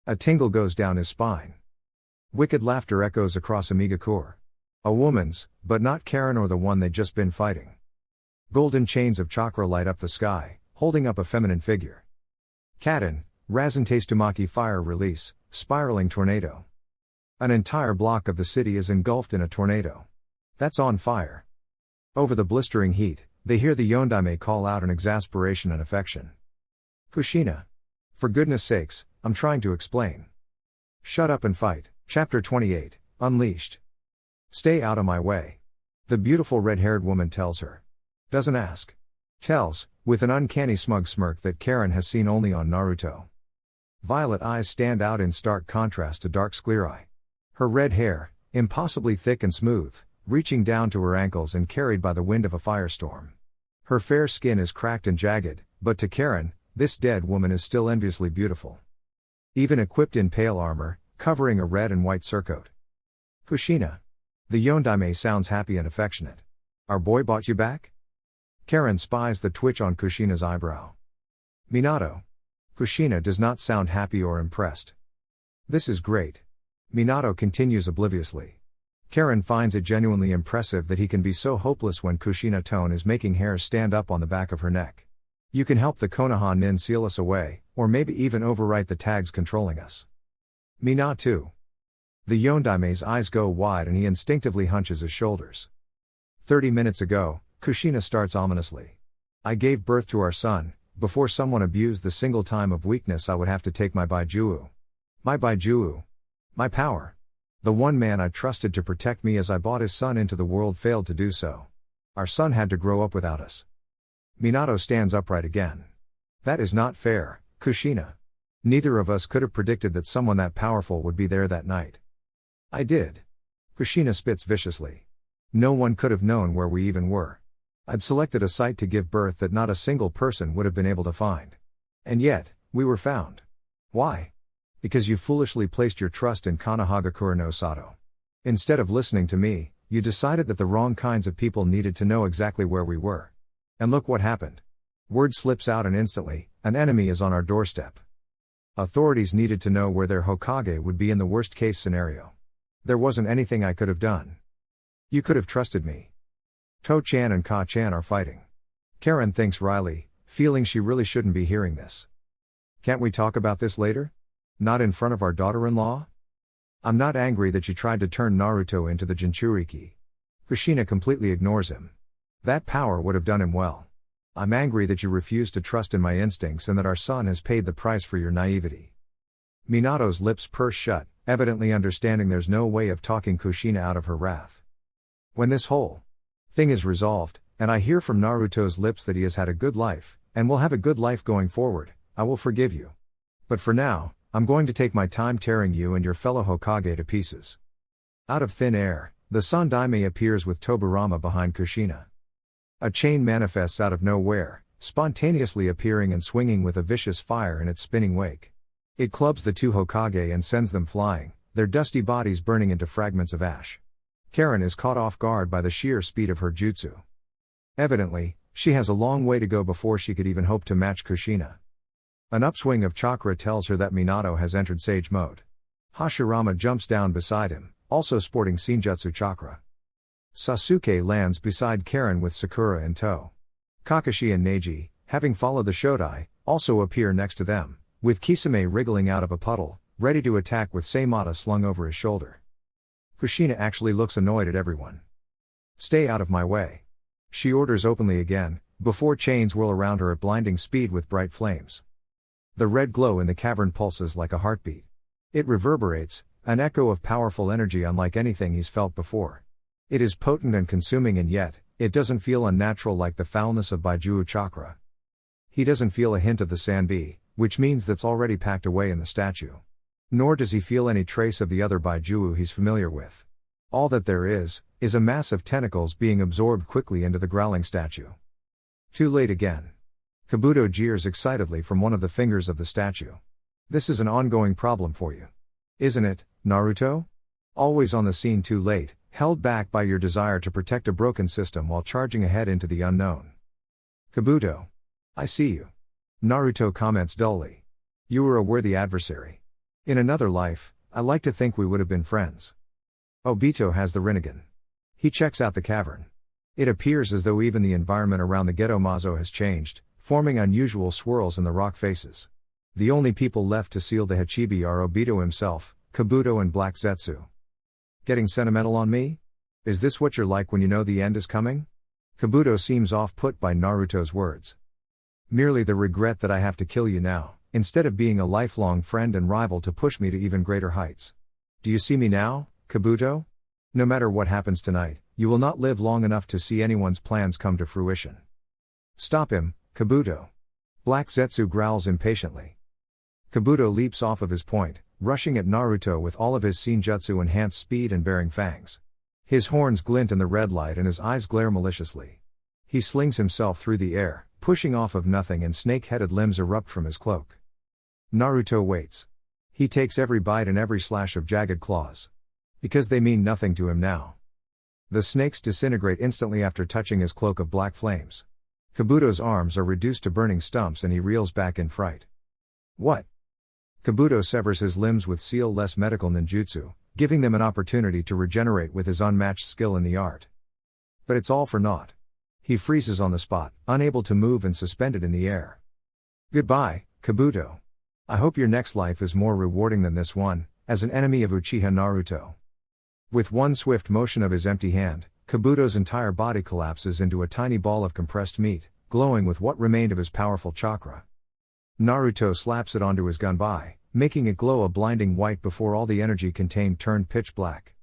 A tingle goes down his spine. Wicked laughter echoes across Amigakure. A woman's, but not Karen or the one they'd just been fighting. Golden chains of chakra light up the sky, holding up a feminine figure. Kaden, Razan Tatsumaki fire release, spiraling tornado. An entire block of the city is engulfed in a tornado. That's on fire. Over the blistering heat, they hear the Yondaime call out in exasperation and affection. Kushina. For goodness sakes, I'm trying to explain. Shut up and fight. Chapter 28, Unleashed. Stay out of my way. The beautiful red-haired woman tells her. Doesn't ask. Tells, with an uncanny smug smirk that Karen has seen only on Naruto. Violet eyes stand out in stark contrast to dark sclerae. Her red hair, impossibly thick and smooth, reaching down to her ankles and carried by the wind of a firestorm. Her fair skin is cracked and jagged, but to Karen, this dead woman is still enviously beautiful. Even equipped in pale armor, covering a red and white surcoat. Kushina. The Yondaime sounds happy and affectionate. Our boy bought you back? Karen spies the twitch on Kushina's eyebrow. Minato. Kushina does not sound happy or impressed. This is great. Minato continues obliviously. Karen finds it genuinely impressive that he can be so hopeless when Kushina Tone is making hairs stand up on the back of her neck. You can help the Konoha Nin seal us away, or maybe even overwrite the tags controlling us. Mina too. The Yondaime's eyes go wide and he instinctively hunches his shoulders. 30 minutes ago, Kushina starts ominously. I gave birth to our son, before someone abused the single time of weakness I would have to take my Baijuu. My Baijuu. My power. The one man I trusted to protect me as I brought his son into the world failed to do so. Our son had to grow up without us. Minato stands upright again. That is not fair, Kushina. Neither of us could have predicted that someone that powerful would be there that night. I did. Kushina spits viciously. No one could have known where we even were. I'd selected a site to give birth that not a single person would have been able to find. And yet, we were found. Why? Because you foolishly placed your trust in Kanahagakura no Sato. Instead of listening to me, you decided that the wrong kinds of people needed to know exactly where we were. And look what happened. Word slips out and instantly, an enemy is on our doorstep. Authorities needed to know where their Hokage would be in the worst case scenario. There wasn't anything I could have done. You could have trusted me. To-chan and Ka-chan are fighting. Karen thinks wryly, feeling she really shouldn't be hearing this. Can't we talk about this later? Not in front of our daughter-in-law? I'm not angry that you tried to turn Naruto into the Jinchuriki. Kushina completely ignores him. That power would have done him well. I'm angry that you refused to trust in my instincts and that our son has paid the price for your naivety. Minato's lips purse shut, evidently understanding there's no way of talking Kushina out of her wrath. When this whole thing is resolved, and I hear from Naruto's lips that he has had a good life, and will have a good life going forward, I will forgive you. But for now, I'm going to take my time tearing you and your fellow Hokage to pieces. Out of thin air, the Sandaime appears with Tobirama behind Kushina. A chain manifests out of nowhere, spontaneously appearing and swinging with a vicious fire in its spinning wake. It clubs the two Hokage and sends them flying, their dusty bodies burning into fragments of ash. Karen is caught off guard by the sheer speed of her jutsu. Evidently, she has a long way to go before she could even hope to match Kushina. An upswing of chakra tells her that Minato has entered Sage mode. Hashirama jumps down beside him, also sporting Senjutsu chakra. Sasuke lands beside Karen with Sakura in tow. Kakashi and Neji, having followed the Shodai, also appear next to them, with Kisame wriggling out of a puddle, ready to attack with Seimata slung over his shoulder. Kushina actually looks annoyed at everyone. Stay out of my way. She orders openly again, before chains whirl around her at blinding speed with bright flames. The red glow in the cavern pulses like a heartbeat. It reverberates, an echo of powerful energy unlike anything he's felt before. It is potent and consuming, and yet, it doesn't feel unnatural like the foulness of Baijuu chakra. He doesn't feel a hint of the Sanbi, which means that's already packed away in the statue. Nor does he feel any trace of the other Baijuu he's familiar with. All that there is a mass of tentacles being absorbed quickly into the growling statue. Too late again. Kabuto jeers excitedly from one of the fingers of the statue. This is an ongoing problem for you. Isn't it, Naruto? Always on the scene too late, held back by your desire to protect a broken system while charging ahead into the unknown. Kabuto. I see you. Naruto comments dully. You were a worthy adversary. In another life, I like to think we would have been friends. Obito has the Rinnegan. He checks out the cavern. It appears as though even the environment around the Ghetto Mazo has changed, forming unusual swirls in the rock faces. The only people left to seal the Hachibi are Obito himself, Kabuto and Black Zetsu. Getting sentimental on me? Is this what you're like when you know the end is coming? Kabuto seems off-put by Naruto's words. Merely the regret that I have to kill you now, instead of being a lifelong friend and rival to push me to even greater heights. Do you see me now, Kabuto? No matter what happens tonight, you will not live long enough to see anyone's plans come to fruition. Stop him, Kabuto. Black Zetsu growls impatiently. Kabuto leaps off of his point, rushing at Naruto with all of his Senjutsu enhanced speed and bearing fangs. His horns glint in the red light and his eyes glare maliciously. He slings himself through the air, pushing off of nothing, and snake-headed limbs erupt from his cloak. Naruto waits. He takes every bite and every slash of jagged claws. Because they mean nothing to him now. The snakes disintegrate instantly after touching his cloak of black flames. Kabuto's arms are reduced to burning stumps and he reels back in fright. What? Kabuto severs his limbs with seal-less medical ninjutsu, giving them an opportunity to regenerate with his unmatched skill in the art. But it's all for naught. He freezes on the spot, unable to move and suspended in the air. Goodbye, Kabuto. I hope your next life is more rewarding than this one, as an enemy of Uchiha Naruto. With one swift motion of his empty hand, Kabuto's entire body collapses into a tiny ball of compressed meat, glowing with what remained of his powerful chakra. Naruto slaps it onto his gunbai, making it glow a blinding white before all the energy contained turned pitch black.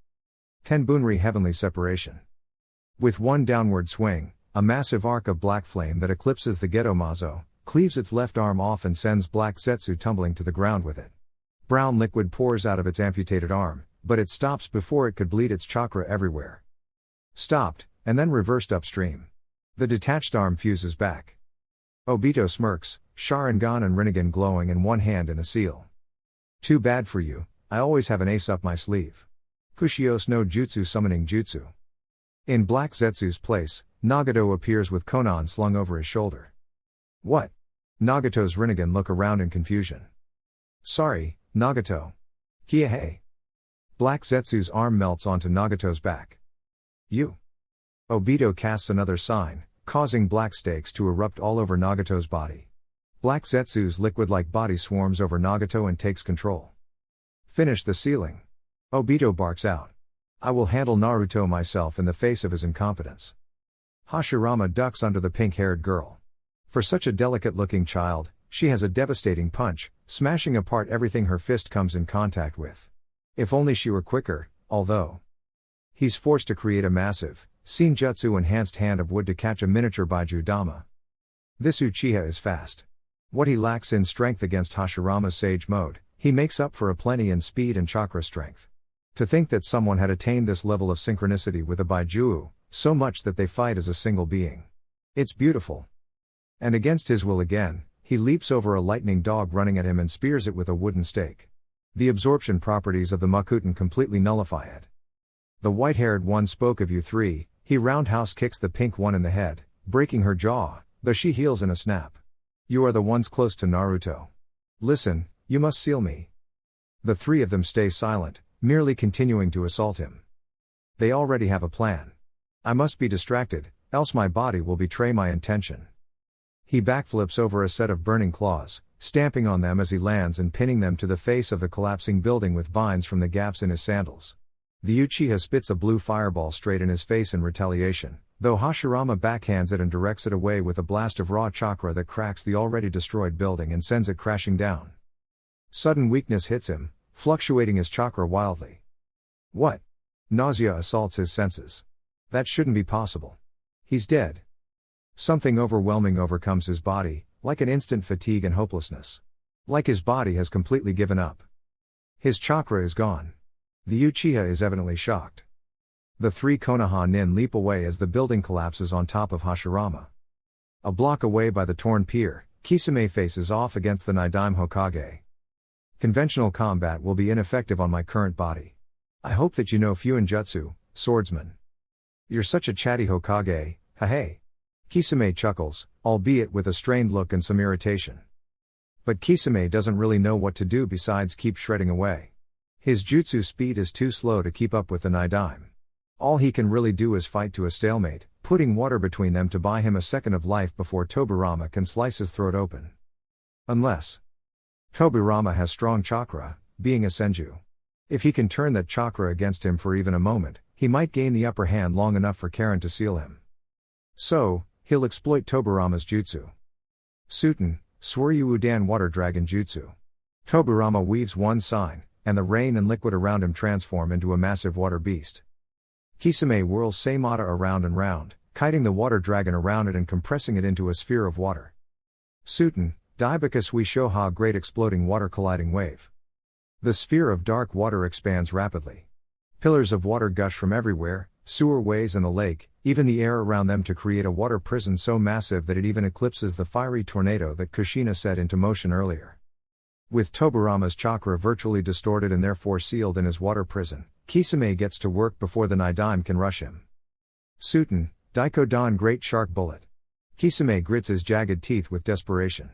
Tenbunri Heavenly Separation. With one downward swing, a massive arc of black flame that eclipses the Ghetto Mazo, cleaves its left arm off and sends Black Zetsu tumbling to the ground with it. Brown liquid pours out of its amputated arm, but it stops before it could bleed its chakra everywhere. Stopped, and then reversed upstream. The detached arm fuses back. Obito smirks, Sharingan and Rinnegan glowing in one hand in a seal. Too bad for you, I always have an ace up my sleeve. Kushios no Jutsu summoning Jutsu. In Black Zetsu's place, Nagato appears with Konan slung over his shoulder. What? Nagato's Rinnegan look around in confusion. Sorry, Nagato. Kia hey. Black Zetsu's arm melts onto Nagato's back. You. Obito casts another sign, causing black stakes to erupt all over Nagato's body. Black Zetsu's liquid-like body swarms over Nagato and takes control. Finish the ceiling. Obito barks out. I will handle Naruto myself in the face of his incompetence. Hashirama ducks under the pink-haired girl. For such a delicate-looking child, she has a devastating punch, smashing apart everything her fist comes in contact with. If only she were quicker, although. He's forced to create a massive, Senjutsu-enhanced hand of wood to catch a miniature Baiju Dama. This Uchiha is fast. What he lacks in strength against Hashirama's Sage Mode, he makes up for aplenty in speed and chakra strength. To think that someone had attained this level of synchronicity with a Baiju, so much that they fight as a single being. It's beautiful. And against his will again, he leaps over a lightning dog running at him and spears it with a wooden stake. The absorption properties of the Makuten completely nullify it. The white-haired one spoke of you three, he roundhouse kicks the pink one in the head, breaking her jaw, though she heals in a snap. You are the ones close to Naruto. Listen, you must seal me. The three of them stay silent, merely continuing to assault him. They already have a plan. I must be distracted, else my body will betray my intention. He backflips over a set of burning claws, stamping on them as he lands and pinning them to the face of the collapsing building with vines from the gaps in his sandals. The Uchiha spits a blue fireball straight in his face in retaliation, though Hashirama backhands it and directs it away with a blast of raw chakra that cracks the already destroyed building and sends it crashing down. Sudden weakness hits him, fluctuating his chakra wildly. What? Nausea assaults his senses. That shouldn't be possible. He's dead. Something overwhelming overcomes his body, like an instant fatigue and hopelessness. Like his body has completely given up. His chakra is gone. The Uchiha is evidently shocked. The three Konoha nin leap away as the building collapses on top of Hashirama. A block away by the torn pier, Kisame faces off against the Nidaime Hokage. Conventional combat will be ineffective on my current body. I hope that you know Fuinjutsu, swordsman. You're such a chatty Hokage, ha-hey. Kisame chuckles, albeit with a strained look and some irritation. But Kisame doesn't really know what to do besides keep shredding away. His jutsu speed is too slow to keep up with the Nidaime. All he can really do is fight to a stalemate, putting water between them to buy him a second of life before Tobirama can slice his throat open. Unless Tobirama has strong chakra, being a senju. If he can turn that chakra against him for even a moment, he might gain the upper hand long enough for Karen to seal him. So, he'll exploit Tobirama's jutsu. Suten, Sweryu Udan Water Dragon Jutsu. Tobirama weaves one sign, and the rain and liquid around him transform into a massive water beast. Kisame whirls Seimata around and round, kiting the water dragon around it and compressing it into a sphere of water. Suten, Daibaka Suishoha Great Exploding Water Colliding Wave. The sphere of dark water expands rapidly. Pillars of water gush from everywhere, sewer ways and the lake, even the air around them to create a water prison so massive that it even eclipses the fiery tornado that Kushina set into motion earlier. With Tobirama's chakra virtually distorted and therefore sealed in his water prison, Kisame gets to work before the Nidaime can rush him. Suten, Daikodan Great Shark Bullet. Kisame grits his jagged teeth with desperation.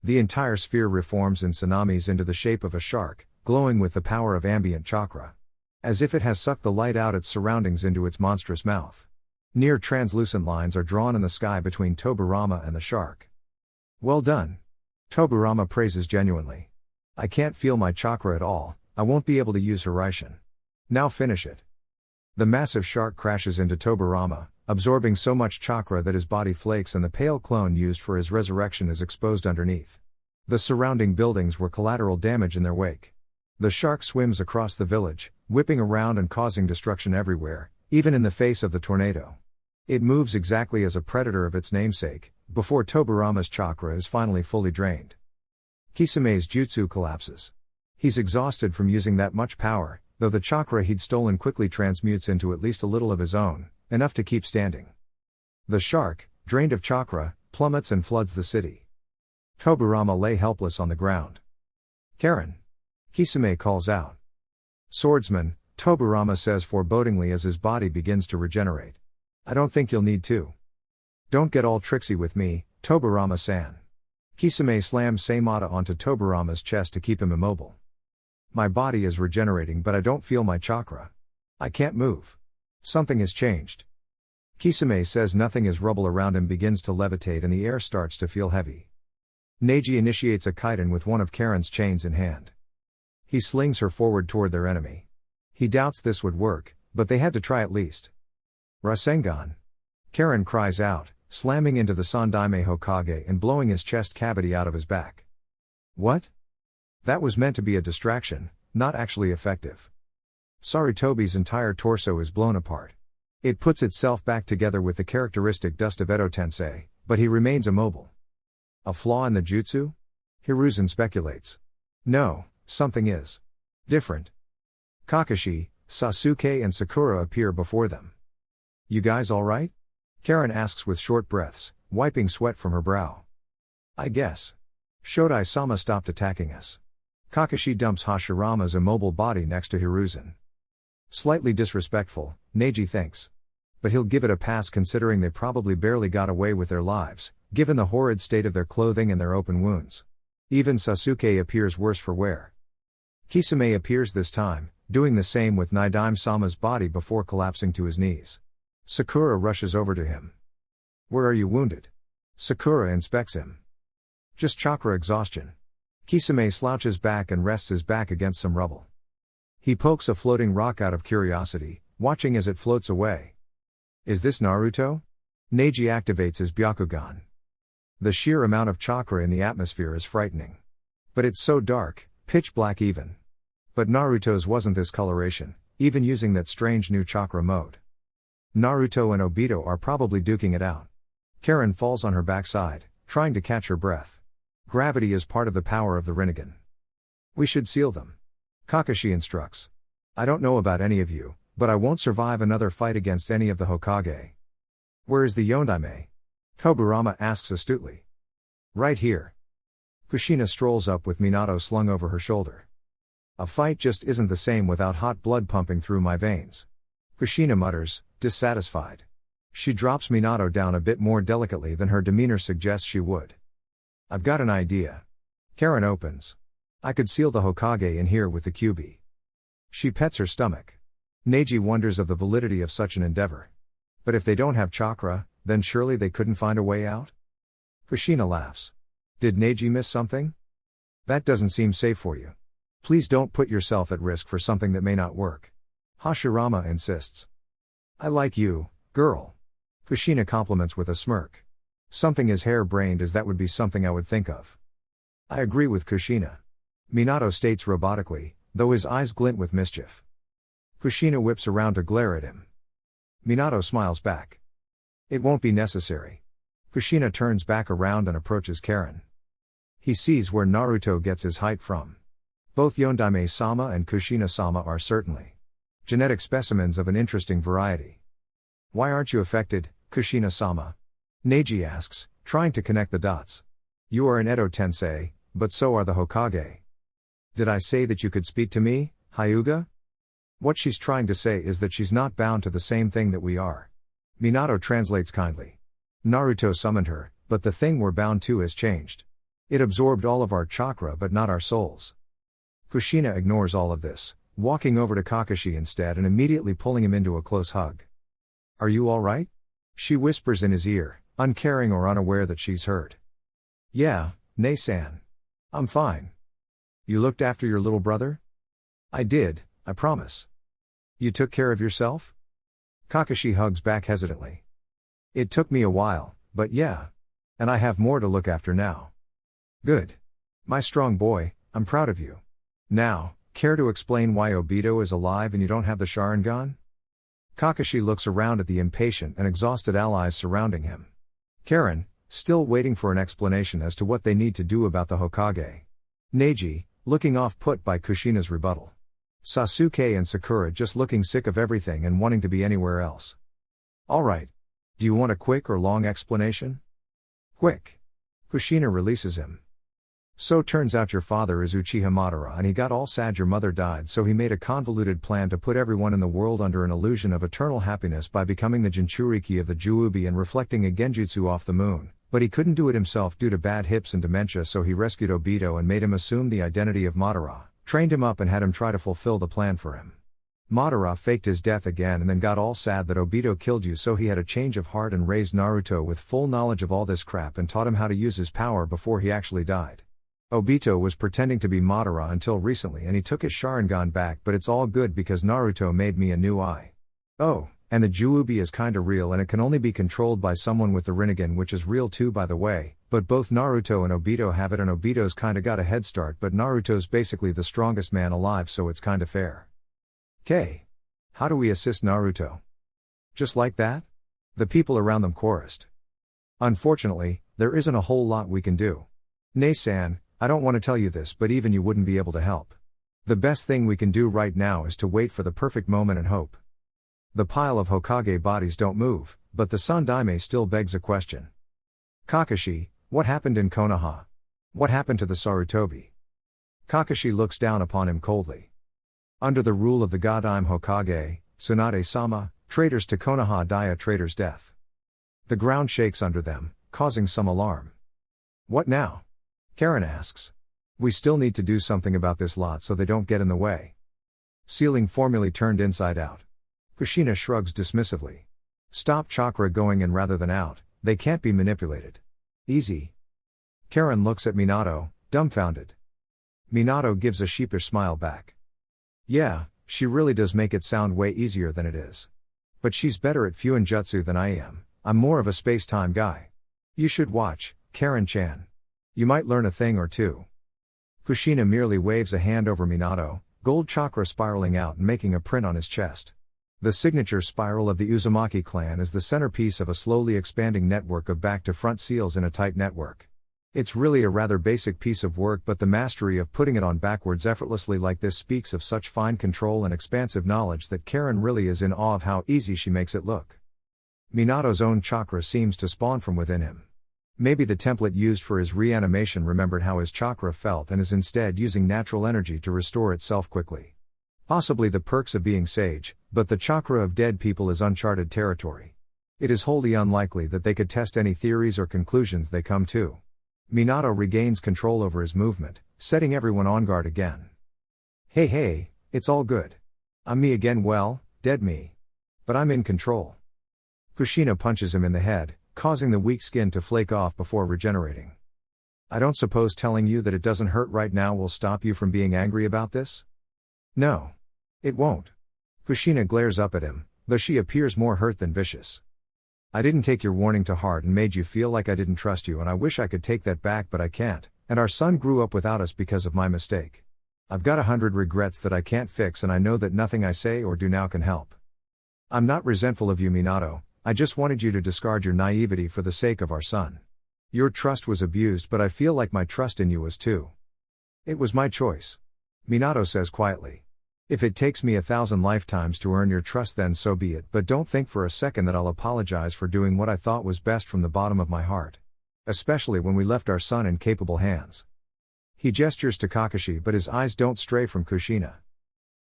The entire sphere reforms in tsunamis into the shape of a shark, glowing with the power of ambient chakra. As if it has sucked the light out its surroundings into its monstrous mouth. Near translucent lines are drawn in the sky between Tobirama and the shark. Well done. Tobirama praises genuinely. I can't feel my chakra at all, I won't be able to use Hiraishin. Now finish it. The massive shark crashes into Tobirama, absorbing so much chakra that his body flakes and the pale clone used for his resurrection is exposed underneath. The surrounding buildings were collateral damage in their wake. The shark swims across the village, whipping around and causing destruction everywhere, even in the face of the tornado. It moves exactly as a predator of its namesake, before Tobarama's chakra is finally fully drained. Kisame's jutsu collapses. He's exhausted from using that much power, though the chakra he'd stolen quickly transmutes into at least a little of his own, enough to keep standing. The shark, drained of chakra, plummets and floods the city. Tobarama lay helpless on the ground. Karen! Kisame calls out. Swordsman, Tobarama says forebodingly as his body begins to regenerate. I don't think you'll need to. Don't get all tricksy with me, Tobarama-san. Kisame slams Seimata onto Tobarama's chest to keep him immobile. My body is regenerating but I don't feel my chakra. I can't move. Something has changed. Kisame says nothing as rubble around him begins to levitate and the air starts to feel heavy. Neji initiates a kaiden with one of Karen's chains in hand. He slings her forward toward their enemy. He doubts this would work, but they had to try at least. Rasengan! Karen cries out, slamming into the Sandaime Hokage and blowing his chest cavity out of his back. What? That was meant to be a distraction, not actually effective. Sarutobi's entire torso is blown apart. It puts itself back together with the characteristic dust of Edo Tensei, but he remains immobile. A flaw in the jutsu? Hiruzen speculates. No, something is different. Kakashi, Sasuke and Sakura appear before them. You guys alright? Karen asks with short breaths, wiping sweat from her brow. I guess. Shodai-sama stopped attacking us. Kakashi dumps Hashirama's immobile body next to Hiruzen. Slightly disrespectful, Neji thinks. But he'll give it a pass considering they probably barely got away with their lives, given the horrid state of their clothing and their open wounds. Even Sasuke appears worse for wear. Kisame appears this time, doing the same with Nidaime-sama's body before collapsing to his knees. Sakura rushes over to him. Where are you wounded? Sakura inspects him. Just chakra exhaustion. Kisame slouches back and rests his back against some rubble. He pokes a floating rock out of curiosity, watching as it floats away. Is this Naruto? Neji activates his Byakugan. The sheer amount of chakra in the atmosphere is frightening. But it's so dark, pitch black even. But Naruto's wasn't this coloration, even using that strange new chakra mode. Naruto and Obito are probably duking it out. Karen falls on her backside, trying to catch her breath. Gravity is part of the power of the Rinnegan. We should seal them. Kakashi instructs. I don't know about any of you, but I won't survive another fight against any of the Hokage. Where is the Yondaime? Tobarama asks astutely. Right here. Kushina strolls up with Minato slung over her shoulder. A fight just isn't the same without hot blood pumping through my veins. Kushina mutters, dissatisfied. She drops Minato down a bit more delicately than her demeanor suggests she would. I've got an idea. Karen opens. I could seal the Hokage in here with the Kyuubi. She pets her stomach. Neji wonders of the validity of such an endeavor. But if they don't have chakra, then surely they couldn't find a way out? Kushina laughs. Did Neji miss something? That doesn't seem safe for you. Please don't put yourself at risk for something that may not work. Hashirama insists. I like you, girl. Kushina compliments with a smirk. Something as harebrained as that would be something I would think of. I agree with Kushina. Minato states robotically, though his eyes glint with mischief. Kushina whips around to glare at him. Minato smiles back. It won't be necessary. Kushina turns back around and approaches Karen. He sees where Naruto gets his height from. Both Yondaime-sama and Kushina-sama are certainly genetic specimens of an interesting variety. Why aren't you affected, Kushina-sama? Neji asks, trying to connect the dots. You are an Edo Tensei, but so are the Hokage. Did I say that you could speak to me, Hyuga? What she's trying to say is that she's not bound to the same thing that we are. Minato translates kindly. Naruto summoned her, but the thing we're bound to has changed. It absorbed all of our chakra but not our souls. Kushina ignores all of this, walking over to Kakashi instead and immediately pulling him into a close hug. Are you alright? She whispers in his ear, uncaring or unaware that she's heard. Yeah, Nei-san. I'm fine. You looked after your little brother? I did, I promise. You took care of yourself? Kakashi hugs back hesitantly. It took me a while, but yeah. And I have more to look after now. Good. My strong boy, I'm proud of you. Now, care to explain why Obito is alive and you don't have the Sharingan? Kakashi looks around at the impatient and exhausted allies surrounding him. Karen, still waiting for an explanation as to what they need to do about the Hokage. Neji, looking off-put by Kushina's rebuttal. Sasuke and Sakura just looking sick of everything and wanting to be anywhere else. Alright. Do you want a quick or long explanation? Quick. Kushina releases him. So turns out your father is Uchiha Madara and he got all sad your mother died, so he made a convoluted plan to put everyone in the world under an illusion of eternal happiness by becoming the Jinchuriki of the Juubi and reflecting a genjutsu off the moon, but he couldn't do it himself due to bad hips and dementia, so he rescued Obito and made him assume the identity of Madara, trained him up and had him try to fulfill the plan for him. Madara faked his death again and then got all sad that Obito killed you, so he had a change of heart and raised Naruto with full knowledge of all this crap and taught him how to use his power before he actually died. Obito was pretending to be Madara until recently and he took his Sharingan back, but it's all good because Naruto made me a new eye. Oh, and the Juubi is kinda real and it can only be controlled by someone with the Rinnegan, which is real too by the way, but both Naruto and Obito have it and Obito's kinda got a head start, but Naruto's basically the strongest man alive, so it's kinda fair. K. How do we assist Naruto? Just like that? The people around them chorused. Unfortunately, there isn't a whole lot we can do. Nei-san, I don't want to tell you this, but even you wouldn't be able to help. The best thing we can do right now is to wait for the perfect moment and hope. The pile of Hokage bodies don't move, but the Sun Daime still begs a question. Kakashi, what happened in Konoha? What happened to the Sarutobi? Kakashi looks down upon him coldly. Under the rule of the Godime Hokage, Tsunade-sama, traitors to Konoha die a traitor's death. The ground shakes under them, causing some alarm. What now? Karen asks. We still need to do something about this lot so they don't get in the way. Ceiling formulae turned inside out. Kushina shrugs dismissively. Stop chakra going in rather than out, they can't be manipulated. Easy. Karen looks at Minato, dumbfounded. Minato gives a sheepish smile back. Yeah, she really does make it sound way easier than it is. But she's better at Fuinjutsu than I am, I'm more of a space-time guy. You should watch, Karen-chan. You might learn a thing or two. Kushina merely waves a hand over Minato, gold chakra spiraling out and making a print on his chest. The signature spiral of the Uzumaki clan is the centerpiece of a slowly expanding network of back-to-front seals in a tight network. It's really a rather basic piece of work, but the mastery of putting it on backwards effortlessly like this speaks of such fine control and expansive knowledge that Karen really is in awe of how easy she makes it look. Minato's own chakra seems to spawn from within him. Maybe the template used for his reanimation remembered how his chakra felt and is instead using natural energy to restore itself quickly. Possibly the perks of being sage, but the chakra of dead people is uncharted territory. It is wholly unlikely that they could test any theories or conclusions they come to. Minato regains control over his movement, setting everyone on guard again. Hey, it's all good. I'm me again, well, dead me. But I'm in control. Kushina punches him in the head, causing the weak skin to flake off before regenerating. I don't suppose telling you that it doesn't hurt right now will stop you from being angry about this? No. It won't. Kushina glares up at him, though she appears more hurt than vicious. I didn't take your warning to heart and made you feel like I didn't trust you, and I wish I could take that back, but I can't, and our son grew up without us because of my mistake. I've got 100 regrets that I can't fix, and I know that nothing I say or do now can help. I'm not resentful of you, Minato. I just wanted you to discard your naivety for the sake of our son. Your trust was abused, but I feel like my trust in you was too. It was my choice. Minato says quietly. If it takes me 1,000 lifetimes to earn your trust, then so be it, but don't think for a second that I'll apologize for doing what I thought was best from the bottom of my heart. Especially when we left our son in capable hands. He gestures to Kakashi, but his eyes don't stray from Kushina.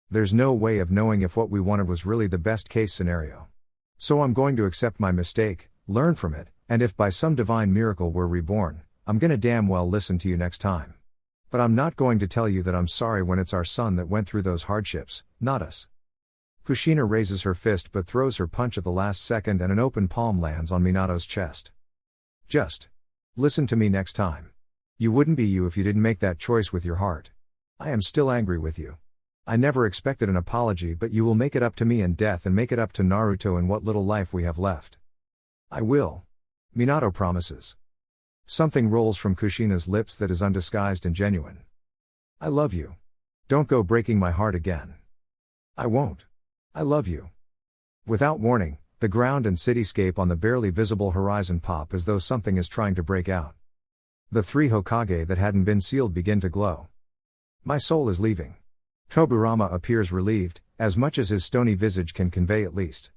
There's no way of knowing if what we wanted was really the best case scenario. So I'm going to accept my mistake, learn from it, and if by some divine miracle we're reborn, I'm gonna damn well listen to you next time. But I'm not going to tell you that I'm sorry when it's our son that went through those hardships, not us. Kushina raises her fist but throws her punch at the last second and an open palm lands on Minato's chest. Just listen to me next time. You wouldn't be you if you didn't make that choice with your heart. I am still angry with you. I never expected an apology, but you will make it up to me in death and make it up to Naruto in what little life we have left. I will. Minato promises. Something rolls from Kushina's lips that is undisguised and genuine. I love you. Don't go breaking my heart again. I won't. I love you. Without warning, The ground and cityscape on the barely visible horizon pop as though something is trying to break out. The 3 Hokage that hadn't been sealed begin to glow. My soul is leaving. Tobirama appears relieved, as much as his stony visage can convey at least.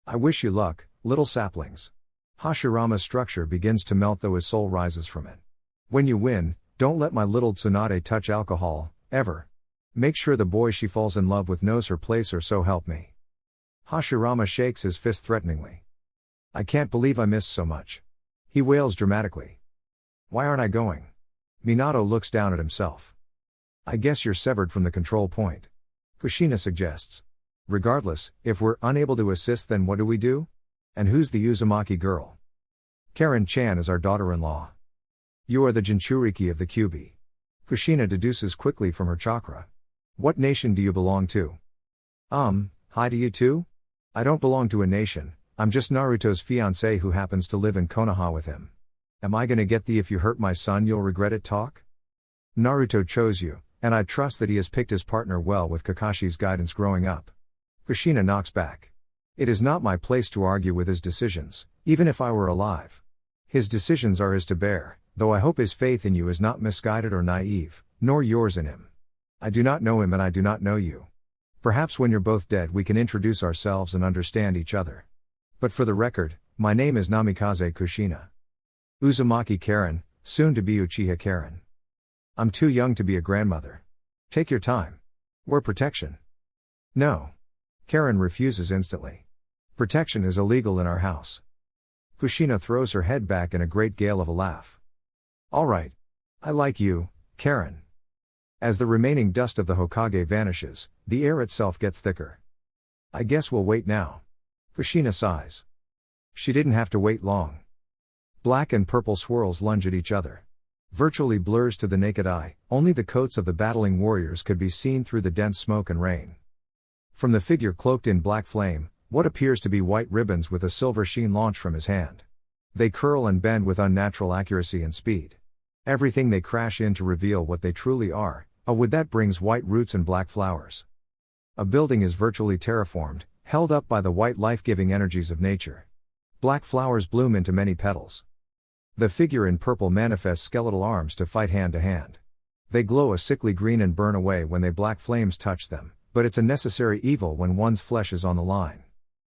I wish you luck, little saplings. Hashirama's structure begins to melt though his soul rises from it. When you win, don't let my little Tsunade touch alcohol, ever. Make sure the boy she falls in love with knows her place, or so help me. Hashirama shakes his fist threateningly. I can't believe I missed so much. He wails dramatically. Why aren't I going? Minato looks down at himself. I guess you're severed from the control point. Kushina suggests. Regardless, if we're unable to assist, then what do we do? And who's the Uzumaki girl? Karen-chan is our daughter-in-law. You are the Jinchuriki of the Kyuubi. Kushina deduces quickly from her chakra. What nation do you belong to? Hi to you too? I don't belong to a nation, I'm just Naruto's fiancé who happens to live in Konoha with him. Am I gonna get the if you hurt my son you'll regret it talk? Naruto chose you, and I trust that he has picked his partner well with Kakashi's guidance growing up. Kushina knocks back. It is not my place to argue with his decisions, even if I were alive. His decisions are his to bear, though I hope his faith in you is not misguided or naive, nor yours in him. I do not know him and I do not know you. Perhaps when you're both dead we can introduce ourselves and understand each other. But for the record, my name is Namikaze Kushina. Uzumaki Karen, soon to be Uchiha Karen. I'm too young to be a grandmother. Take your time. Wear protection. No. Karen refuses instantly. Protection is illegal in our house. Kushina throws her head back in a great gale of a laugh. All right. I like you, Karen. As the remaining dust of the Hokage vanishes, the air itself gets thicker. I guess we'll wait now. Kushina sighs. She didn't have to wait long. Black and purple swirls lunge at each other. Virtually blurs to the naked eye, only the coats of the battling warriors could be seen through the dense smoke and rain. From the figure cloaked in black flame, what appears to be white ribbons with a silver sheen launch from his hand. They curl and bend with unnatural accuracy and speed. Everything they crash in to reveal what they truly are, a wood that brings white roots and black flowers. A building is virtually terraformed, held up by the white life-giving energies of nature. Black flowers bloom into many petals. The figure in purple manifests skeletal arms to fight hand to hand. They glow a sickly green and burn away when they black flames touch them, but it's a necessary evil when one's flesh is on the line.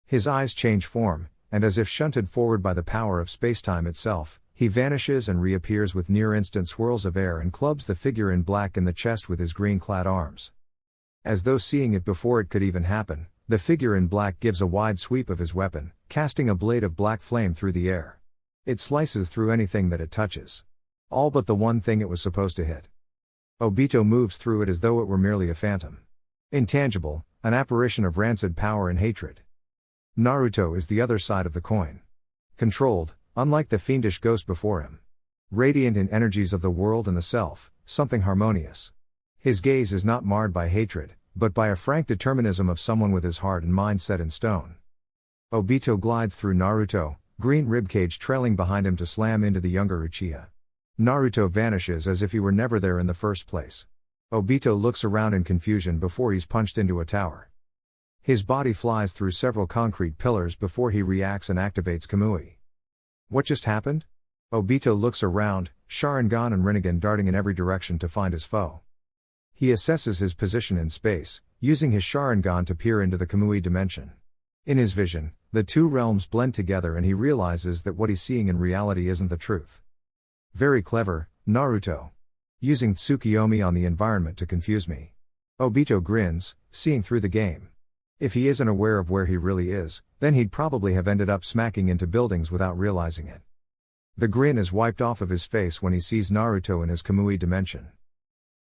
His eyes change form, and as if shunted forward by the power of spacetime itself, he vanishes and reappears with near-instant swirls of air and clubs the figure in black in the chest with his green-clad arms. As though seeing it before it could even happen, the figure in black gives a wide sweep of his weapon, casting a blade of black flame through the air. It slices through anything that it touches. All but the one thing it was supposed to hit. Obito moves through it as though it were merely a phantom. Intangible, an apparition of rancid power and hatred. Naruto is the other side of the coin. Controlled, unlike the fiendish ghost before him. Radiant in energies of the world and the self, something harmonious. His gaze is not marred by hatred, but by a frank determinism of someone with his heart and mind set in stone. Obito glides through Naruto, green ribcage trailing behind him to slam into the younger Uchiha. Naruto vanishes as if he were never there in the first place. Obito looks around in confusion before he's punched into a tower. His body flies through several concrete pillars before he reacts and activates Kamui. What just happened? Obito looks around, Sharingan and Rinnegan darting in every direction to find his foe. He assesses his position in space, using his Sharingan to peer into the Kamui dimension. In his vision, the two realms blend together and he realizes that what he's seeing in reality isn't the truth. Very clever, Naruto. Using Tsukiyomi on the environment to confuse me. Obito grins, seeing through the game. If he isn't aware of where he really is, then he'd probably have ended up smacking into buildings without realizing it. The grin is wiped off of his face when he sees Naruto in his Kamui dimension.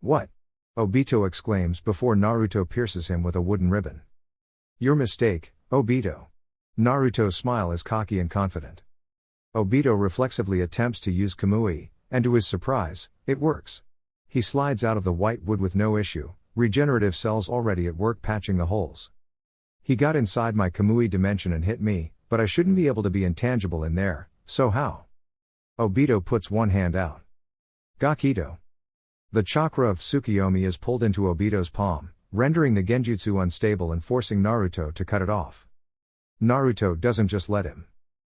What? Obito exclaims before Naruto pierces him with a wooden ribbon. Your mistake, Obito. Naruto's smile is cocky and confident. Obito reflexively attempts to use Kamui, and to his surprise, it works. He slides out of the white wood with no issue, regenerative cells already at work patching the holes. He got inside my Kamui dimension and hit me, but I shouldn't be able to be intangible in there, so how? Obito puts one hand out. Gakido. The chakra of Tsukiyomi is pulled into Obito's palm, rendering the genjutsu unstable and forcing Naruto to cut it off. Naruto doesn't just let him.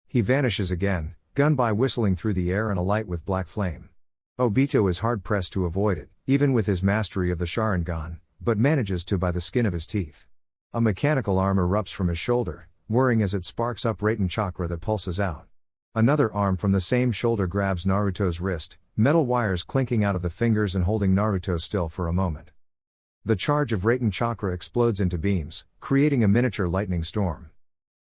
He vanishes again, gun by whistling through the air and alight with black flame. Obito is hard-pressed to avoid it, even with his mastery of the Sharingan, but manages to by the skin of his teeth. A mechanical arm erupts from his shoulder, whirring as it sparks up Raten chakra that pulses out. Another arm from the same shoulder grabs Naruto's wrist, metal wires clinking out of the fingers and holding Naruto still for a moment. The charge of Raten chakra explodes into beams, creating a miniature lightning storm.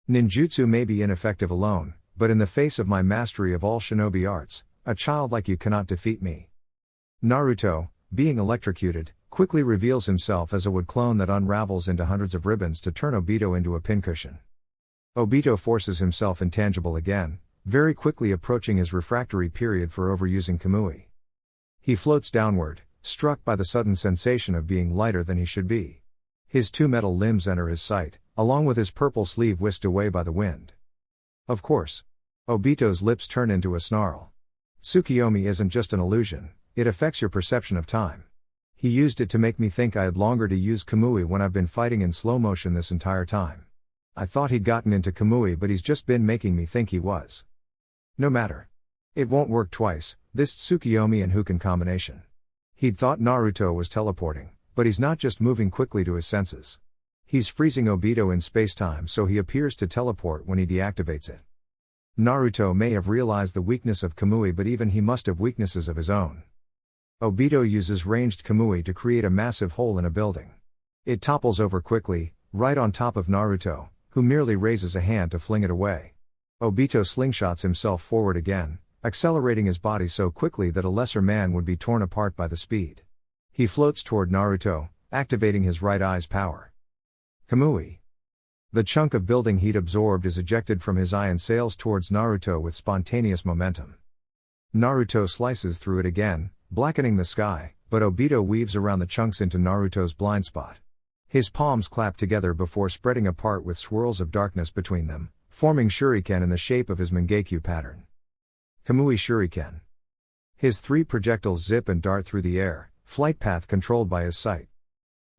Ninjutsu may be ineffective alone, but in the face of my mastery of all shinobi arts, a child like you cannot defeat me. Naruto, being electrocuted, quickly reveals himself as a wood clone that unravels into hundreds of ribbons to turn Obito into a pincushion. Obito forces himself intangible again, very quickly approaching his refractory period for overusing Kamui. He floats downward, struck by the sudden sensation of being lighter than he should be. His two metal limbs enter his sight, along with his purple sleeve whisked away by the wind. Of course. Obito's lips turn into a snarl. Tsukiyomi isn't just an illusion, it affects your perception of time. He used it to make me think I had longer to use Kamui when I've been fighting in slow motion this entire time. I thought he'd gotten into Kamui, but he's just been making me think he was. No matter. It won't work twice, this Tsukiyomi and Huken combination. He'd thought Naruto was teleporting, but he's not just moving quickly to his senses. He's freezing Obito in space-time so he appears to teleport when he deactivates it. Naruto may have realized the weakness of Kamui, but even he must have weaknesses of his own. Obito uses ranged Kamui to create a massive hole in a building. It topples over quickly, right on top of Naruto, who merely raises a hand to fling it away. Obito slingshots himself forward again, accelerating his body so quickly that a lesser man would be torn apart by the speed. He floats toward Naruto, activating his right eye's power. Kamui. The chunk of building heat absorbed is ejected from his eye and sails towards Naruto with spontaneous momentum. Naruto slices through it again, blackening the sky, but Obito weaves around the chunks into Naruto's blind spot. His palms clap together before spreading apart with swirls of darkness between them, forming shuriken in the shape of his Mangekyo pattern. Kamui Shuriken. His three projectiles zip and dart through the air, flight path controlled by his sight.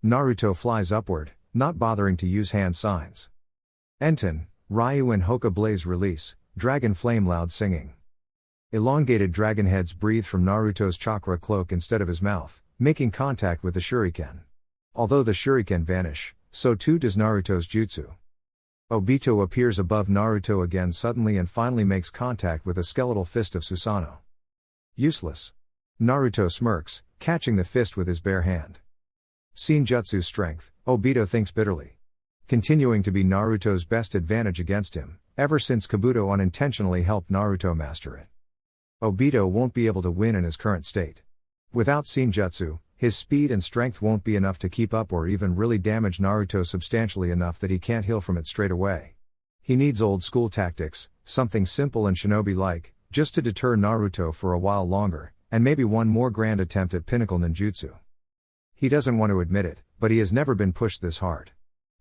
Naruto flies upward, not bothering to use hand signs. Enten, Ryu and Hoka blaze release, dragon flame loud singing. Elongated dragon heads breathe from Naruto's chakra cloak instead of his mouth, making contact with the shuriken. Although the shuriken vanish, so too does Naruto's jutsu. Obito appears above Naruto again suddenly and finally makes contact with a skeletal fist of Susanoo. Useless. Naruto smirks, catching the fist with his bare hand. Senjutsu strength, Obito thinks bitterly. Continuing to be Naruto's best advantage against him, ever since Kabuto unintentionally helped Naruto master it. Obito won't be able to win in his current state. Without Senjutsu, his speed and strength won't be enough to keep up or even really damage Naruto substantially enough that he can't heal from it straight away. He needs old school tactics, something simple and shinobi-like, just to deter Naruto for a while longer, and maybe one more grand attempt at pinnacle ninjutsu. He doesn't want to admit it, but he has never been pushed this hard.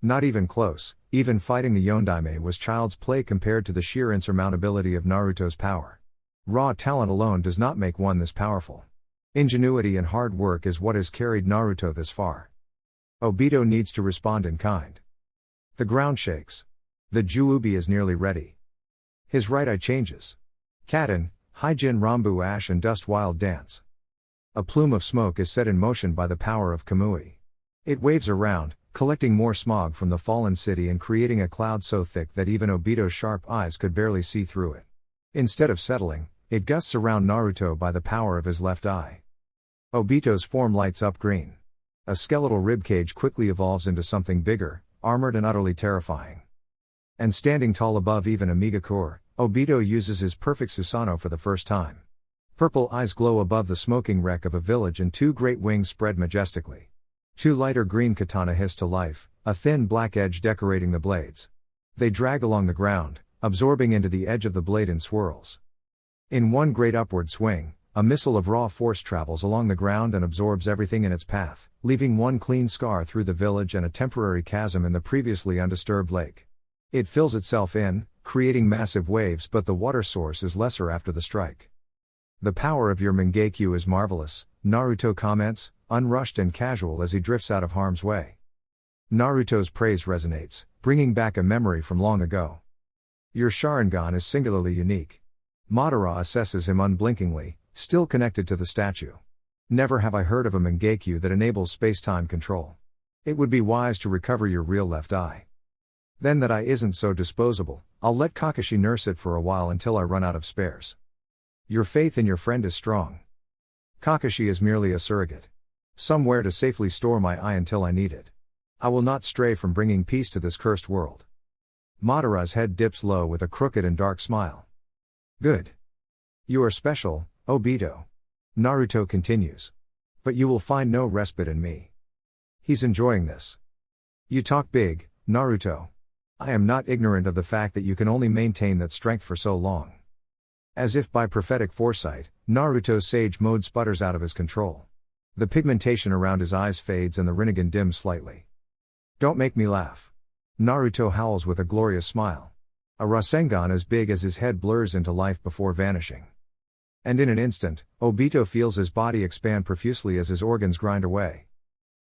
Not even close, even fighting the Yondaime was child's play compared to the sheer insurmountability of Naruto's power. Raw talent alone does not make one this powerful. Ingenuity and hard work is what has carried Naruto this far. Obito needs to respond in kind. The ground shakes. The Juubi is nearly ready. His right eye changes. Katen, Haijin Rambu Ash and Dust Wild Dance. A plume of smoke is set in motion by the power of Kamui. It waves around, collecting more smog from the fallen city and creating a cloud so thick that even Obito's sharp eyes could barely see through it. Instead of settling, it gusts around Naruto by the power of his left eye. Obito's form lights up green. A skeletal ribcage quickly evolves into something bigger, armored and utterly terrifying. And standing tall above even Amigakure, Obito uses his perfect Susanoo for the first time. Purple eyes glow above the smoking wreck of a village and two great wings spread majestically. Two lighter green katana hiss to life, a thin black edge decorating the blades. They drag along the ground, absorbing into the edge of the blade in swirls. In one great upward swing, a missile of raw force travels along the ground and absorbs everything in its path, leaving one clean scar through the village and a temporary chasm in the previously undisturbed lake. It fills itself in, creating massive waves, but the water source is lesser after the strike. The power of your Mangekyo is marvelous, Naruto comments, unrushed and casual as he drifts out of harm's way. Naruto's praise resonates, bringing back a memory from long ago. Your Sharingan is singularly unique. Madara assesses him unblinkingly, still connected to the statue. Never have I heard of a Mangekyo that enables space-time control. It would be wise to recover your real left eye. Then that eye isn't so disposable, I'll let Kakashi nurse it for a while until I run out of spares. Your faith in your friend is strong. Kakashi is merely a surrogate. Somewhere to safely store my eye until I need it. I will not stray from bringing peace to this cursed world. Madara's head dips low with a crooked and dark smile. Good. You are special, Obito. Naruto continues. But you will find no respite in me. He's enjoying this. You talk big, Naruto. I am not ignorant of the fact that you can only maintain that strength for so long. As if by prophetic foresight, Naruto's sage mode sputters out of his control. The pigmentation around his eyes fades and the Rinnegan dims slightly. Don't make me laugh. Naruto howls with a glorious smile. A Rasengan as big as his head blurs into life before vanishing. And in an instant, Obito feels his body expand profusely as his organs grind away.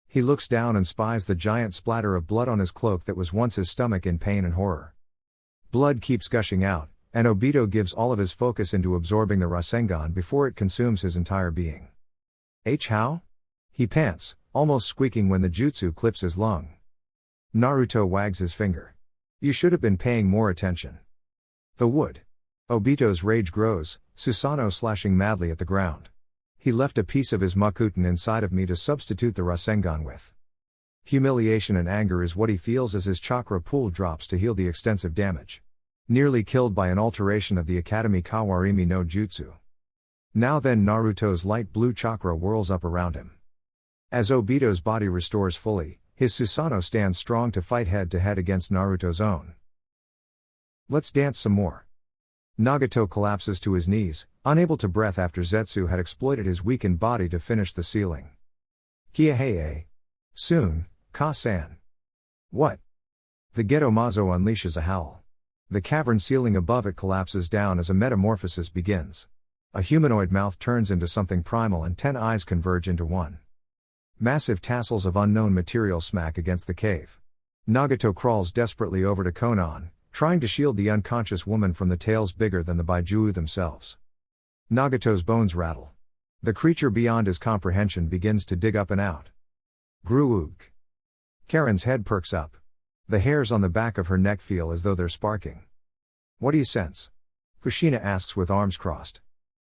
He looks down and spies the giant splatter of blood on his cloak that was once his stomach in pain and horror. Blood keeps gushing out, and Obito gives all of his focus into absorbing the Rasengan before it consumes his entire being. How? He pants, almost squeaking when the jutsu clips his lung. Naruto wags his finger. You should have been paying more attention. The wood. Obito's rage grows, Susanoo slashing madly at the ground. He left a piece of his Makuten inside of me to substitute the Rasengan with. Humiliation and anger is what he feels as his chakra pool drops to heal the extensive damage. Nearly killed by an alteration of the Academy Kawarimi no Jutsu. Now then Naruto's light blue chakra whirls up around him. As Obito's body restores fully, his Susanoo stands strong to fight head to head against Naruto's own. Let's dance some more. Nagato collapses to his knees, unable to breathe after Zetsu had exploited his weakened body to finish the ceiling. Kiahei. Soon, Ka-san. What? The Geto Mazo unleashes a howl. The cavern ceiling above it collapses down as a metamorphosis begins. A humanoid mouth turns into something primal and 10 eyes converge into one. Massive tassels of unknown material smack against the cave. Nagato crawls desperately over to Konan, trying to shield the unconscious woman from the tails bigger than the Baijuu themselves. Nagato's bones rattle. The creature beyond his comprehension begins to dig up and out. Gruug. Karen's head perks up. The hairs on the back of her neck feel as though they're sparking. What do you sense? Kushina asks with arms crossed.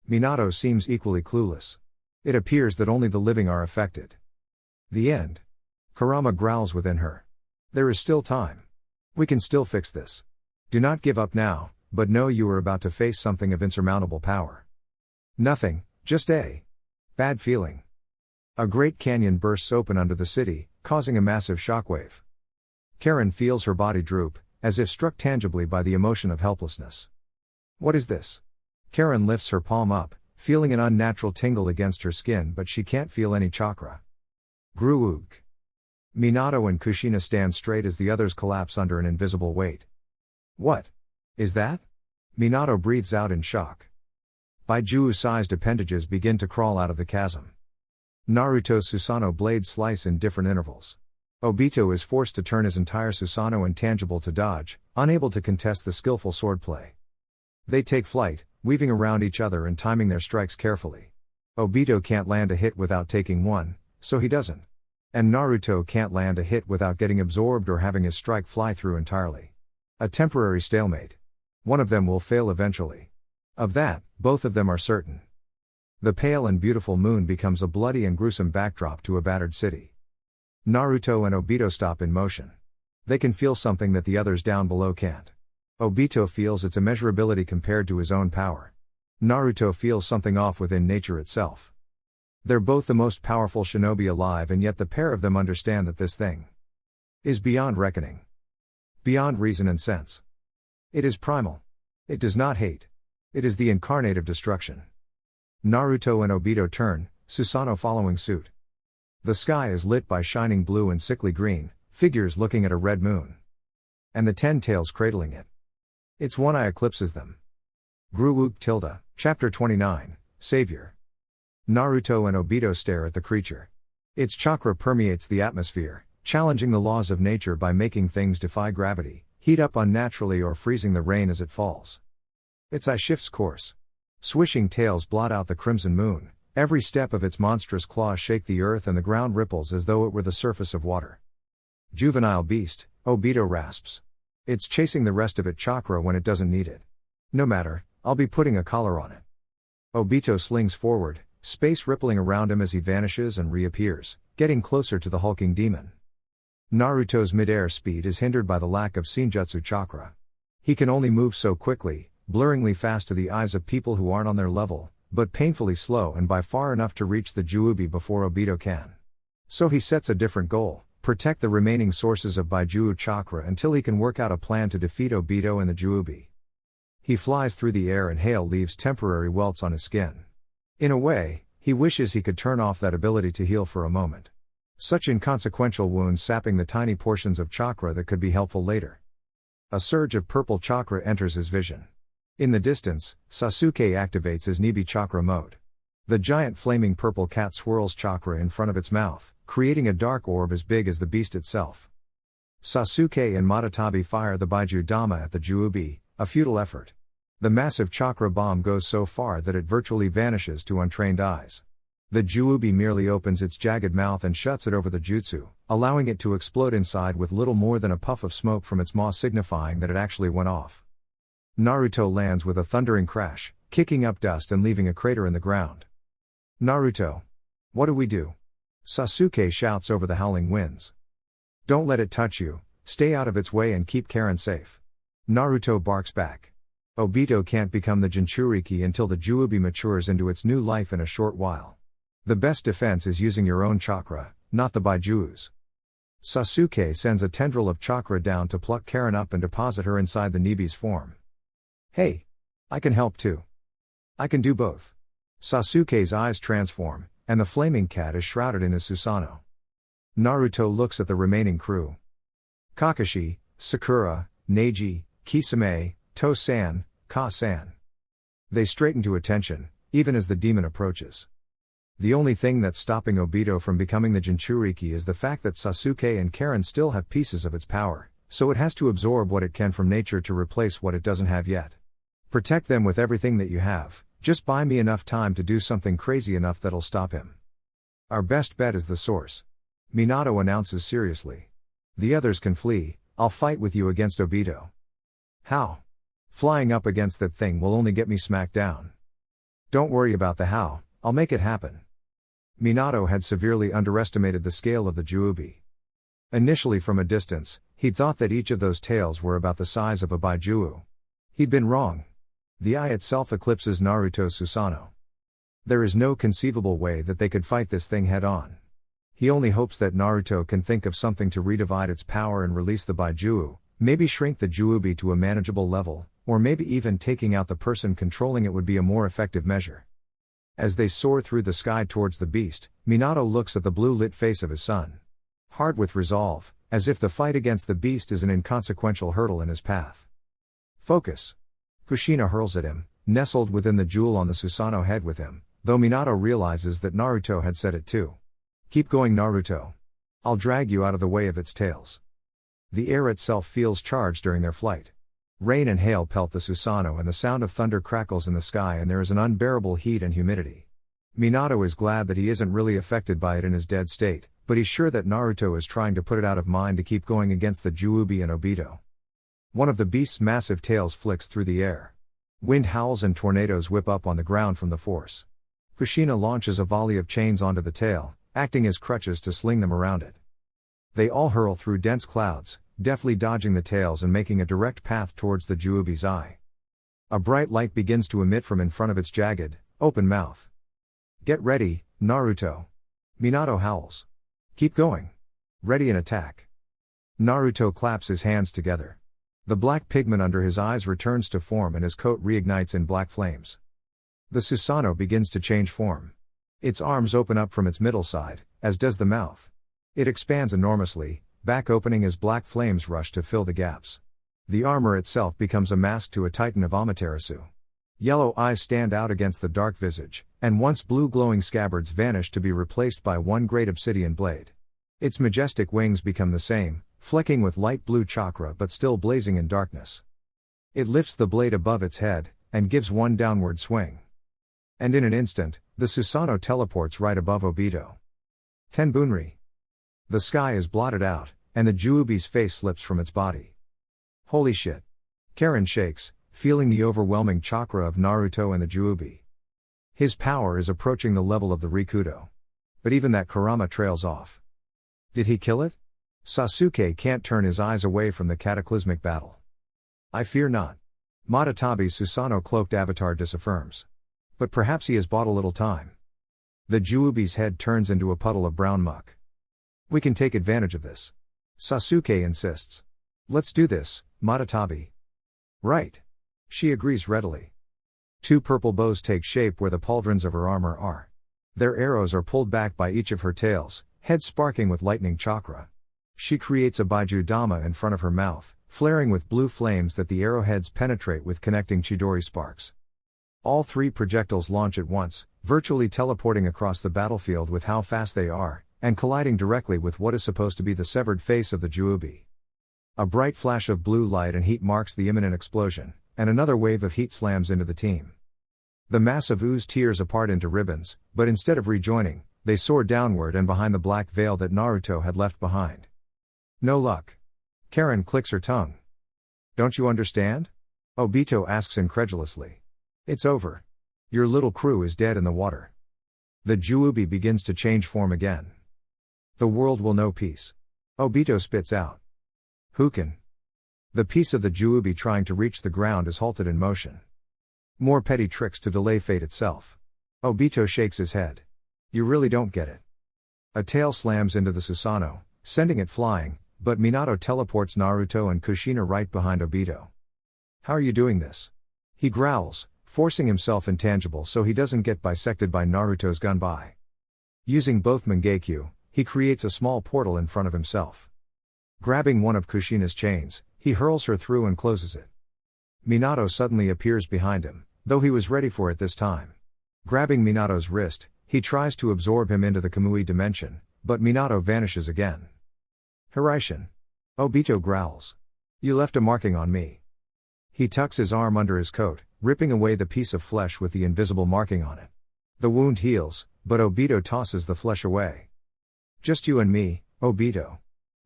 Minato seems equally clueless. It appears that only the living are affected. The end. Kurama growls within her. There is still time. We can still fix this. Do not give up now, but know you are about to face something of insurmountable power. Nothing, just a bad feeling. A great canyon bursts open under the city, causing a massive shockwave. Karen feels her body droop, as if struck tangibly by the emotion of helplessness. What is this? Karen lifts her palm up, feeling an unnatural tingle against her skin, but she can't feel any chakra. Gruug. Minato and Kushina stand straight as the others collapse under an invisible weight. What is that? Minato breathes out in shock. Baijuu-sized appendages begin to crawl out of the chasm. Naruto's Susanoo blades slice in different intervals. Obito is forced to turn his entire Susanoo intangible to dodge, unable to contest the skillful swordplay. They take flight, weaving around each other and timing their strikes carefully. Obito can't land a hit without taking one, so he doesn't. And Naruto can't land a hit without getting absorbed or having his strike fly through entirely. A temporary stalemate. One of them will fail eventually. Of that, both of them are certain. The pale and beautiful moon becomes a bloody and gruesome backdrop to a battered city. Naruto and Obito stop in motion. They can feel something that the others down below can't. Obito feels its immeasurability compared to his own power. Naruto feels something off within nature itself. They're both the most powerful shinobi alive, and yet the pair of them understand that this thing is beyond reckoning. Beyond reason and sense. It is primal. It does not hate. It is the incarnate of destruction. Naruto and Obito turn, Susanoo following suit. The sky is lit by shining blue and sickly green, figures looking at a red moon. And the 10 tails cradling it. Its one eye eclipses them. Gruug tilde, Chapter 29, Savior. Naruto and Obito stare at the creature. Its chakra permeates the atmosphere, challenging the laws of nature by making things defy gravity, heat up unnaturally or freezing the rain as it falls. Its eye shifts course. Swishing tails blot out the crimson moon, every step of its monstrous claws shake the earth and the ground ripples as though it were the surface of water. Juvenile beast, Obito rasps. It's chasing the rest of its chakra when it doesn't need it. No matter, I'll be putting a collar on it. Obito slings forward, space rippling around him as he vanishes and reappears, getting closer to the hulking demon. Naruto's mid-air speed is hindered by the lack of Senjutsu chakra. He can only move so quickly, blurringly fast to the eyes of people who aren't on their level, but painfully slow and by far enough to reach the Juubi before Obito can. So he sets a different goal: protect the remaining sources of Baijuu chakra until he can work out a plan to defeat Obito and the Juubi. He flies through the air and hail leaves temporary welts on his skin. In a way, he wishes he could turn off that ability to heal for a moment. Such inconsequential wounds sapping the tiny portions of chakra that could be helpful later. A surge of purple chakra enters his vision. In the distance, Sasuke activates his Nibi chakra mode. The giant flaming purple cat swirls chakra in front of its mouth, creating a dark orb as big as the beast itself. Sasuke and Madatabi fire the Baiju Dama at the Juubi, a futile effort. The massive chakra bomb goes so far that it virtually vanishes to untrained eyes. The Juubi merely opens its jagged mouth and shuts it over the jutsu, allowing it to explode inside with little more than a puff of smoke from its maw, signifying that it actually went off. Naruto lands with a thundering crash, kicking up dust and leaving a crater in the ground. Naruto. What do we do? Sasuke shouts over the howling winds. Don't let it touch you, stay out of its way and keep Karen safe. Naruto barks back. Obito can't become the Jinchuriki until the Juubi matures into its new life in a short while. The best defense is using your own chakra, not the Baiju's. Sasuke sends a tendril of chakra down to pluck Karen up and deposit her inside the Nibi's form. Hey! I can help too. I can do both. Sasuke's eyes transform, and the flaming cat is shrouded in his Susanoo. Naruto looks at the remaining crew. Kakashi, Sakura, Neji, Kisame, To-san, Ka-san. They straighten to attention, even as the demon approaches. The only thing that's stopping Obito from becoming the Jinchuriki is the fact that Sasuke and Karen still have pieces of its power, so it has to absorb what it can from nature to replace what it doesn't have yet. Protect them with everything that you have, just buy me enough time to do something crazy enough that'll stop him. Our best bet is the source. Minato announces seriously. The others can flee, I'll fight with you against Obito. How? Flying up against that thing will only get me smacked down. Don't worry about the how, I'll make it happen. Minato had severely underestimated the scale of the Juubi. Initially from a distance, he'd thought that each of those tails were about the size of a Baijuu. He'd been wrong. The eye itself eclipses Naruto's Susanoo. There is no conceivable way that they could fight this thing head-on. He only hopes that Naruto can think of something to redivide its power and release the Baijuu, maybe shrink the Juubi to a manageable level, or maybe even taking out the person controlling it would be a more effective measure. As they soar through the sky towards the beast, Minato looks at the blue-lit face of his son. Hard with resolve, as if the fight against the beast is an inconsequential hurdle in his path. Focus. Kushina hurls at him, nestled within the jewel on the Susanoo head with him, though Minato realizes that Naruto had said it too. Keep going, Naruto. I'll drag you out of the way of its tails. The air itself feels charged during their flight. Rain and hail pelt the Susanoo and the sound of thunder crackles in the sky, and there is an unbearable heat and humidity. Minato is glad that he isn't really affected by it in his dead state, but he's sure that Naruto is trying to put it out of mind to keep going against the Juubi and Obito. One of the beast's massive tails flicks through the air. Wind howls and tornadoes whip up on the ground from the force. Kushina launches a volley of chains onto the tail, acting as crutches to sling them around it. They all hurl through dense clouds, deftly dodging the tails and making a direct path towards the Juubi's eye. A bright light begins to emit from in front of its jagged, open mouth. Get ready, Naruto. Minato howls. Keep going. Ready and attack. Naruto claps his hands together. The black pigment under his eyes returns to form and his coat reignites in black flames. The Susanoo begins to change form. Its arms open up from its middle side, as does the mouth. It expands enormously, back opening as black flames rush to fill the gaps. The armor itself becomes a mask to a titan of Amaterasu. Yellow eyes stand out against the dark visage, and once blue glowing scabbards vanish to be replaced by one great obsidian blade. Its majestic wings become the same, flecking with light blue chakra but still blazing in darkness. It lifts the blade above its head, and gives one downward swing. And in an instant, the Susanoo teleports right above Obito. Tenbunri. The sky is blotted out, and the Juubi's face slips from its body. Holy shit. Karen shakes, feeling the overwhelming chakra of Naruto and the Juubi. His power is approaching the level of the Rikudo. But even that Kurama trails off. Did he kill it? Sasuke can't turn his eyes away from the cataclysmic battle. I fear not. Matatabi's Susanoo cloaked avatar disaffirms. But perhaps he has bought a little time. The Juubi's head turns into a puddle of brown muck. We can take advantage of this. Sasuke insists. Let's do this, Matatabi. Right. She agrees readily. Two purple bows take shape where the pauldrons of her armor are. Their arrows are pulled back by each of her tails, heads sparking with lightning chakra. She creates a Baiju Dama in front of her mouth, flaring with blue flames that the arrowheads penetrate with connecting Chidori sparks. All three projectiles launch at once, virtually teleporting across the battlefield with how fast they are, and colliding directly with what is supposed to be the severed face of the Juubi. A bright flash of blue light and heat marks the imminent explosion, and another wave of heat slams into the team. The massive ooze tears apart into ribbons, but instead of rejoining, they soar downward and behind the black veil that Naruto had left behind. No luck. Karen clicks her tongue. Don't you understand? Obito asks incredulously. It's over. Your little crew is dead in the water. The Juubi begins to change form again. The world will know peace. Obito spits out. Who can? The piece of the Juubi trying to reach the ground is halted in motion. More petty tricks to delay fate itself. Obito shakes his head. You really don't get it. A tail slams into the Susanoo, sending it flying, but Minato teleports Naruto and Kushina right behind Obito. How are you doing this? He growls, forcing himself intangible so he doesn't get bisected by Naruto's gunbai. Using both Mangekyo, he creates a small portal in front of himself. Grabbing one of Kushina's chains, he hurls her through and closes it. Minato suddenly appears behind him, though he was ready for it this time. Grabbing Minato's wrist, he tries to absorb him into the Kamui dimension, but Minato vanishes again. Hiraishin. Obito growls. You left a marking on me. He tucks his arm under his coat, ripping away the piece of flesh with the invisible marking on it. The wound heals, but Obito tosses the flesh away. Just you and me, Obito.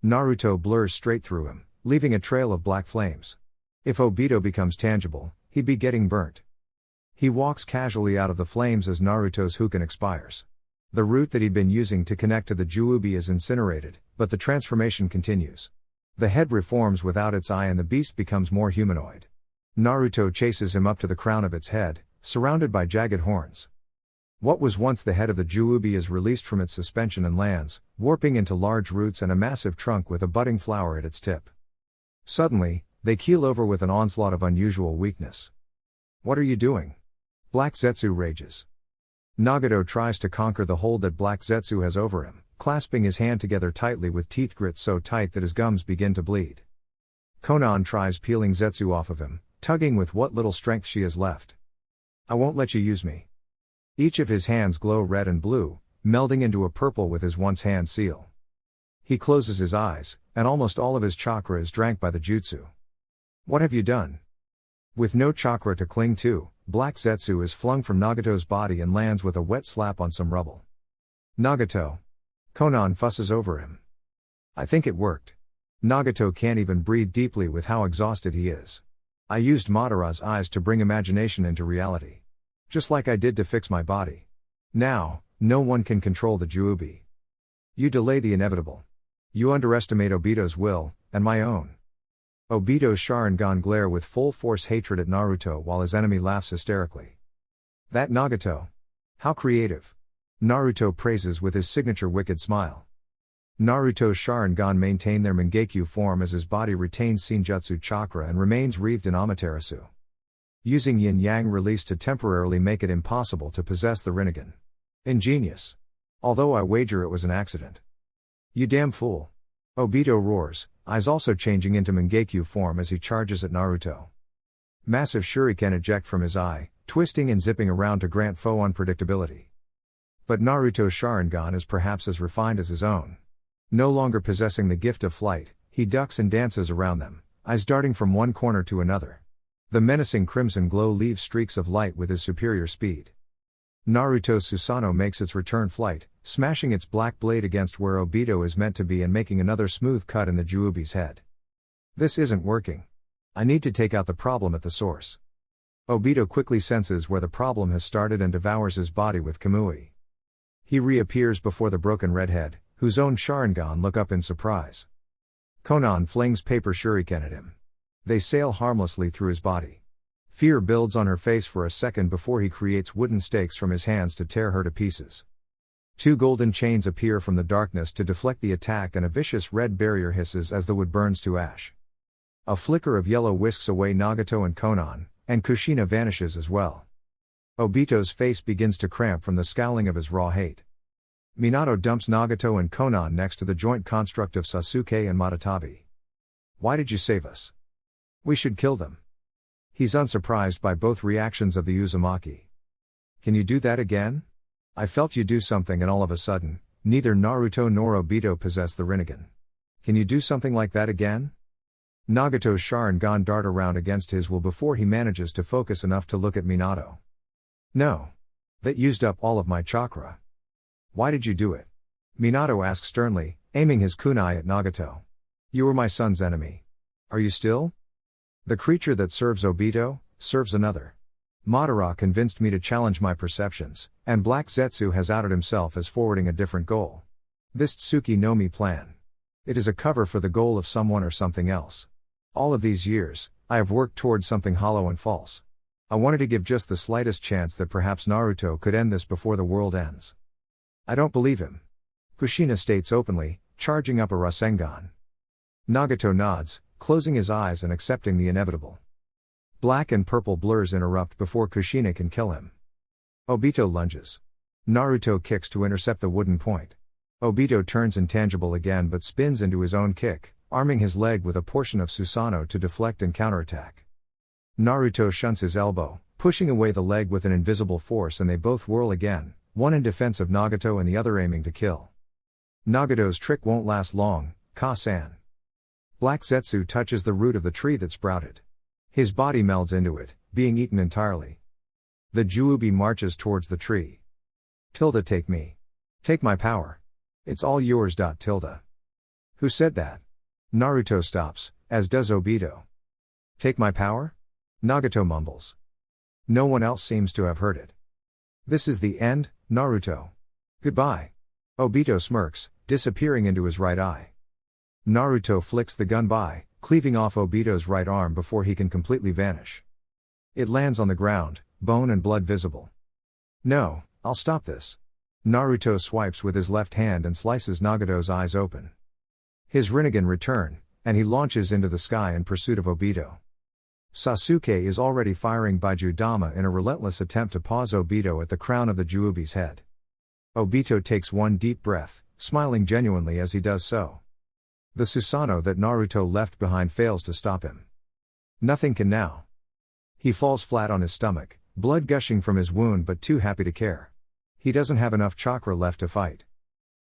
Naruto blurs straight through him, leaving a trail of black flames. If Obito becomes tangible, he'd be getting burnt. He walks casually out of the flames as Naruto's Huken expires. The root that he'd been using to connect to the Juubi is incinerated, but the transformation continues. The head reforms without its eye and the beast becomes more humanoid. Naruto chases him up to the crown of its head, surrounded by jagged horns. What was once the head of the Juubi is released from its suspension and lands, warping into large roots and a massive trunk with a budding flower at its tip. Suddenly, they keel over with an onslaught of unusual weakness. What are you doing? Black Zetsu rages. Nagato tries to conquer the hold that Black Zetsu has over him, clasping his hand together tightly with teeth grit so tight that his gums begin to bleed. Konan tries peeling Zetsu off of him, tugging with what little strength she has left. I won't let you use me. Each of his hands glow red and blue, melding into a purple with his once hand seal. He closes his eyes, and almost all of his chakra is drank by the jutsu. What have you done? With no chakra to cling to, Black Zetsu is flung from Nagato's body and lands with a wet slap on some rubble. Nagato. Konan fusses over him. I think it worked. Nagato can't even breathe deeply with how exhausted he is. I used Madara's eyes to bring imagination into reality. Just like I did to fix my body. Now, no one can control the Juubi. You delay the inevitable. You underestimate Obito's will, and my own. Obito's Sharingan glare with full force hatred at Naruto while his enemy laughs hysterically. That Nagato. How creative. Naruto praises with his signature wicked smile. Naruto's Sharingan maintain their Mangekyo form as his body retains Senjutsu chakra and remains wreathed in Amaterasu. Using yin-yang release to temporarily make it impossible to possess the Rinnegan. Ingenious. Although I wager it was an accident. You damn fool. Obito roars, eyes also changing into Mangekyo form as he charges at Naruto. Massive shuriken eject from his eye, twisting and zipping around to grant foe unpredictability. But Naruto's Sharingan is perhaps as refined as his own. No longer possessing the gift of flight, he ducks and dances around them, eyes darting from one corner to another. The menacing crimson glow leaves streaks of light with his superior speed. Naruto's Susanoo makes its return flight, smashing its black blade against where Obito is meant to be and making another smooth cut in the Juubi's head. This isn't working. I need to take out the problem at the source. Obito quickly senses where the problem has started and devours his body with Kamui. He reappears before the broken redhead, whose own Sharingan look up in surprise. Konan flings paper shuriken at him. They sail harmlessly through his body. Fear builds on her face for a second before he creates wooden stakes from his hands to tear her to pieces. Two golden chains appear from the darkness to deflect the attack and a vicious red barrier hisses as the wood burns to ash. A flicker of yellow whisks away Nagato and Konan, and Kushina vanishes as well. Obito's face begins to cramp from the scowling of his raw hate. Minato dumps Nagato and Konan next to the joint construct of Sasuke and Matatabi. Why did you save us? We should kill them. He's unsurprised by both reactions of the Uzumaki. Can you do that again? I felt you do something and all of a sudden, neither Naruto nor Obito possess the Rinnegan. Can you do something like that again? Nagato's Sharingan dart around against his will before he manages to focus enough to look at Minato. No. That used up all of my chakra. Why did you do it? Minato asks sternly, aiming his kunai at Nagato. You were my son's enemy. Are you still? The creature that serves Obito, serves another. Madara convinced me to challenge my perceptions, and Black Zetsu has outed himself as forwarding a different goal. This Tsuki no Mi plan. It is a cover for the goal of someone or something else. All of these years, I have worked towards something hollow and false. I wanted to give just the slightest chance that perhaps Naruto could end this before the world ends. I don't believe him. Kushina states openly, charging up a Rasengan. Nagato nods, closing his eyes and accepting the inevitable. Black and purple blurs interrupt before Kushina can kill him. Obito lunges. Naruto kicks to intercept the wooden point. Obito turns intangible again but spins into his own kick, arming his leg with a portion of Susanoo to deflect and counterattack. Naruto shunts his elbow, pushing away the leg with an invisible force, and they both whirl again, one in defense of Nagato and the other aiming to kill. Nagato's trick won't last long, Ka-san. Black Zetsu touches the root of the tree that sprouted. His body melds into it, being eaten entirely. The Juubi marches towards the tree. Tilda, take me. Take my power. It's all yours. Tilda. Who said that? Naruto stops, as does Obito. Take my power? Nagato mumbles. No one else seems to have heard it. This is the end, Naruto. Goodbye. Obito smirks, disappearing into his right eye. Naruto flicks the gun by, cleaving off Obito's right arm before he can completely vanish. It lands on the ground, bone and blood visible. No, I'll stop this. Naruto swipes with his left hand and slices Nagato's eyes open. His Rinnegan return, and he launches into the sky in pursuit of Obito. Sasuke is already firing Baijudama in a relentless attempt to pause Obito at the crown of the Juubi's head. Obito takes one deep breath, smiling genuinely as he does so. The Susanoo that Naruto left behind fails to stop him. Nothing can now. He falls flat on his stomach, blood gushing from his wound but too happy to care. He doesn't have enough chakra left to fight.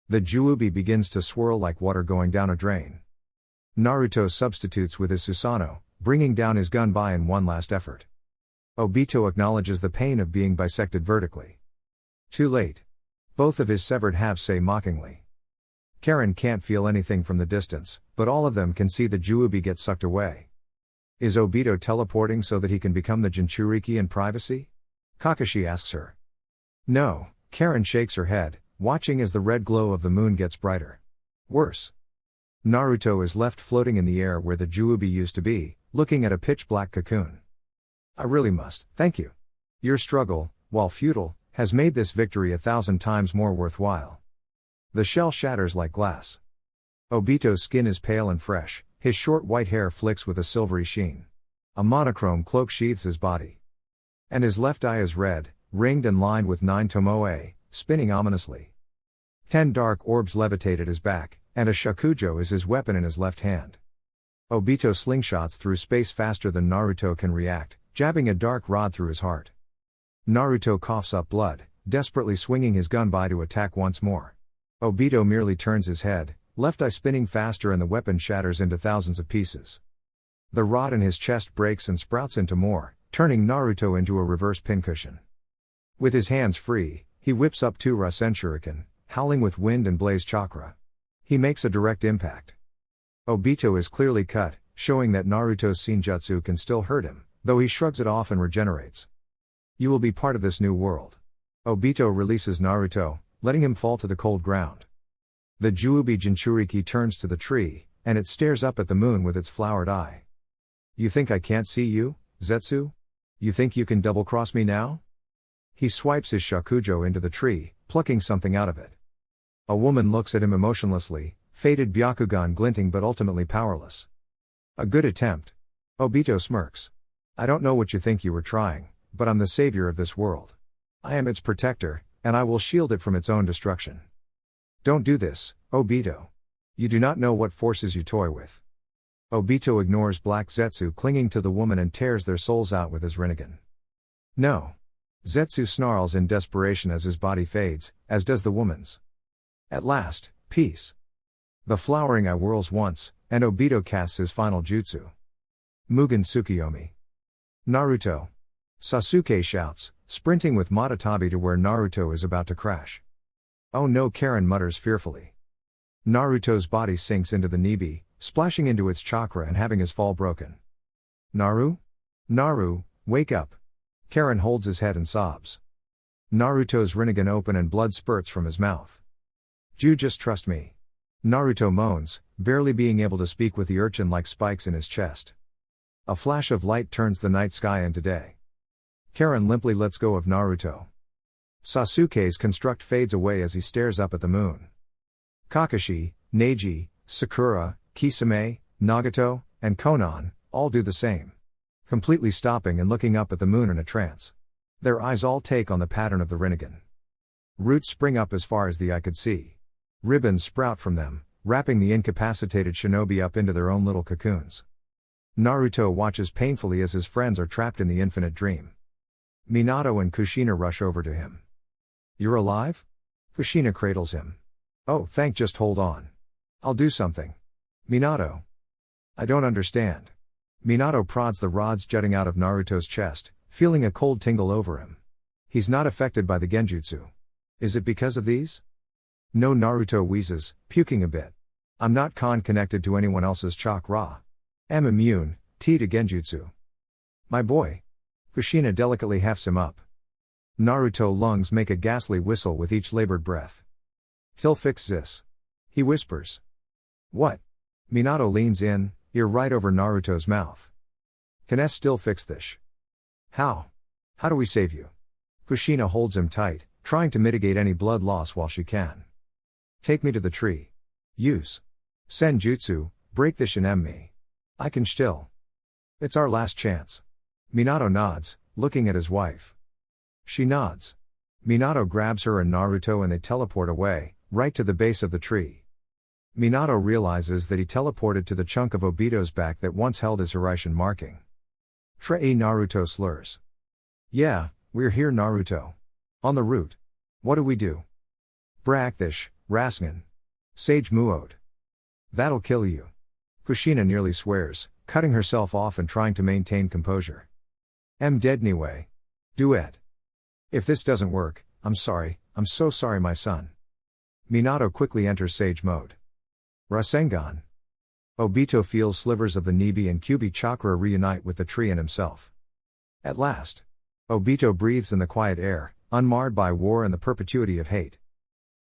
The Juubi begins to swirl like water going down a drain. Naruto substitutes with his Susanoo, bringing down his gun by in one last effort. Obito acknowledges the pain of being bisected vertically. Too late. Both of his severed halves say mockingly. Karen can't feel anything from the distance, but all of them can see the Juubi get sucked away. Is Obito teleporting so that he can become the Jinchuriki in privacy? Kakashi asks her. No, Karen shakes her head, watching as the red glow of the moon gets brighter. Worse. Naruto is left floating in the air where the Juubi used to be, looking at a pitch-black cocoon. I really must, thank you. Your struggle, while futile, has made this victory 1,000 times more worthwhile. The shell shatters like glass. Obito's skin is pale and fresh, his short white hair flicks with a silvery sheen. A monochrome cloak sheathes his body. And his left eye is red, ringed and lined with 9 tomoe, spinning ominously. 10 dark orbs levitate at his back, and a shakujo is his weapon in his left hand. Obito slingshots through space faster than Naruto can react, jabbing a dark rod through his heart. Naruto coughs up blood, desperately swinging his gun by to attack once more. Obito merely turns his head, Left eye spinning faster and the weapon shatters into thousands of pieces. The rod in his chest breaks and sprouts into more, turning Naruto into a reverse pincushion. With his hands free, he whips up 2 Rasen Shuriken, howling with wind and blaze chakra. He makes a direct impact. Obito is clearly cut, showing that Naruto's Senjutsu can still hurt him, though he shrugs it off and regenerates. You will be part of this new world. Obito releases Naruto, letting him fall to the cold ground. The Juubi Jinchuriki turns to the tree, and it stares up at the moon with its flowered eye. You think I can't see you, Zetsu? You think you can double-cross me now? He swipes his shakujo into the tree, plucking something out of it. A woman looks at him emotionlessly, faded Byakugan glinting but ultimately powerless. A good attempt. Obito smirks. I don't know what you think you were trying, but I'm the savior of this world. I am its protector, and I will shield it from its own destruction. Don't do this, Obito. You do not know what forces you toy with. Obito ignores Black Zetsu clinging to the woman and tears their souls out with his Rinnegan. No. Zetsu snarls in desperation as his body fades, as does the woman's. At last, peace. The flowering eye whirls once, and Obito casts his final jutsu. Mugen Tsukiyomi. Naruto. Sasuke shouts, sprinting with Matatabi to where Naruto is about to crash. Oh no, Karen mutters fearfully. Naruto's body sinks into the Nibi, splashing into its chakra and having his fall broken. Naru? Naru, wake up. Karen holds his head and sobs. Naruto's Rinnegan open and blood spurts from his mouth. Just trust me. Naruto moans, barely being able to speak with the urchin like spikes in his chest. A flash of light turns the night sky into day. Karen limply lets go of Naruto. Sasuke's construct fades away as he stares up at the moon. Kakashi, Neji, Sakura, Kisame, Nagato, and Konan, all do the same. Completely stopping and looking up at the moon in a trance. Their eyes all take on the pattern of the Rinnegan. Roots spring up as far as the eye could see. Ribbons sprout from them, wrapping the incapacitated shinobi up into their own little cocoons. Naruto watches painfully as his friends are trapped in the infinite dream. Minato and Kushina rush over to him. You're alive? Kushina cradles him. Oh, just hold on. I'll do something. Minato. I don't understand. Minato prods the rods jutting out of Naruto's chest, feeling a cold tingle over him. He's not affected by the genjutsu. Is it because of these? No, Naruto wheezes, puking a bit. I'm not connected to anyone else's chakra. I'm immune, to genjutsu. My boy. Kushina delicately hefts him up. Naruto lungs make a ghastly whistle with each labored breath. He'll fix this. He whispers. What? Minato leans in, ear right over Naruto's mouth. Can S still fix this? How? How do we save you? Kushina holds him tight, trying to mitigate any blood loss while she can. Take me to the tree. Use Senjutsu, break the shinem me. I can still. It's our last chance. Minato nods, looking at his wife. She nods. Minato grabs her and Naruto and they teleport away, right to the base of the tree. Minato realizes that he teleported to the chunk of Obito's back that once held his Hiraishin marking. Trei Naruto slurs. Yeah, we're here Naruto. On the route. What do we do? Braktish, Rasngan. Sage Muod. That'll kill you. Kushina nearly swears, cutting herself off and trying to maintain composure. Dead anyway. Duet. If this doesn't work, I'm sorry, I'm so sorry my son. Minato quickly enters Sage mode. Rasengan. Obito feels slivers of the Nibi and Kyubi chakra reunite with the tree and himself. At last. Obito breathes in the quiet air, unmarred by war and the perpetuity of hate.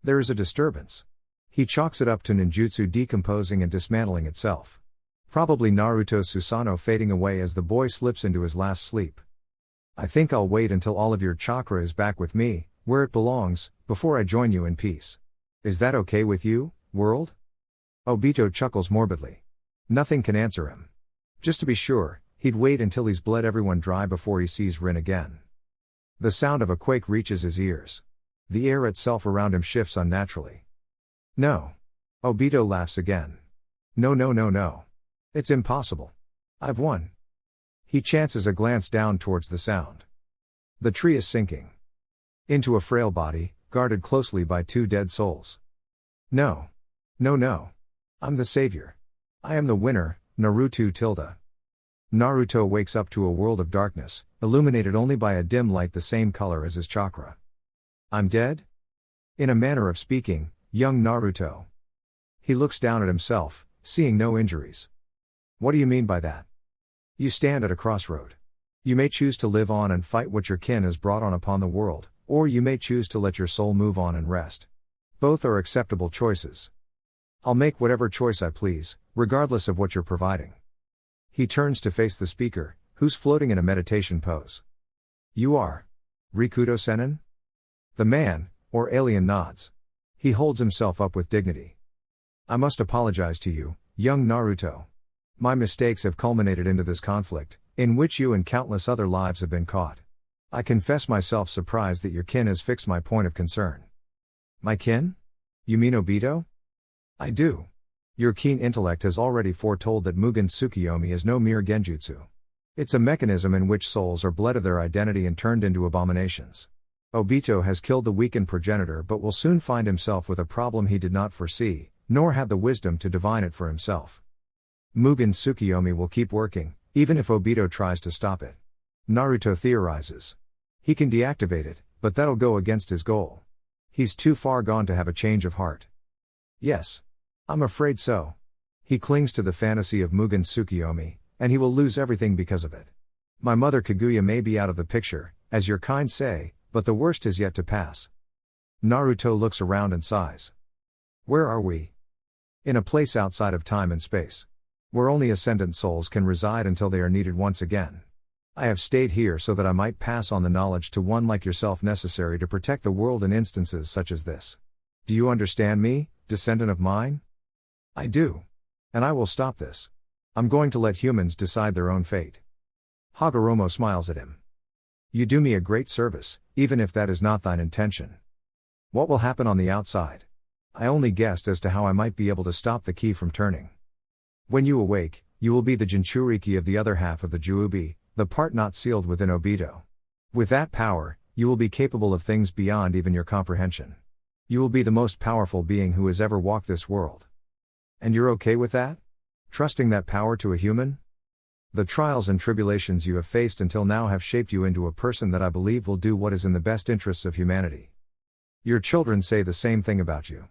There is a disturbance. He chalks it up to ninjutsu decomposing and dismantling itself. Probably Naruto's Susanoo fading away as the boy slips into his last sleep. I think I'll wait until all of your chakra is back with me, where it belongs, before I join you in peace. Is that okay with you, world? Obito chuckles morbidly. Nothing can answer him. Just to be sure, he'd wait until he's bled everyone dry before he sees Rin again. The sound of a quake reaches his ears. The air itself around him shifts unnaturally. No. Obito laughs again. No. It's impossible. I've won. He chances a glance down towards the sound. The tree is sinking into a frail body, guarded closely by two dead souls. No. I'm the savior. I am the winner, Naruto tilde. Naruto wakes up to a world of darkness, illuminated only by a dim light the same color as his chakra. I'm dead? In a manner of speaking, young Naruto. He looks down at himself, seeing no injuries. What do you mean by that? You stand at a crossroad. You may choose to live on and fight what your kin has brought on upon the world, or you may choose to let your soul move on and rest. Both are acceptable choices. I'll make whatever choice I please, regardless of what you're providing. He turns to face the speaker, who's floating in a meditation pose. You are Rikudo Sennin? The man, or alien, nods. He holds himself up with dignity. I must apologize to you, young Naruto. My mistakes have culminated into this conflict, in which you and countless other lives have been caught. I confess myself surprised that your kin has fixed my point of concern. My kin? You mean Obito? I do. Your keen intellect has already foretold that Mugen Tsukuyomi is no mere genjutsu. It's a mechanism in which souls are bled of their identity and turned into abominations. Obito has killed the weakened progenitor but will soon find himself with a problem he did not foresee, nor had the wisdom to divine it for himself. Mugen Tsukuyomi will keep working, even if Obito tries to stop it. Naruto theorizes. He can deactivate it, but that'll go against his goal. He's too far gone to have a change of heart. Yes. I'm afraid so. He clings to the fantasy of Mugen Tsukuyomi, and he will lose everything because of it. My mother Kaguya may be out of the picture, as your kind say, but the worst is yet to pass. Naruto looks around and sighs. Where are we? In a place outside of time and space. Where only ascendant souls can reside until they are needed once again. I have stayed here so that I might pass on the knowledge to one like yourself necessary to protect the world in instances such as this. Do you understand me, descendant of mine? I do. And I will stop this. I'm going to let humans decide their own fate. Hagoromo smiles at him. You do me a great service, even if that is not thine intention. What will happen on the outside? I only guessed as to how I might be able to stop the key from turning. When you awake, you will be the Jinchuriki of the other half of the Juubi, the part not sealed within Obito. With that power, you will be capable of things beyond even your comprehension. You will be the most powerful being who has ever walked this world. And you're okay with that? Trusting that power to a human? The trials and tribulations you have faced until now have shaped you into a person that I believe will do what is in the best interests of humanity. Your children say the same thing about you.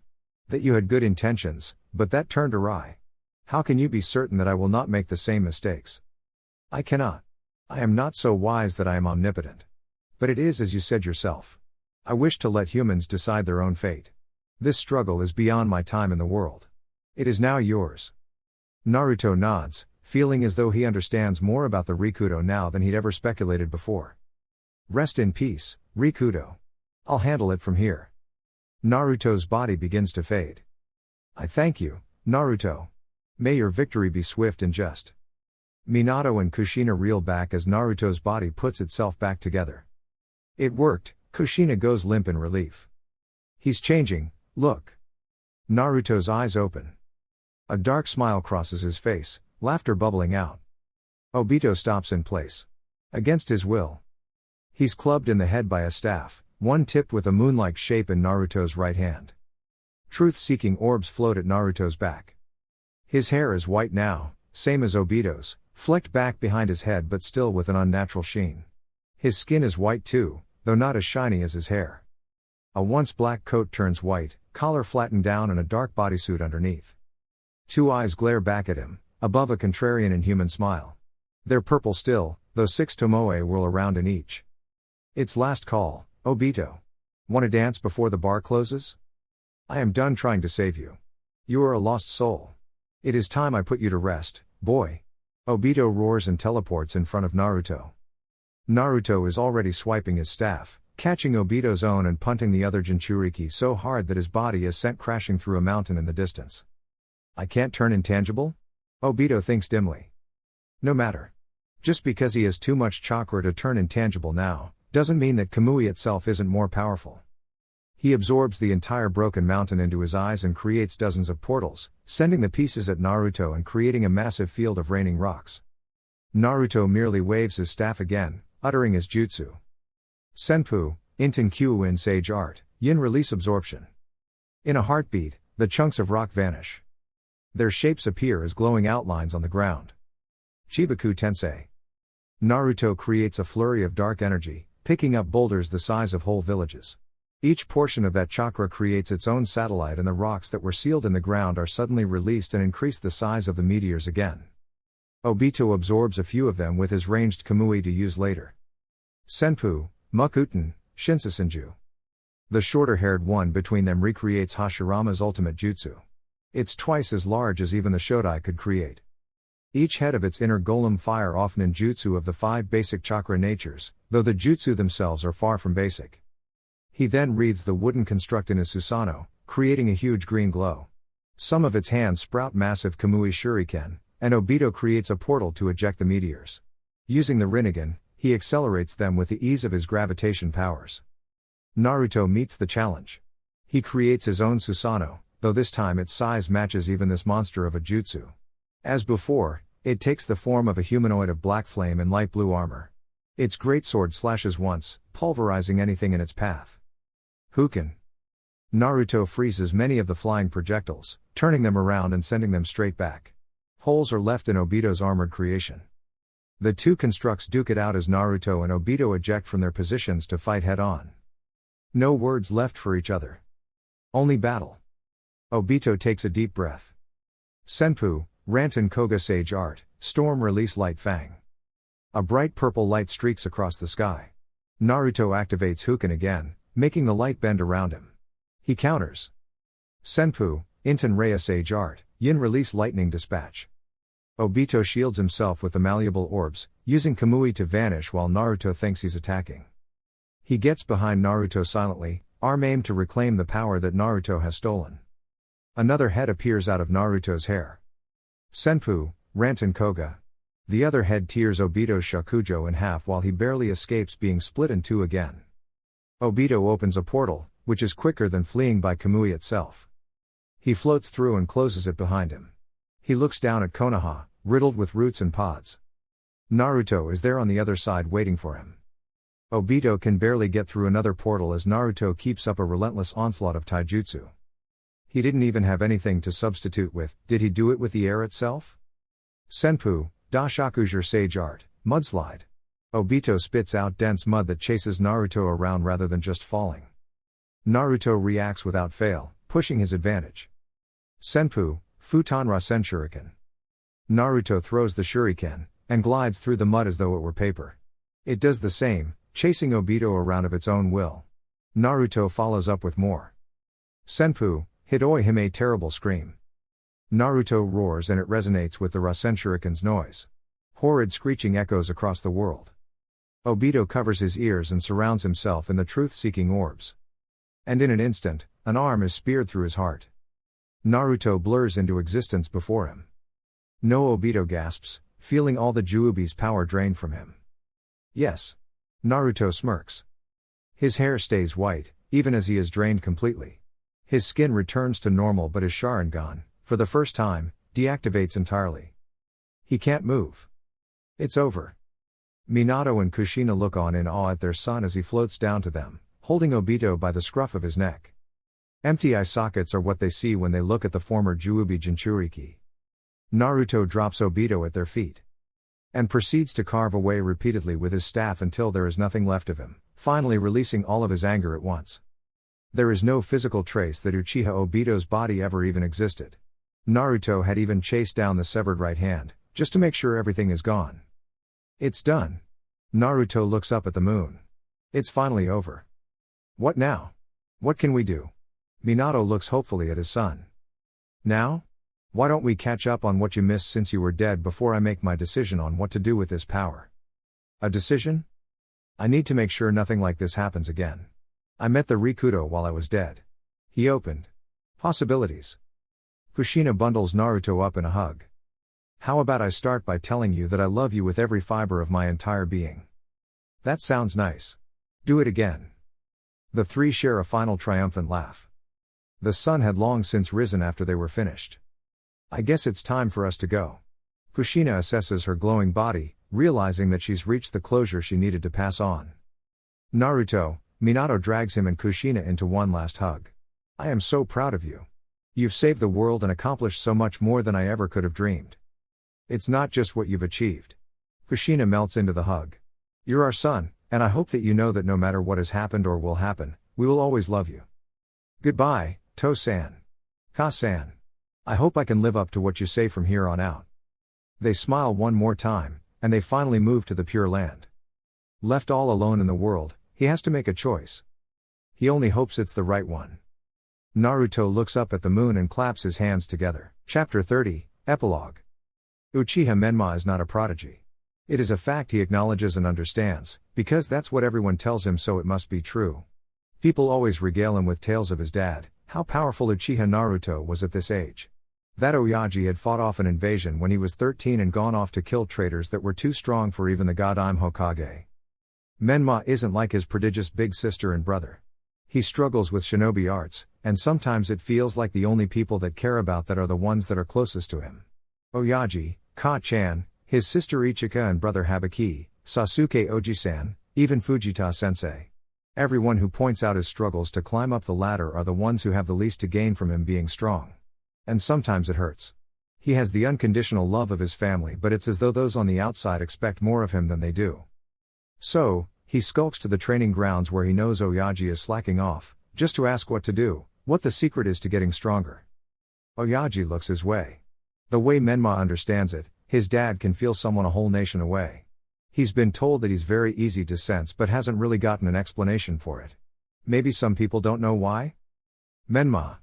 That you had good intentions, but that turned awry. How can you be certain that I will not make the same mistakes? I cannot. I am not so wise that I am omnipotent. But it is as you said yourself. I wish to let humans decide their own fate. This struggle is beyond my time in the world. It is now yours. Naruto nods, feeling as though he understands more about the Rikudo now than he'd ever speculated before. Rest in peace, Rikudo. I'll handle it from here. Naruto's body begins to fade. I thank you, Naruto. May your victory be swift and just. Minato and Kushina reel back as Naruto's body puts itself back together. It worked, Kushina goes limp in relief. He's changing, look. Naruto's eyes open. A dark smile crosses his face, laughter bubbling out. Obito stops in place. Against his will. He's clubbed in the head by a staff, one tipped with a moon-like shape in Naruto's right hand. Truth-seeking orbs float at Naruto's back. His hair is white now, same as Obito's, flecked back behind his head but still with an unnatural sheen. His skin is white too, though not as shiny as his hair. A once black coat turns white, collar flattened down and a dark bodysuit underneath. Two eyes glare back at him, above a contrarian inhuman smile. They're purple still, though 6 tomoe whirl around in each. It's last call, Obito. Want to dance before the bar closes? I am done trying to save you. You are a lost soul. It is time I put you to rest, boy. Obito roars and teleports in front of Naruto. Naruto is already swiping his staff, catching Obito's own and punting the other Jinchuriki so hard that his body is sent crashing through a mountain in the distance. I can't turn intangible? Obito thinks dimly. No matter. Just because he has too much chakra to turn intangible now, doesn't mean that Kamui itself isn't more powerful. He absorbs the entire broken mountain into his eyes and creates dozens of portals, sending the pieces at Naruto and creating a massive field of raining rocks. Naruto merely waves his staff again, uttering his jutsu. Senpu, Inten Kyuin Sage Art, Yin Release Absorption. In a heartbeat, the chunks of rock vanish. Their shapes appear as glowing outlines on the ground. Chibaku Tensei. Naruto creates a flurry of dark energy, picking up boulders the size of whole villages. Each portion of that chakra creates its own satellite, and the rocks that were sealed in the ground are suddenly released and increase the size of the meteors again. Obito absorbs a few of them with his ranged Kamui to use later. Senpu, Mukuten, Shinsasenju. The shorter-haired one between them recreates Hashirama's ultimate jutsu. It's twice as large as even the Shodai could create. Each head of its inner golem fire often in jutsu of the 5 basic chakra natures, though the jutsu themselves are far from basic. He then wreathes the wooden construct in his Susanoo, creating a huge green glow. Some of its hands sprout massive Kamui shuriken, and Obito creates a portal to eject the meteors. Using the Rinnegan, he accelerates them with the ease of his gravitation powers. Naruto meets the challenge. He creates his own Susanoo, though this time its size matches even this monster of a jutsu. As before, it takes the form of a humanoid of black flame and light blue armor. Its greatsword slashes once, pulverizing anything in its path. Huken. Naruto freezes many of the flying projectiles, turning them around and sending them straight back. Holes are left in Obito's armored creation. The two constructs duke it out as Naruto and Obito eject from their positions to fight head-on. No words left for each other. Only battle. Obito takes a deep breath. Senpu, Ranten Koga Sage Art, Storm Release Light Fang. A bright purple light streaks across the sky. Naruto activates Huken again, making the light bend around him. He counters. Senpu, Inten Raya Sage Art, Yin Release Lightning Dispatch. Obito shields himself with the malleable orbs, using Kamui to vanish while Naruto thinks he's attacking. He gets behind Naruto silently, arm aimed to reclaim the power that Naruto has stolen. Another head appears out of Naruto's hair. Senpu, Ranten Koga. The other head tears Obito's Shakujo in half while he barely escapes being split in two again. Obito opens a portal, which is quicker than fleeing by Kamui itself. He floats through and closes it behind him. He looks down at Konoha, riddled with roots and pods. Naruto is there on the other side waiting for him. Obito can barely get through another portal as Naruto keeps up a relentless onslaught of taijutsu. He didn't even have anything to substitute with. Did he do it with the air itself? Senpu, Dashakuger Sage Art, Mudslide. Obito spits out dense mud that chases Naruto around rather than just falling. Naruto reacts without fail, pushing his advantage. Senpu, Futon Rasen Shuriken. Naruto throws the shuriken, and glides through the mud as though it were paper. It does the same, chasing Obito around of its own will. Naruto follows up with more. Senpu, Hidoi Hime Terrible Scream. Naruto roars and it resonates with the Rasen Shuriken's noise. Horrid screeching echoes across the world. Obito covers his ears and surrounds himself in the truth-seeking orbs. And in an instant, an arm is speared through his heart. Naruto blurs into existence before him. No, Obito gasps, feeling all the Juubi's power drained from him. Yes. Naruto smirks. His hair stays white, even as he is drained completely. His skin returns to normal, but his Sharingan, for the first time, deactivates entirely. He can't move. It's over. Minato and Kushina look on in awe at their son as he floats down to them, holding Obito by the scruff of his neck. Empty eye sockets are what they see when they look at the former Juubi Jinchuriki. Naruto drops Obito at their feet. And proceeds to carve away repeatedly with his staff until there is nothing left of him, finally releasing all of his anger at once. There is no physical trace that Uchiha Obito's body ever even existed. Naruto had even chased down the severed right hand, just to make sure everything is gone. It's done. Naruto looks up at the moon. It's finally over. What now? What can we do? Minato looks hopefully at his son. Now? Why don't we catch up on what you missed since you were dead before I make my decision on what to do with this power? A decision? I need to make sure nothing like this happens again. I met the Rikudo while I was dead. He opened. Possibilities. Kushina bundles Naruto up in a hug. How about I start by telling you that I love you with every fiber of my entire being? That sounds nice. Do it again. The three share a final triumphant laugh. The sun had long since risen after they were finished. I guess it's time for us to go. Kushina assesses her glowing body, realizing that she's reached the closure she needed to pass on. Naruto, Minato drags him and Kushina into one last hug. I am so proud of you. You've saved the world and accomplished so much more than I ever could have dreamed. It's not just what you've achieved. Kushina melts into the hug. You're our son, and I hope that you know that no matter what has happened or will happen, we will always love you. Goodbye, To-san. Ka-san. I hope I can live up to what you say from here on out. They smile one more time, and they finally move to the Pure Land. Left all alone in the world, he has to make a choice. He only hopes it's the right one. Naruto looks up at the moon and claps his hands together. Chapter 30, Epilogue. Uchiha Menma is not a prodigy. It is a fact he acknowledges and understands, because that's what everyone tells him, so it must be true. People always regale him with tales of his dad, how powerful Uchiha Naruto was at this age. That Oyaji had fought off an invasion when he was 13 and gone off to kill traitors that were too strong for even the god Hokage. Menma isn't like his prodigious big sister and brother. He struggles with shinobi arts, and sometimes it feels like the only people that care about that are the ones that are closest to him. Oyaji, Ka-chan, his sister Ichika and brother Habaki, Sasuke Oji-san, even Fujita-sensei. Everyone who points out his struggles to climb up the ladder are the ones who have the least to gain from him being strong. And sometimes it hurts. He has the unconditional love of his family, but it's as though those on the outside expect more of him than they do. So, he skulks to the training grounds where he knows Oyaji is slacking off, just to ask what to do, what the secret is to getting stronger. Oyaji looks his way. The way Menma understands it, his dad can feel someone a whole nation away. He's been told that he's very easy to sense but hasn't really gotten an explanation for it. Maybe some people don't know why? Menma.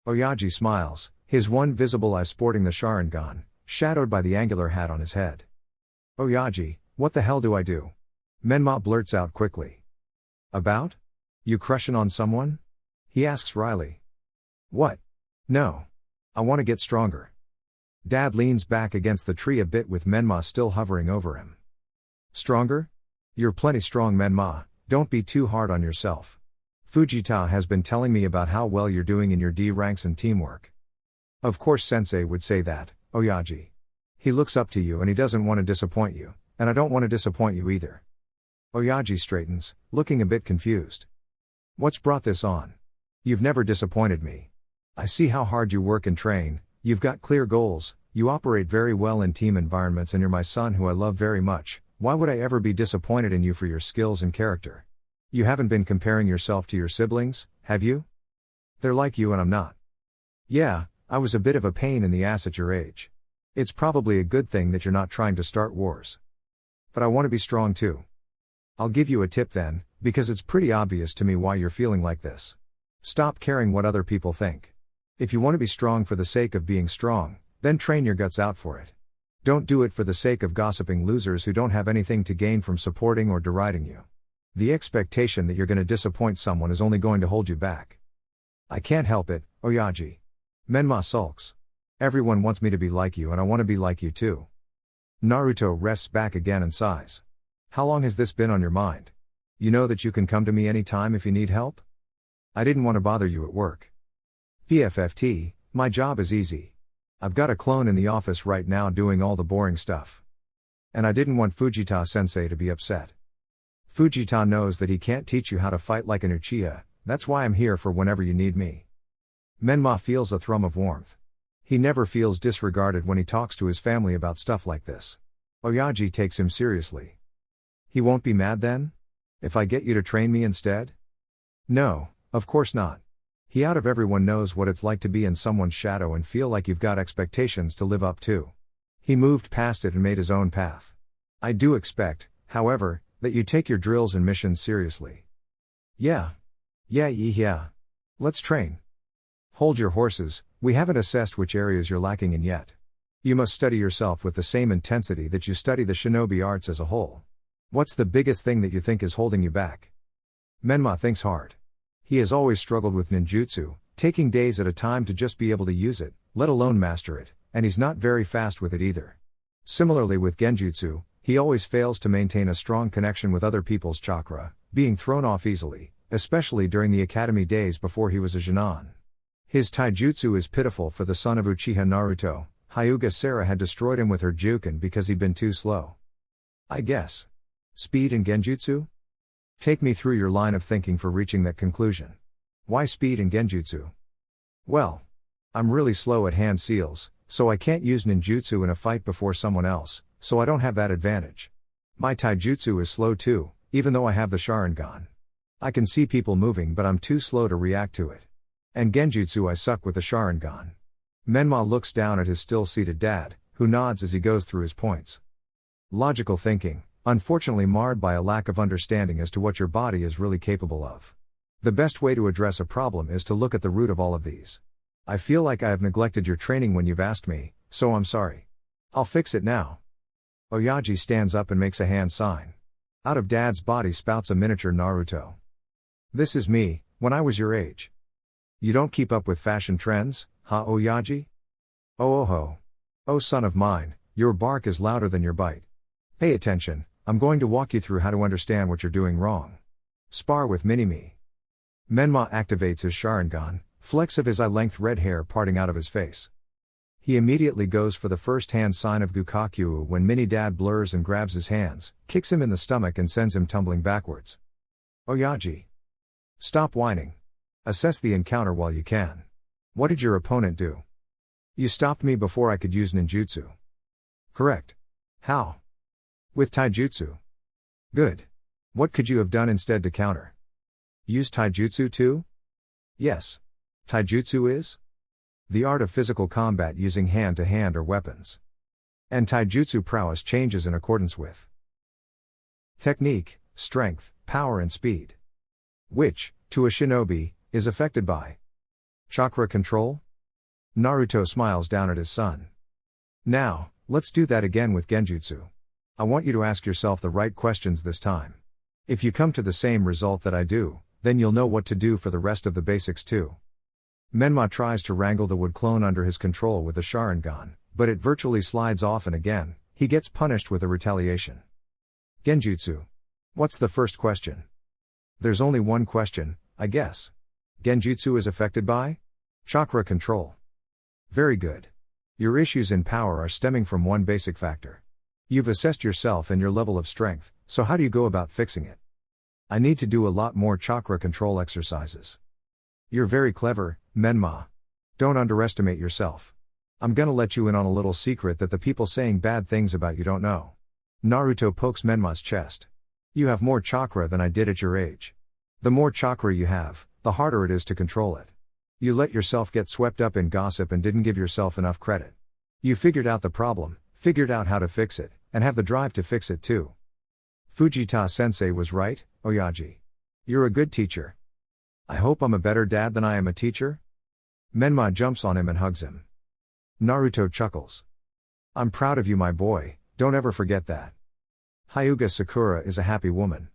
Oyaji smiles, his one visible eye sporting the Sharingan, shadowed by the angular hat on his head. Oyaji, what the hell do I do? Menma blurts out quickly. About? You crushin' on someone? He asks wryly. What? No. I want to get stronger. Dad leans back against the tree a bit with Menma still hovering over him. Stronger? You're plenty strong, Menma, don't be too hard on yourself. Fujita has been telling me about how well you're doing in your D ranks and teamwork. Of course sensei would say that, Oyaji. He looks up to you and he doesn't want to disappoint you, and I don't want to disappoint you either. Oyaji straightens, looking a bit confused. What's brought this on? You've never disappointed me. I see how hard you work and train, you've got clear goals, you operate very well in team environments, and you're my son who I love very much. Why would I ever be disappointed in you for your skills and character? You haven't been comparing yourself to your siblings, have you? They're like you and I'm not. Yeah, I was a bit of a pain in the ass at your age. It's probably a good thing that you're not trying to start wars. But I want to be strong too. I'll give you a tip then, because it's pretty obvious to me why you're feeling like this. Stop caring what other people think. If you want to be strong for the sake of being strong, then train your guts out for it. Don't do it for the sake of gossiping losers who don't have anything to gain from supporting or deriding you. The expectation that you're going to disappoint someone is only going to hold you back. I can't help it, Oyaji. Menma sulks. Everyone wants me to be like you and I want to be like you too. Naruto rests back again and sighs. How long has this been on your mind? You know that you can come to me anytime if you need help? I didn't want to bother you at work. PFFT, my job is easy. I've got a clone in the office right now doing all the boring stuff. And I didn't want Fujita-sensei to be upset. Fujita knows that he can't teach you how to fight like an Uchiha, that's why I'm here for whenever you need me. Menma feels a thrum of warmth. He never feels disregarded when he talks to his family about stuff like this. Oyaji takes him seriously. He won't be mad then? If I get you to train me instead? No, of course not. He out of everyone knows what it's like to be in someone's shadow and feel like you've got expectations to live up to. He moved past it and made his own path. I do expect, however, that you take your drills and missions seriously. Yeah. Let's train. Hold your horses, we haven't assessed which areas you're lacking in yet. You must study yourself with the same intensity that you study the shinobi arts as a whole. What's the biggest thing that you think is holding you back? Menma thinks hard. He has always struggled with ninjutsu, taking days at a time to just be able to use it, let alone master it, and he's not very fast with it either. Similarly with genjutsu, he always fails to maintain a strong connection with other people's chakra, being thrown off easily, especially during the academy days before he was a Jinan. His taijutsu is pitiful for the son of Uchiha Naruto. Hyuga Sarah had destroyed him with her juken because he'd been too slow. I guess. Speed and genjutsu? Take me through your line of thinking for reaching that conclusion. Why speed and genjutsu? Well, I'm really slow at hand seals, so I can't use ninjutsu in a fight before someone else, so I don't have that advantage. My taijutsu is slow too, even though I have the Sharingan. I can see people moving but I'm too slow to react to it. And genjutsu I suck with the Sharingan. Menma looks down at his still-seated dad, who nods as he goes through his points. Logical thinking, unfortunately marred by a lack of understanding as to what your body is really capable of. The best way to address a problem is to look at the root of all of these. I feel like I have neglected your training when you've asked me, so I'm sorry. I'll fix it now. Oyaji stands up and makes a hand sign. Out of Dad's body spouts a miniature Naruto. This is me, when I was your age. You don't keep up with fashion trends, huh Oyaji? Oh. Oh son of mine, your bark is louder than your bite. Pay attention, I'm going to walk you through how to understand what you're doing wrong. Spar with Mini-Me. Menma activates his Sharingan, flecks of his eye-length red hair parting out of his face. He immediately goes for the first hand sign of Gukakyu when Mini-Dad blurs and grabs his hands, kicks him in the stomach and sends him tumbling backwards. Oyaji. Stop whining. Assess the encounter while you can. What did your opponent do? You stopped me before I could use ninjutsu. Correct. How? With taijutsu. Good. What could you have done instead to counter? Use taijutsu too? Yes. Taijutsu is? The art of physical combat using hand-to-hand or weapons. And taijutsu prowess changes in accordance with technique, strength, power and speed. Which, to a shinobi, is affected by chakra control? Naruto smiles down at his son. Now, let's do that again with genjutsu. I want you to ask yourself the right questions this time. If you come to the same result that I do, then you'll know what to do for the rest of the basics too. Menma tries to wrangle the wood clone under his control with the Sharingan, but it virtually slides off and again, he gets punished with a retaliation. Genjutsu. What's the first question? There's only one question, I guess. Genjutsu is affected by chakra control. Very good. Your issues in power are stemming from one basic factor. You've assessed yourself and your level of strength, so how do you go about fixing it? I need to do a lot more chakra control exercises. You're very clever, Menma. Don't underestimate yourself. I'm gonna let you in on a little secret that the people saying bad things about you don't know. Naruto pokes Menma's chest. You have more chakra than I did at your age. The more chakra you have, the harder it is to control it. You let yourself get swept up in gossip and didn't give yourself enough credit. You figured out the problem, figured out how to fix it, and have the drive to fix it too. Fujita-sensei was right, Oyaji. You're a good teacher. I hope I'm a better dad than I am a teacher? Menma jumps on him and hugs him. Naruto chuckles. I'm proud of you my boy, don't ever forget that. Hyuga Sakura is a happy woman.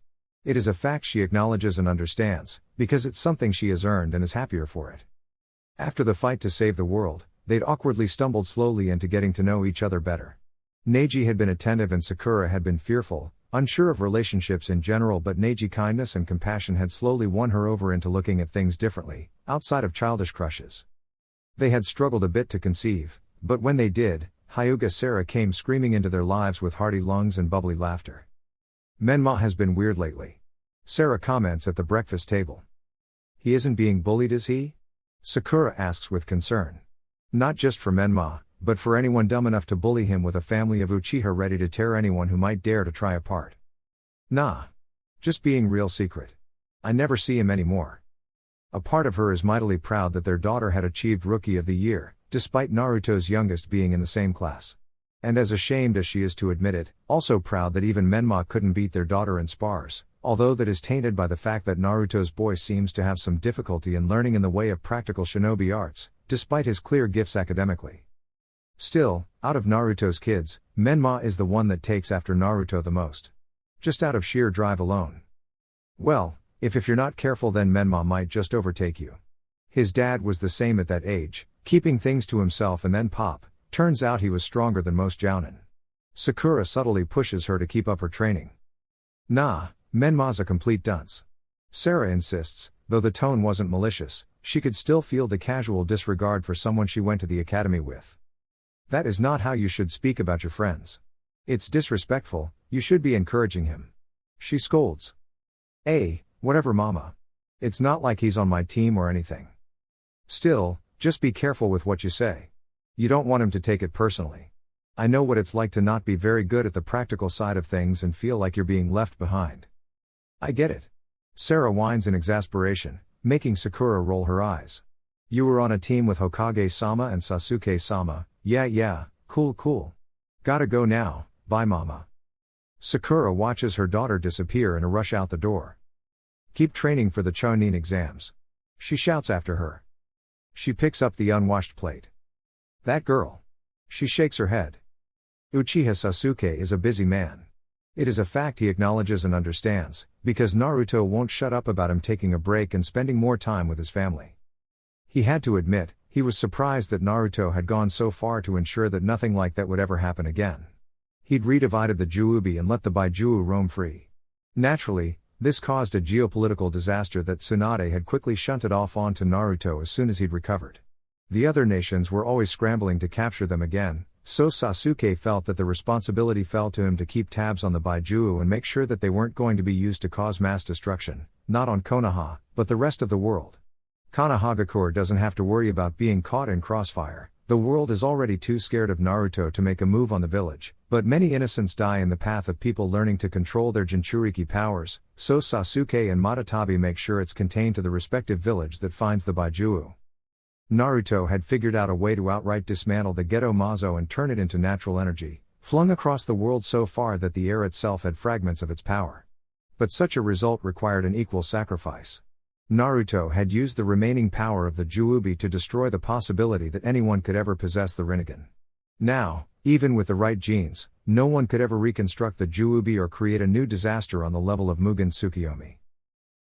It is a fact she acknowledges and understands, because it's something she has earned and is happier for it. After the fight to save the world, they'd awkwardly stumbled slowly into getting to know each other better. Neji had been attentive and Sakura had been fearful, unsure of relationships in general, but Neji's kindness and compassion had slowly won her over into looking at things differently, outside of childish crushes. They had struggled a bit to conceive, but when they did, Hyuga Sarah came screaming into their lives with hearty lungs and bubbly laughter. Menma has been weird lately. Sarah comments at the breakfast table. He isn't being bullied, is he? Sakura asks with concern. Not just for Menma, but for anyone dumb enough to bully him with a family of Uchiha ready to tear anyone who might dare to try apart. Nah. Just being real secret. I never see him anymore. A part of her is mightily proud that their daughter had achieved Rookie of the Year, despite Naruto's youngest being in the same class. And as ashamed as she is to admit it, also proud that even Menma couldn't beat their daughter in spars, although that is tainted by the fact that Naruto's boy seems to have some difficulty in learning in the way of practical shinobi arts, despite his clear gifts academically. Still, out of Naruto's kids, Menma is the one that takes after Naruto the most. Just out of sheer drive alone. Well, if you're not careful then Menma might just overtake you. His dad was the same at that age, keeping things to himself and then pop, turns out he was stronger than most jounin. Sakura subtly pushes her to keep up her training. Nah, Menma's a complete dunce. Sarah insists, though the tone wasn't malicious, she could still feel the casual disregard for someone she went to the academy with. That is not how you should speak about your friends. It's disrespectful, you should be encouraging him. She scolds. Whatever mama. It's not like he's on my team or anything. Still, Just be careful with what you say. You don't want him to take it personally. I know what it's like to not be very good at the practical side of things and feel like you're being left behind. I get it. Sarah whines in exasperation, making Sakura roll her eyes. You were on a team with Hokage-sama and Sasuke-sama, yeah, cool. Gotta go now, bye mama. Sakura watches her daughter disappear in a rush out the door. Keep training for the Chunin exams. She shouts after her. She picks up the unwashed plate. That girl. She shakes her head. Uchiha Sasuke is a busy man. It is a fact he acknowledges and understands, because Naruto won't shut up about him taking a break and spending more time with his family. He had to admit, he was surprised that Naruto had gone so far to ensure that nothing like that would ever happen again. He'd redivided the Juubi and let the Baijuo roam free. Naturally, this caused a geopolitical disaster that Tsunade had quickly shunted off onto Naruto as soon as he'd recovered. The other nations were always scrambling to capture them again, so Sasuke felt that the responsibility fell to him to keep tabs on the Baijuo and make sure that they weren't going to be used to cause mass destruction, not on Konoha, but the rest of the world. Konohagakure doesn't have to worry about being caught in crossfire. The world is already too scared of Naruto to make a move on the village, but many innocents die in the path of people learning to control their Jinchuriki powers, so Sasuke and Madatabi make sure it's contained to the respective village that finds the Baijuo. Naruto had figured out a way to outright dismantle the Geto Mazo and turn it into natural energy, flung across the world so far that the air itself had fragments of its power. But such a result required an equal sacrifice. Naruto had used the remaining power of the Juubi to destroy the possibility that anyone could ever possess the Rinnegan. Now, even with the right genes, no one could ever reconstruct the Juubi or create a new disaster on the level of Mugen Tsukiyomi.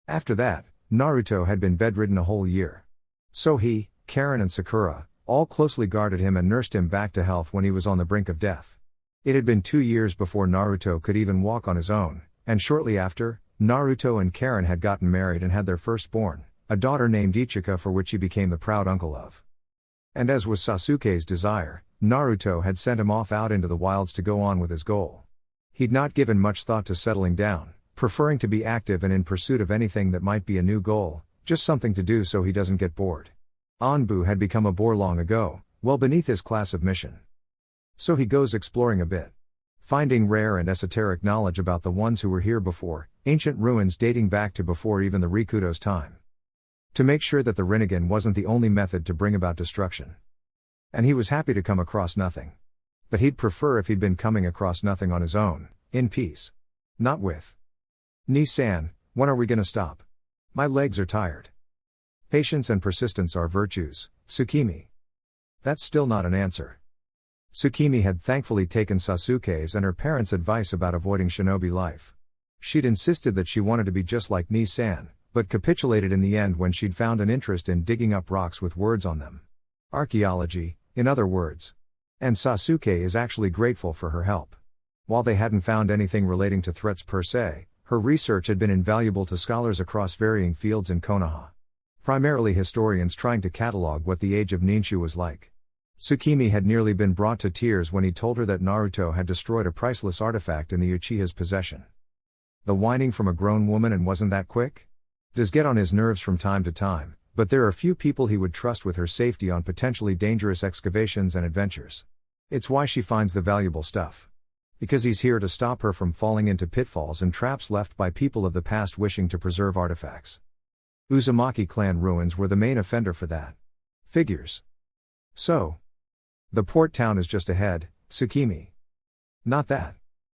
After that, Naruto had been bedridden a whole year. So he, Karen and Sakura, all closely guarded him and nursed him back to health when he was on the brink of death. It had been 2 years before Naruto could even walk on his own, and shortly after, Naruto and Karen had gotten married and had their firstborn, a daughter named Ichika, for which he became the proud uncle of. And as was Sasuke's desire, Naruto had sent him off out into the wilds to go on with his goal. He'd not given much thought to settling down, preferring to be active and in pursuit of anything that might be a new goal, just something to do so he doesn't get bored. Anbu had become a bore long ago, well beneath his class of mission. So he goes exploring a bit. Finding rare and esoteric knowledge about the ones who were here before, ancient ruins dating back to before even the Rikudo's time. To make sure that the Rinnegan wasn't the only method to bring about destruction. And he was happy to come across nothing. But he'd prefer if he'd been coming across nothing on his own, in peace. Not with. Ni-san, when are we gonna stop? My legs are tired. Patience and persistence are virtues, Tsukimi. That's still not an answer. Tsukimi had thankfully taken Sasuke's and her parents' advice about avoiding shinobi life. She'd insisted that she wanted to be just like Ni-san, but capitulated in the end when she'd found an interest in digging up rocks with words on them. Archaeology, in other words. And Sasuke is actually grateful for her help. While they hadn't found anything relating to threats per se, her research had been invaluable to scholars across varying fields in Konoha. Primarily historians trying to catalog what the age of Ninshu was like. Tsukimi had nearly been brought to tears when he told her that Naruto had destroyed a priceless artifact in the Uchiha's possession. The whining from a grown woman, and wasn't that quick? Does get on his nerves from time to time, but there are few people he would trust with her safety on potentially dangerous excavations and adventures. It's why she finds the valuable stuff. Because he's here to stop her from falling into pitfalls and traps left by people of the past wishing to preserve artifacts. Uzumaki clan ruins were the main offender for that. Figures. So. The port town is just ahead, Tsukimi. Not that.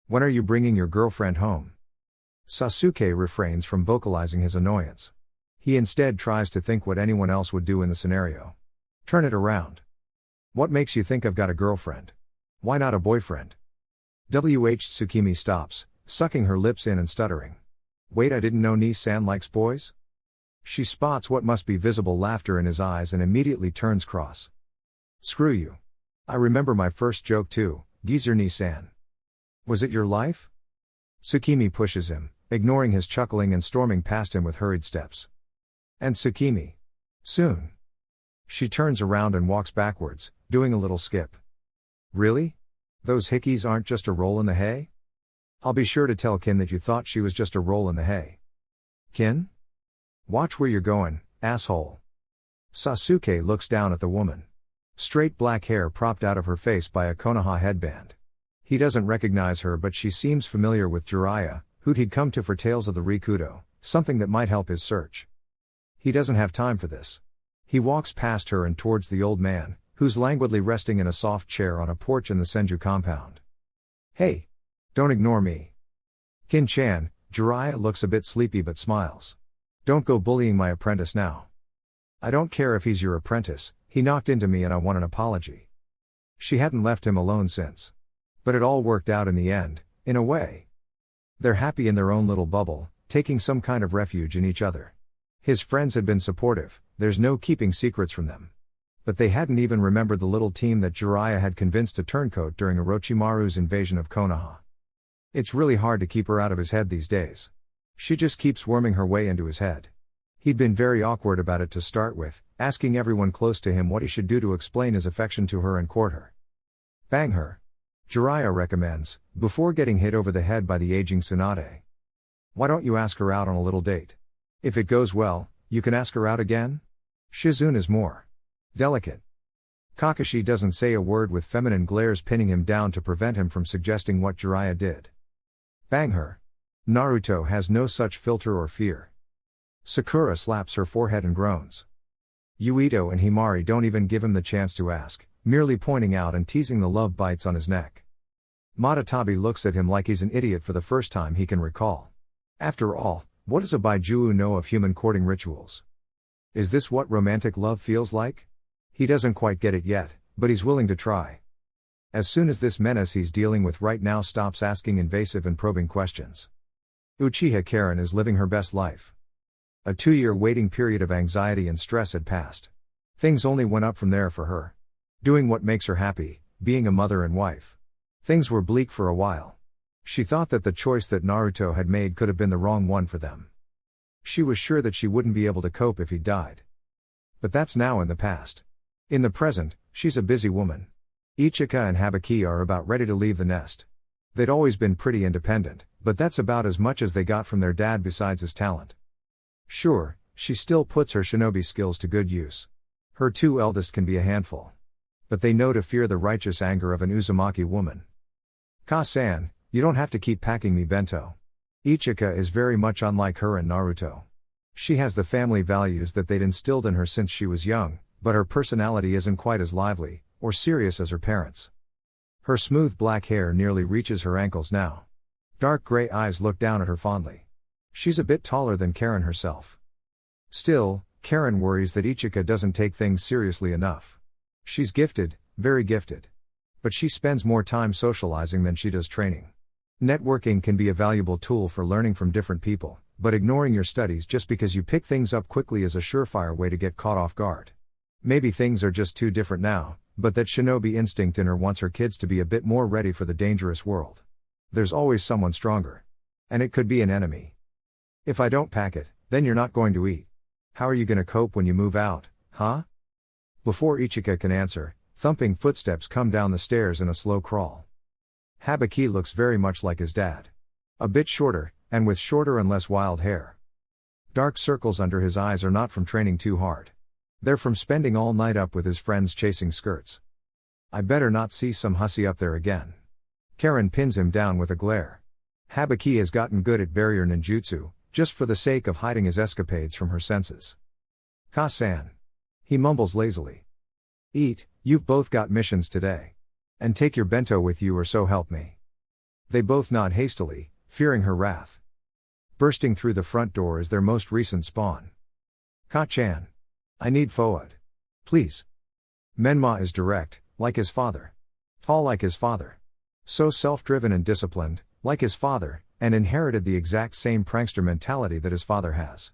When are you bringing your girlfriend home? Sasuke refrains from vocalizing his annoyance. He instead tries to think what anyone else would do in the scenario. Turn it around. What makes you think I've got a girlfriend? Why not a boyfriend? Tsukimi stops, sucking her lips in and stuttering. Wait, I didn't know Ni-san likes boys? She spots what must be visible laughter in his eyes and immediately turns cross. Screw you. I remember my first joke too, geezer Ni-san. Was it your life? Tsukimi pushes him, ignoring his chuckling and storming past him with hurried steps. And Tsukimi. Soon. She turns around and walks backwards, doing a little skip. Really? Those hickeys aren't just a roll in the hay? I'll be sure to tell Kin that you thought she was just a roll in the hay. Kin? Watch where you're going, asshole. Sasuke looks down at the woman. Straight black hair propped out of her face by a Konoha headband. He doesn't recognize her, but she seems familiar with Jiraiya, who'd he'd come to for tales of the Rikudo, something that might help his search. He doesn't have time for this. He walks past her and towards the old man, who's languidly resting in a soft chair on a porch in the Senju compound. Hey! Don't ignore me. Kin-chan, Jiraiya looks a bit sleepy but smiles. Don't go bullying my apprentice now. I don't care if he's your apprentice, he knocked into me and I want an apology. She hadn't left him alone since. But it all worked out in the end, in a way. They're happy in their own little bubble, taking some kind of refuge in each other. His friends had been supportive, there's no keeping secrets from them. But they hadn't even remembered the little team that Jiraiya had convinced to turncoat during Orochimaru's invasion of Konoha. It's really hard to keep her out of his head these days. She just keeps worming her way into his head. He'd been very awkward about it to start with, asking everyone close to him what he should do to explain his affection to her and court her. Bang her. Jiraiya recommends, before getting hit over the head by the aging Tsunade. Why don't you ask her out on a little date? If it goes well, you can ask her out again? Shizune is more delicate. Kakashi doesn't say a word with feminine glares pinning him down to prevent him from suggesting what Jiraiya did. Bang her. Naruto has no such filter or fear. Sakura slaps her forehead and groans. Yuito and Himari don't even give him the chance to ask, merely pointing out and teasing the love bites on his neck. Matatabi looks at him like he's an idiot for the first time he can recall. After all, what does a Baijuu know of human courting rituals? Is this what romantic love feels like? He doesn't quite get it yet, but he's willing to try. As soon as this menace he's dealing with right now stops asking invasive and probing questions. Uchiha Karen is living her best life. A 2-year waiting period of anxiety and stress had passed. Things only went up from there for her. Doing what makes her happy, being a mother and wife. Things were bleak for a while. She thought that the choice that Naruto had made could have been the wrong one for them. She was sure that she wouldn't be able to cope if he died. But that's now in the past. In the present, she's a busy woman. Ichika and Habaki are about ready to leave the nest. They'd always been pretty independent, but that's about as much as they got from their dad besides his talent. Sure, she still puts her shinobi skills to good use. Her 2 eldest can be a handful. But they know to fear the righteous anger of an Uzumaki woman. Ka-san, you don't have to keep packing me bento. Ichika is very much unlike her and Naruto. She has the family values that they'd instilled in her since she was young, but her personality isn't quite as lively, or serious as her parents. Her smooth black hair nearly reaches her ankles now. Dark gray eyes look down at her fondly. She's a bit taller than Karen herself. Still, Karen worries that Ichika doesn't take things seriously enough. She's gifted, very gifted. But she spends more time socializing than she does training. Networking can be a valuable tool for learning from different people, but ignoring your studies just because you pick things up quickly is a surefire way to get caught off guard. Maybe things are just too different now, but that shinobi instinct in her wants her kids to be a bit more ready for the dangerous world. There's always someone stronger. And it could be an enemy. If I don't pack it, then you're not going to eat. How are you going to cope when you move out, huh? Before Ichika can answer, thumping footsteps come down the stairs in a slow crawl. Habaki looks very much like his dad. A bit shorter, and with shorter and less wild hair. Dark circles under his eyes are not from training too hard. They're from spending all night up with his friends chasing skirts. I better not see some hussy up there again. Karen pins him down with a glare. Habaki has gotten good at barrier ninjutsu, just for the sake of hiding his escapades from her senses. Ka-san. He mumbles lazily. Eat, you've both got missions today. And take your bento with you or so help me. They both nod hastily, fearing her wrath. Bursting through the front door is their most recent spawn. Ka-chan. I need food. Please. Menma is direct, like his father. Tall like his father. So self-driven and disciplined, like his father, and inherited the exact same prankster mentality that his father has.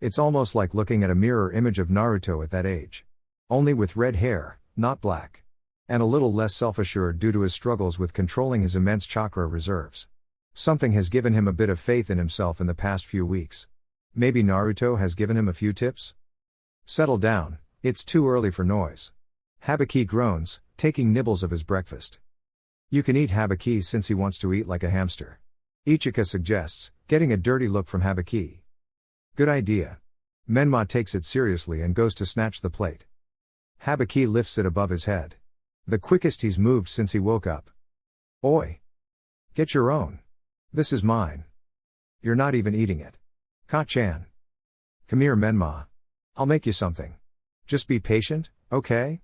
It's almost like looking at a mirror image of Naruto at that age. Only with red hair, not black. And a little less self-assured due to his struggles with controlling his immense chakra reserves. Something has given him a bit of faith in himself in the past few weeks. Maybe Naruto has given him a few tips? Settle down, it's too early for noise. Habaki groans, taking nibbles of his breakfast. You can eat Habaki since he wants to eat like a hamster. Ichika suggests, getting a dirty look from Habaki. Good idea. Menma takes it seriously and goes to snatch the plate. Habaki lifts it above his head. The quickest he's moved since he woke up. Oi! Get your own. This is mine. You're not even eating it. Ka-chan. Come here, Menma. I'll make you something. Just be patient, okay?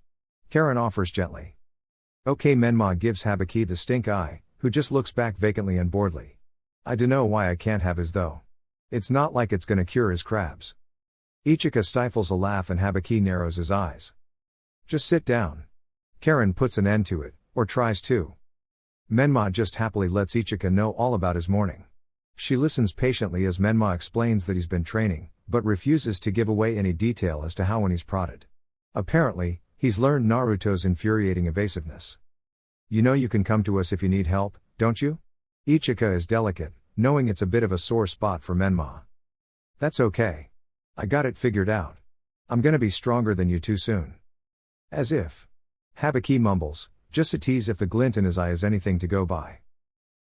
Karen offers gently. Okay, Menma gives Habaki the stink eye, who just looks back vacantly and boredly. I dunno why I can't have his though. It's not like it's gonna cure his crabs. Ichika stifles a laugh and Habaki narrows his eyes. Just sit down. Karen puts an end to it, or tries to. Menma just happily lets Ichika know all about his morning. She listens patiently as Menma explains that he's been training, but refuses to give away any detail as to how when he's prodded. Apparently, he's learned Naruto's infuriating evasiveness. You know you can come to us if you need help, don't you? Ichika is delicate, knowing it's a bit of a sore spot for Menma. That's okay. I got it figured out. I'm gonna be stronger than you too soon. As if. Habaki mumbles, just to tease if the glint in his eye is anything to go by.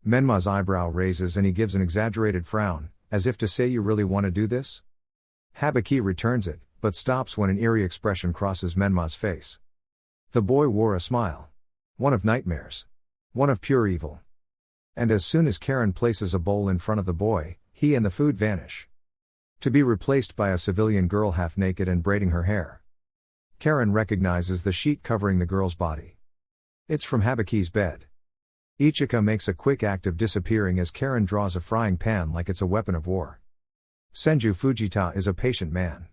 Menma's eyebrow raises and he gives an exaggerated frown, as if to say you really want to do this? Habaki returns it, but stops when an eerie expression crosses Menma's face. The boy wore a smile. One of nightmares. One of pure evil. And as soon as Karen places a bowl in front of the boy, he and the food vanish. To be replaced by a civilian girl half naked and braiding her hair. Karen recognizes the sheet covering the girl's body. It's from Habaki's bed. Ichika makes a quick act of disappearing as Karen draws a frying pan like it's a weapon of war. Senju Fujita is a patient man.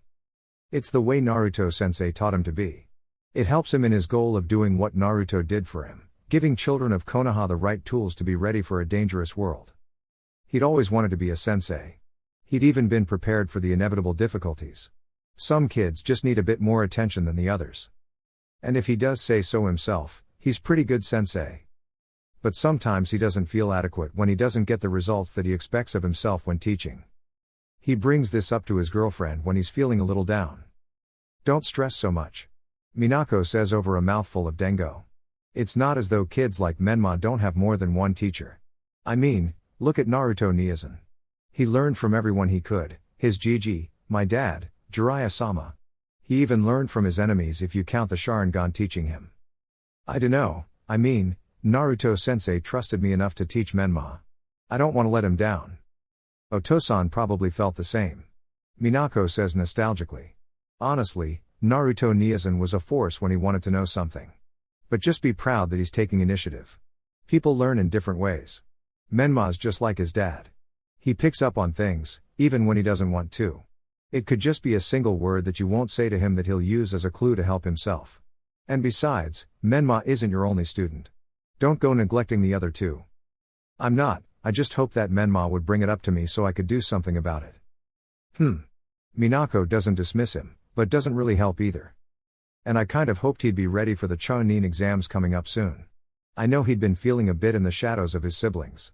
It's the way Naruto-sensei taught him to be. It helps him in his goal of doing what Naruto did for him, giving children of Konoha the right tools to be ready for a dangerous world. He'd always wanted to be a sensei. He'd even been prepared for the inevitable difficulties. Some kids just need a bit more attention than the others. And if he does say so himself, he's pretty good sensei. But sometimes he doesn't feel adequate when he doesn't get the results that he expects of himself when teaching. He brings this up to his girlfriend when he's feeling a little down. Don't stress so much. Minako says over a mouthful of dengo. It's not as though kids like Menma don't have more than one teacher. I mean, look at Naruto Niazan. He learned from everyone he could, his Gigi, my dad, Jiraiya-sama. He even learned from his enemies if you count the Sharingan teaching him. I dunno, I mean, Naruto-sensei trusted me enough to teach Menma. I don't want to let him down. Otosan probably felt the same. Minako says nostalgically. Honestly, Naruto Niazan was a force when he wanted to know something. But just be proud that he's taking initiative. People learn in different ways. Menma's just like his dad. He picks up on things, even when he doesn't want to. It could just be a single word that you won't say to him that he'll use as a clue to help himself. And besides, Menma isn't your only student. Don't go neglecting the other two. I'm not, I just hope that Menma would bring it up to me so I could do something about it. Minako doesn't dismiss him, but doesn't really help either. And I kind of hoped he'd be ready for the Chunin exams coming up soon. I know he'd been feeling a bit in the shadows of his siblings.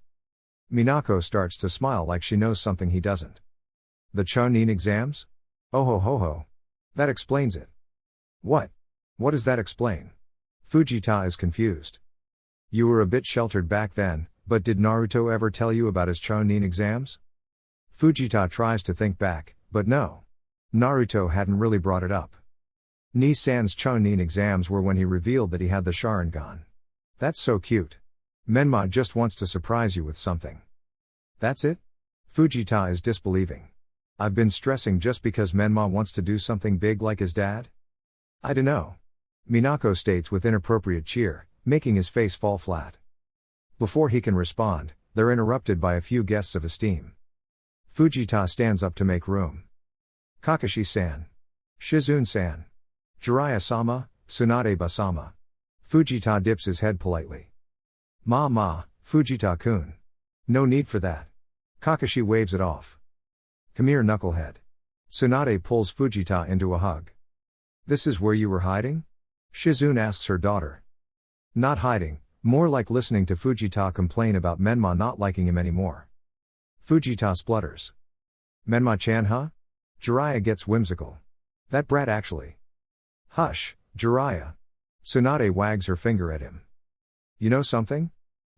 Minako starts to smile like she knows something he doesn't. The Chunin exams? Oh ho ho ho. That explains it. What? What does that explain? Fujita is confused. You were a bit sheltered back then, but did Naruto ever tell you about his Chunin exams? Fujita tries to think back, but no. Naruto hadn't really brought it up. Ni-san's Chunin exams were when he revealed that he had the Sharingan. That's so cute. Menma just wants to surprise you with something. That's it? Fujita is disbelieving. I've been stressing just because Menma wants to do something big like his dad? I dunno. Minako states with inappropriate cheer, making his face fall flat. Before he can respond, they're interrupted by a few guests of esteem. Fujita stands up to make room. Kakashi-san. Shizune-san. Jiraiya-sama, Tsunade-ba-sama. Fujita dips his head politely. Ma, Fujita-kun. No need for that. Kakashi waves it off. Come here, knucklehead. Tsunade pulls Fujita into a hug. This is where you were hiding? Shizune asks her daughter. Not hiding, more like listening to Fujita complain about Menma not liking him anymore. Fujita splutters. Menma-chan, huh? Jiraiya gets whimsical. That brat actually. Hush, Jiraiya. Tsunade wags her finger at him. You know something?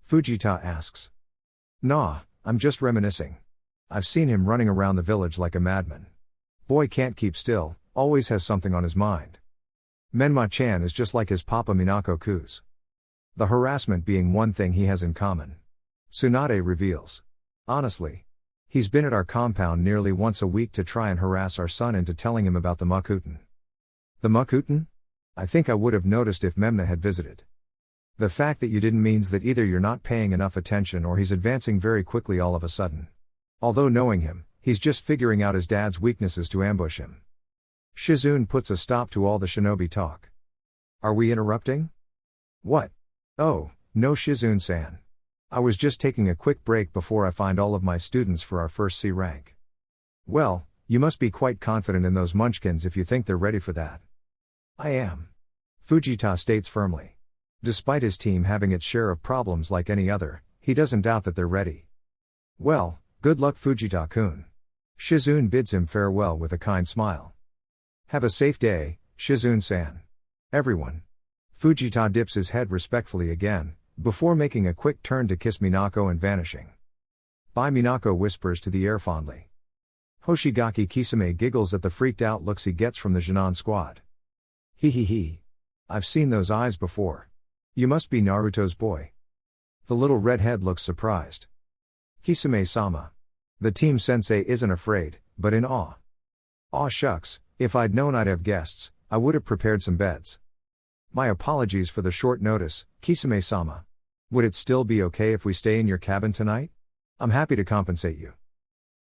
Fujita asks. Nah, I'm just reminiscing. I've seen him running around the village like a madman. Boy can't keep still, always has something on his mind. Menma-chan is just like his papa Minako-ku's. The harassment being one thing he has in common. Tsunade reveals. Honestly. He's been at our compound nearly once a week to try and harass our son into telling him about the Makuten. The Makuten? I think I would have noticed if Memna had visited. The fact that you didn't means that either you're not paying enough attention or he's advancing very quickly all of a sudden. Although knowing him, he's just figuring out his dad's weaknesses to ambush him. Shizune puts a stop to all the shinobi talk. Are we interrupting? What? Oh, no Shizune-san. I was just taking a quick break before I find all of my students for our first C rank. Well, you must be quite confident in those munchkins if you think they're ready for that. I am. Fujita states firmly. Despite his team having its share of problems like any other, he doesn't doubt that they're ready. Well, good luck Fujita-kun. Shizune bids him farewell with a kind smile. Have a safe day, Shizune-san. Everyone. Fujita dips his head respectfully again, before making a quick turn to kiss Minako and vanishing. Bye, Minako whispers to the air fondly. Hoshigaki Kisame giggles at the freaked out looks he gets from the Jinan squad. He. I've seen those eyes before. You must be Naruto's boy. The little redhead looks surprised. Kisame-sama. The team sensei isn't afraid, but in awe. Aw shucks, if I'd known I'd have guests, I would have prepared some beds. My apologies for the short notice, Kisame-sama. Would it still be okay if we stay in your cabin tonight? I'm happy to compensate you.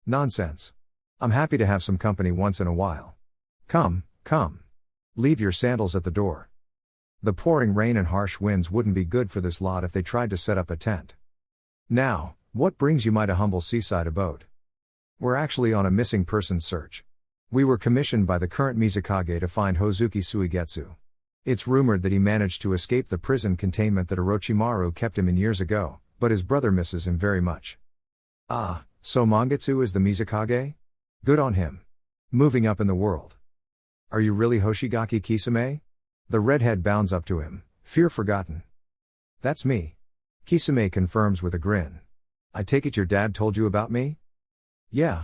Nonsense. I'm happy to have some company once in a while. Come. Leave your sandals at the door. The pouring rain and harsh winds wouldn't be good for this lot if they tried to set up a tent. Now, what brings you to humble seaside abode? We're actually on a missing persons search. We were commissioned by the current Mizukage to find Hozuki Suigetsu. It's rumored that he managed to escape the prison containment that Orochimaru kept him in years ago, but his brother misses him very much. Ah, so Mangetsu is the Mizukage? Good on him. Moving up in the world. Are you really Hoshigaki Kisame? The redhead bounds up to him, fear forgotten. That's me. Kisame confirms with a grin. I take it your dad told you about me? Yeah.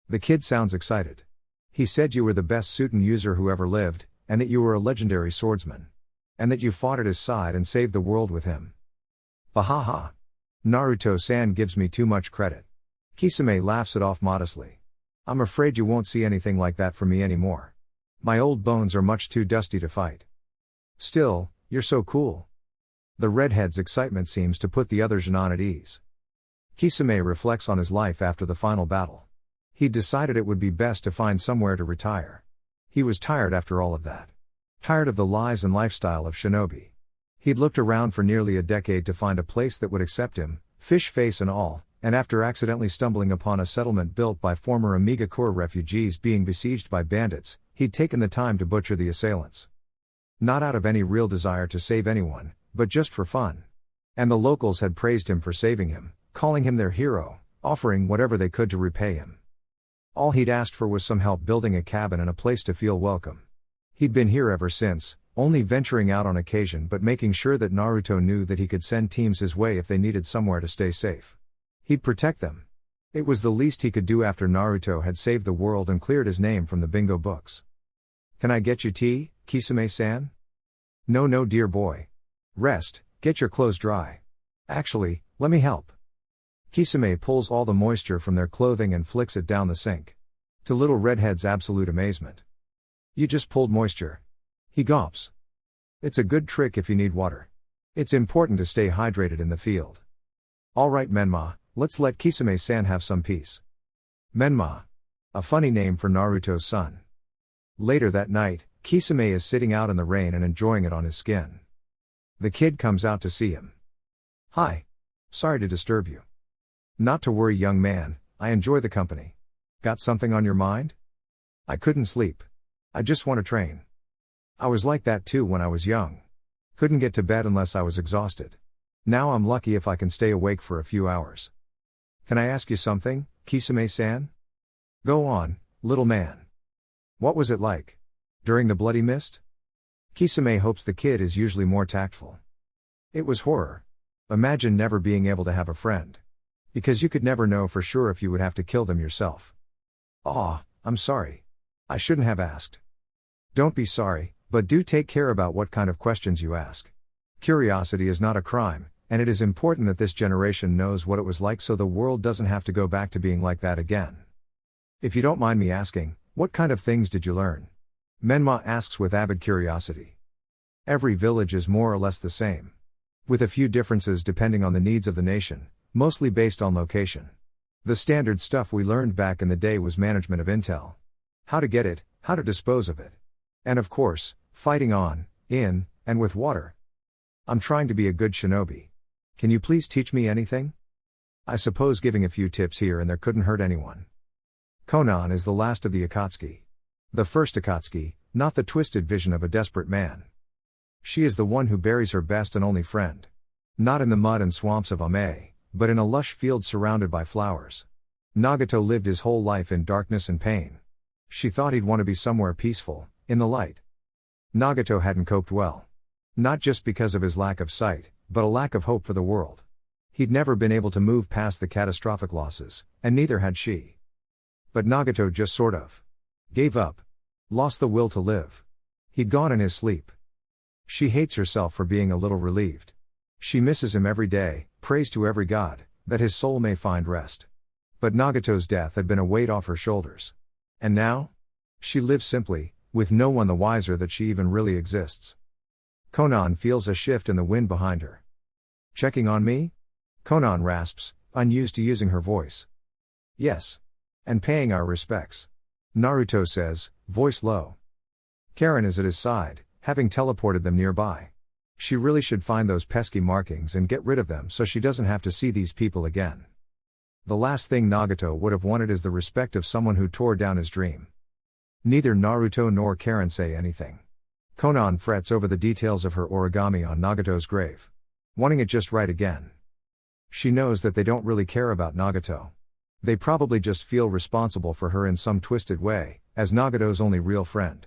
The kid sounds excited. He said you were the best Suiten user who ever lived, and that you were a legendary swordsman. And that you fought at his side and saved the world with him. Bahaha. Naruto-san gives me too much credit. Kisame laughs it off modestly. I'm afraid you won't see anything like that from me anymore. My old bones are much too dusty to fight. Still, you're so cool. The redhead's excitement seems to put the other Jinan at ease. Kisame reflects on his life after the final battle. He'd decided it would be best to find somewhere to retire. He was tired after all of that. Tired of the lies and lifestyle of shinobi. He'd looked around for nearly a decade to find a place that would accept him, fish face and all, and after accidentally stumbling upon a settlement built by former Amigakure refugees being besieged by bandits, he'd taken the time to butcher the assailants. Not out of any real desire to save anyone, but just for fun. And the locals had praised him for saving him, calling him their hero, offering whatever they could to repay him. All he'd asked for was some help building a cabin and a place to feel welcome. He'd been here ever since, only venturing out on occasion but making sure that Naruto knew that he could send teams his way if they needed somewhere to stay safe. He'd protect them. It was the least he could do after Naruto had saved the world and cleared his name from the bingo books. Can I get you tea, Kisame-san? No dear boy. Rest, get your clothes dry. Actually, let me help. Kisame pulls all the moisture from their clothing and flicks it down the sink. To little redhead's absolute amazement. You just pulled moisture. He gawps. It's a good trick if you need water. It's important to stay hydrated in the field. Alright Menma, let's let Kisame-san have some peace. Menma. A funny name for Naruto's son. Later that night, Kisame is sitting out in the rain and enjoying it on his skin. The kid comes out to see him. Hi. Sorry to disturb you. Not to worry young man, I enjoy the company. Got something on your mind? I couldn't sleep. I just want to train. I was like that too when I was young. Couldn't get to bed unless I was exhausted. Now I'm lucky if I can stay awake for a few hours. Can I ask you something, Kisame-san? Go on, little man. What was it like? During the bloody mist? Kisame hopes the kid is usually more tactful. It was horror. Imagine never being able to have a friend. Because you could never know for sure if you would have to kill them yourself. Aw, I'm sorry. I shouldn't have asked. Don't be sorry, but do take care about what kind of questions you ask. Curiosity is not a crime, and it is important that this generation knows what it was like so the world doesn't have to go back to being like that again. If you don't mind me asking, what kind of things did you learn? Menma asks with avid curiosity. Every village is more or less the same, with a few differences depending on the needs of the nation, mostly based on location. The standard stuff we learned back in the day was management of intel. How to get it, how to dispose of it. And of course, fighting on, in, and with water. I'm trying to be a good shinobi. Can you please teach me anything? I suppose giving a few tips here and there couldn't hurt anyone. Konan is the last of the Akatsuki. The first Akatsuki, not the twisted vision of a desperate man. She is the one who buries her best and only friend. Not in the mud and swamps of Ame, but in a lush field surrounded by flowers. Nagato lived his whole life in darkness and pain. She thought he'd want to be somewhere peaceful, in the light. Nagato hadn't coped well. Not just because of his lack of sight, but a lack of hope for the world. He'd never been able to move past the catastrophic losses, and neither had she. But Nagato just sort of gave up. Lost the will to live. He'd gone in his sleep. She hates herself for being a little relieved. She misses him every day, prays to every god, that his soul may find rest. But Nagato's death had been a weight off her shoulders. And now? She lives simply, with no one the wiser that she even really exists. Konan feels a shift in the wind behind her. Checking on me? Konan rasps, unused to using her voice. Yes. And paying our respects. Naruto says, voice low. Karen is at his side, having teleported them nearby. She really should find those pesky markings and get rid of them so she doesn't have to see these people again. The last thing Nagato would have wanted is the respect of someone who tore down his dream. Neither Naruto nor Karen say anything. Konan frets over the details of her origami on Nagato's grave. Wanting it just right again. She knows that they don't really care about Nagato. They probably just feel responsible for her in some twisted way, as Nagato's only real friend.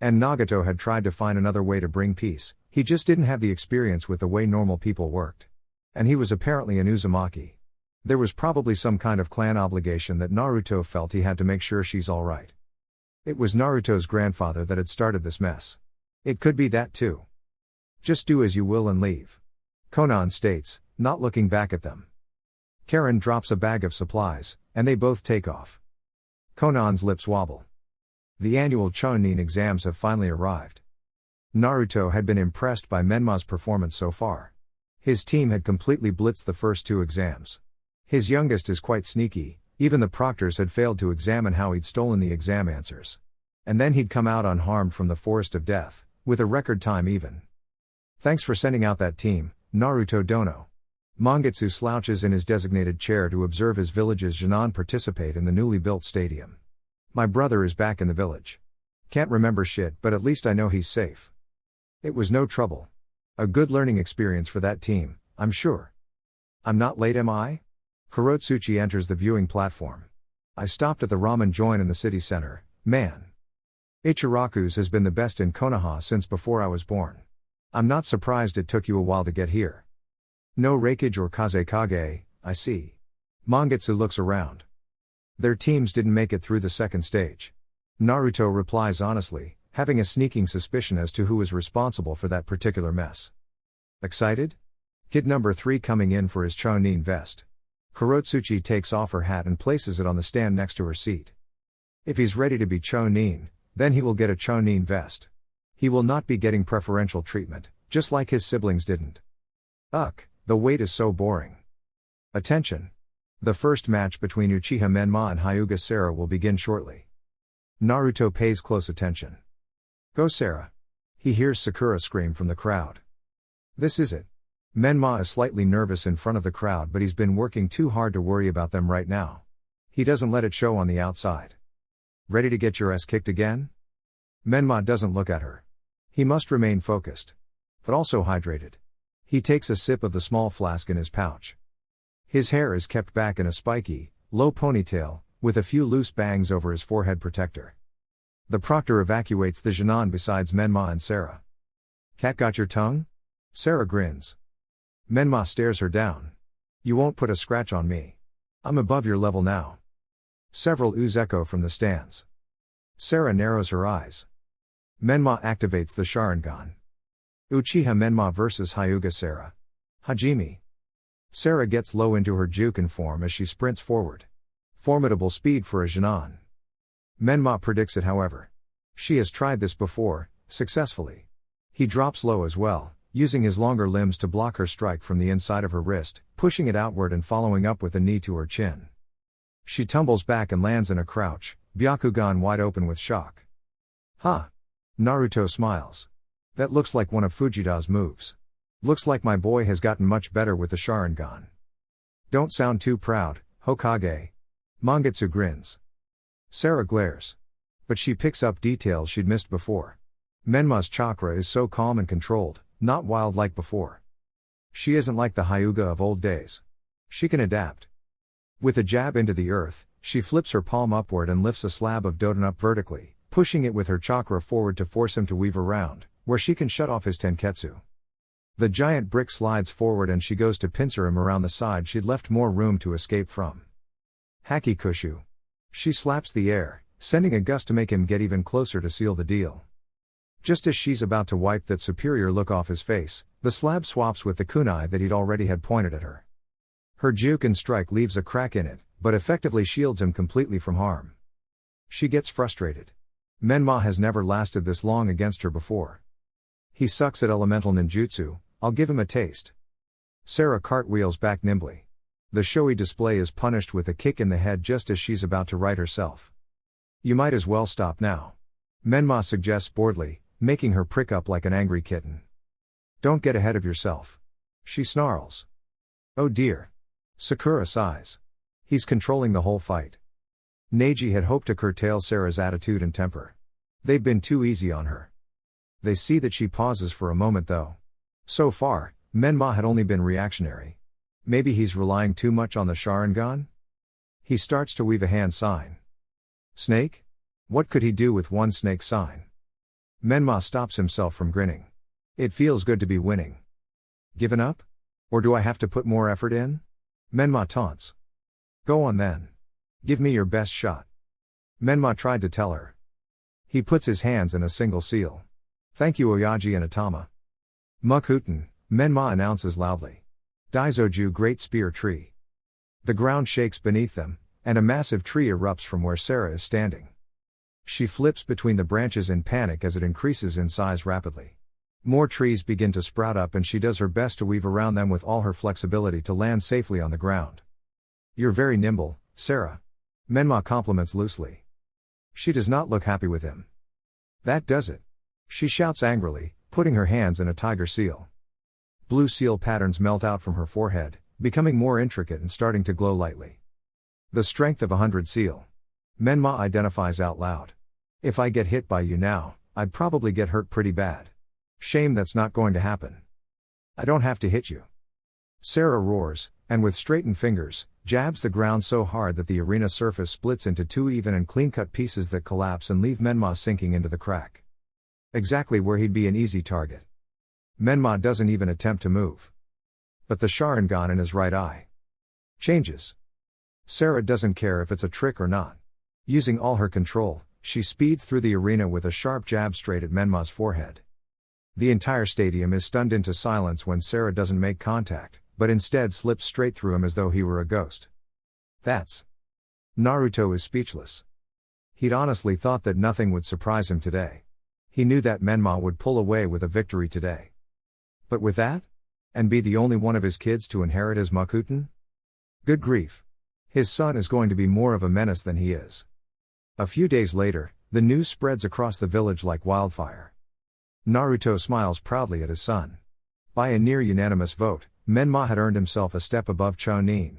And Nagato had tried to find another way to bring peace, he just didn't have the experience with the way normal people worked. And he was apparently an Uzumaki. There was probably some kind of clan obligation that Naruto felt he had to make sure she's alright. It was Naruto's grandfather that had started this mess. It could be that too. Just do as you will and leave. Konan states, not looking back at them. Karen drops a bag of supplies, and they both take off. Konan's lips wobble. The annual Chunin exams have finally arrived. Naruto had been impressed by Menma's performance so far. His team had completely blitzed the first two exams. His youngest is quite sneaky, even the proctors had failed to examine how he'd stolen the exam answers. And then he'd come out unharmed from the forest of death, with a record time even. Thanks for sending out that team, Naruto Dono. Mangetsu slouches in his designated chair to observe his village's Jinan participate in the newly built stadium. My brother is back in the village. Can't remember shit, but at least I know he's safe. It was no trouble. A good learning experience for that team, I'm sure. I'm not late, am I? Kurotsuchi enters the viewing platform. I stopped at the ramen joint in the city center, man. Ichiraku's has been the best in Konoha since before I was born. I'm not surprised it took you a while to get here. No Reikage or Kazekage, I see. Mangetsu looks around. Their teams didn't make it through the second stage. Naruto replies honestly, having a sneaking suspicion as to who is responsible for that particular mess. Excited? Kid number 3 coming in for his Chunin vest. Kurotsuchi takes off her hat and places it on the stand next to her seat. If he's ready to be Chunin, then he will get a Chunin vest. He will not be getting preferential treatment, just like his siblings didn't. The wait is so boring. Attention! The first match between Uchiha Menma and Hyuga Sarah will begin shortly. Naruto pays close attention. Go Sarah! He hears Sakura scream from the crowd. This is it. Menma is slightly nervous in front of the crowd, but he's been working too hard to worry about them right now. He doesn't let it show on the outside. Ready to get your ass kicked again? Menma doesn't look at her. He must remain focused. But also hydrated. He takes a sip of the small flask in his pouch. His hair is kept back in a spiky, low ponytail, with a few loose bangs over his forehead protector. The proctor evacuates the Jinan besides Menma and Sarah. Cat got your tongue? Sarah grins. Menma stares her down. You won't put a scratch on me. I'm above your level now. Several oohs echo from the stands. Sarah narrows her eyes. Menma activates the Sharingan. Uchiha Menma vs Hyuga Sarah. Hajime. Sarah gets low into her Juken form as she sprints forward. Formidable speed for a Genin. Menma predicts it however. She has tried this before, successfully. He drops low as well, using his longer limbs to block her strike from the inside of her wrist, pushing it outward and following up with a knee to her chin. She tumbles back and lands in a crouch, Byakugan wide open with shock. Ha! Naruto smiles. That looks like one of Fujida's moves. Looks like my boy has gotten much better with the Sharingan. Don't sound too proud, Hokage. Mangetsu grins. Sarah glares. But she picks up details she'd missed before. Menma's chakra is so calm and controlled, not wild like before. She isn't like the Hyuga of old days. She can adapt. With a jab into the earth, she flips her palm upward and lifts a slab of Doton up vertically, pushing it with her chakra forward to force him to weave around, where she can shut off his tenketsu. The giant brick slides forward and she goes to pincer him around the side she'd left more room to escape from. Haki Kushu. She slaps the air, sending a gust to make him get even closer to seal the deal. Just as she's about to wipe that superior look off his face, the slab swaps with the kunai that he'd already had pointed at her. Her Juken strike leaves a crack in it, but effectively shields him completely from harm. She gets frustrated. Menma has never lasted this long against her before. He sucks at elemental ninjutsu, I'll give him a taste. Sarah cartwheels back nimbly. The showy display is punished with a kick in the head just as she's about to right herself. You might as well stop now. Menma suggests boredly, making her prick up like an angry kitten. Don't get ahead of yourself. She snarls. Oh dear. Sakura sighs. He's controlling the whole fight. Neji had hoped to curtail Sarah's attitude and temper. They've been too easy on her. They see that she pauses for a moment though. So far, Menma had only been reactionary. Maybe he's relying too much on the Sharingan? He starts to weave a hand sign. Snake? What could he do with one snake sign? Menma stops himself from grinning. It feels good to be winning. Given up? Or do I have to put more effort in? Menma taunts. Go on then. Give me your best shot. Menma tried to tell her. He puts his hands in a single seal. Thank you Oyaji and Atama. Mukuten, Menma announces loudly. Daizoju Great Spear Tree. The ground shakes beneath them, and a massive tree erupts from where Sarah is standing. She flips between the branches in panic as it increases in size rapidly. More trees begin to sprout up and she does her best to weave around them with all her flexibility to land safely on the ground. You're very nimble, Sarah. Menma compliments loosely. She does not look happy with him. That does it. She shouts angrily, putting her hands in a tiger seal. Blue seal patterns melt out from her forehead, becoming more intricate and starting to glow lightly. The strength of 100 seal. Menma identifies out loud. If I get hit by you now, I'd probably get hurt pretty bad. Shame that's not going to happen. I don't have to hit you. Sarah roars, and with straightened fingers, jabs the ground so hard that the arena surface splits into two even and clean-cut pieces that collapse and leave Menma sinking into the crack. Exactly where he'd be an easy target. Menma doesn't even attempt to move. But the Sharingan in his right eye changes. Sarah doesn't care if it's a trick or not. Using all her control, she speeds through the arena with a sharp jab straight at Menma's forehead. The entire stadium is stunned into silence when Sarah doesn't make contact, but instead slips straight through him as though he were a ghost. That's... Naruto is speechless. He'd honestly thought that nothing would surprise him today. He knew that Menma would pull away with a victory today. But with that? And be the only one of his kids to inherit his Mukuten? Good grief. His son is going to be more of a menace than he is. A few days later, the news spreads across the village like wildfire. Naruto smiles proudly at his son. By a near unanimous vote, Menma had earned himself a step above Chunin.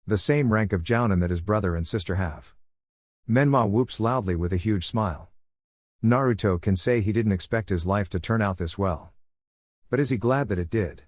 The same rank of Jounin that his brother and sister have. Menma whoops loudly with a huge smile. Naruto can say he didn't expect his life to turn out this well. But is he glad that it did?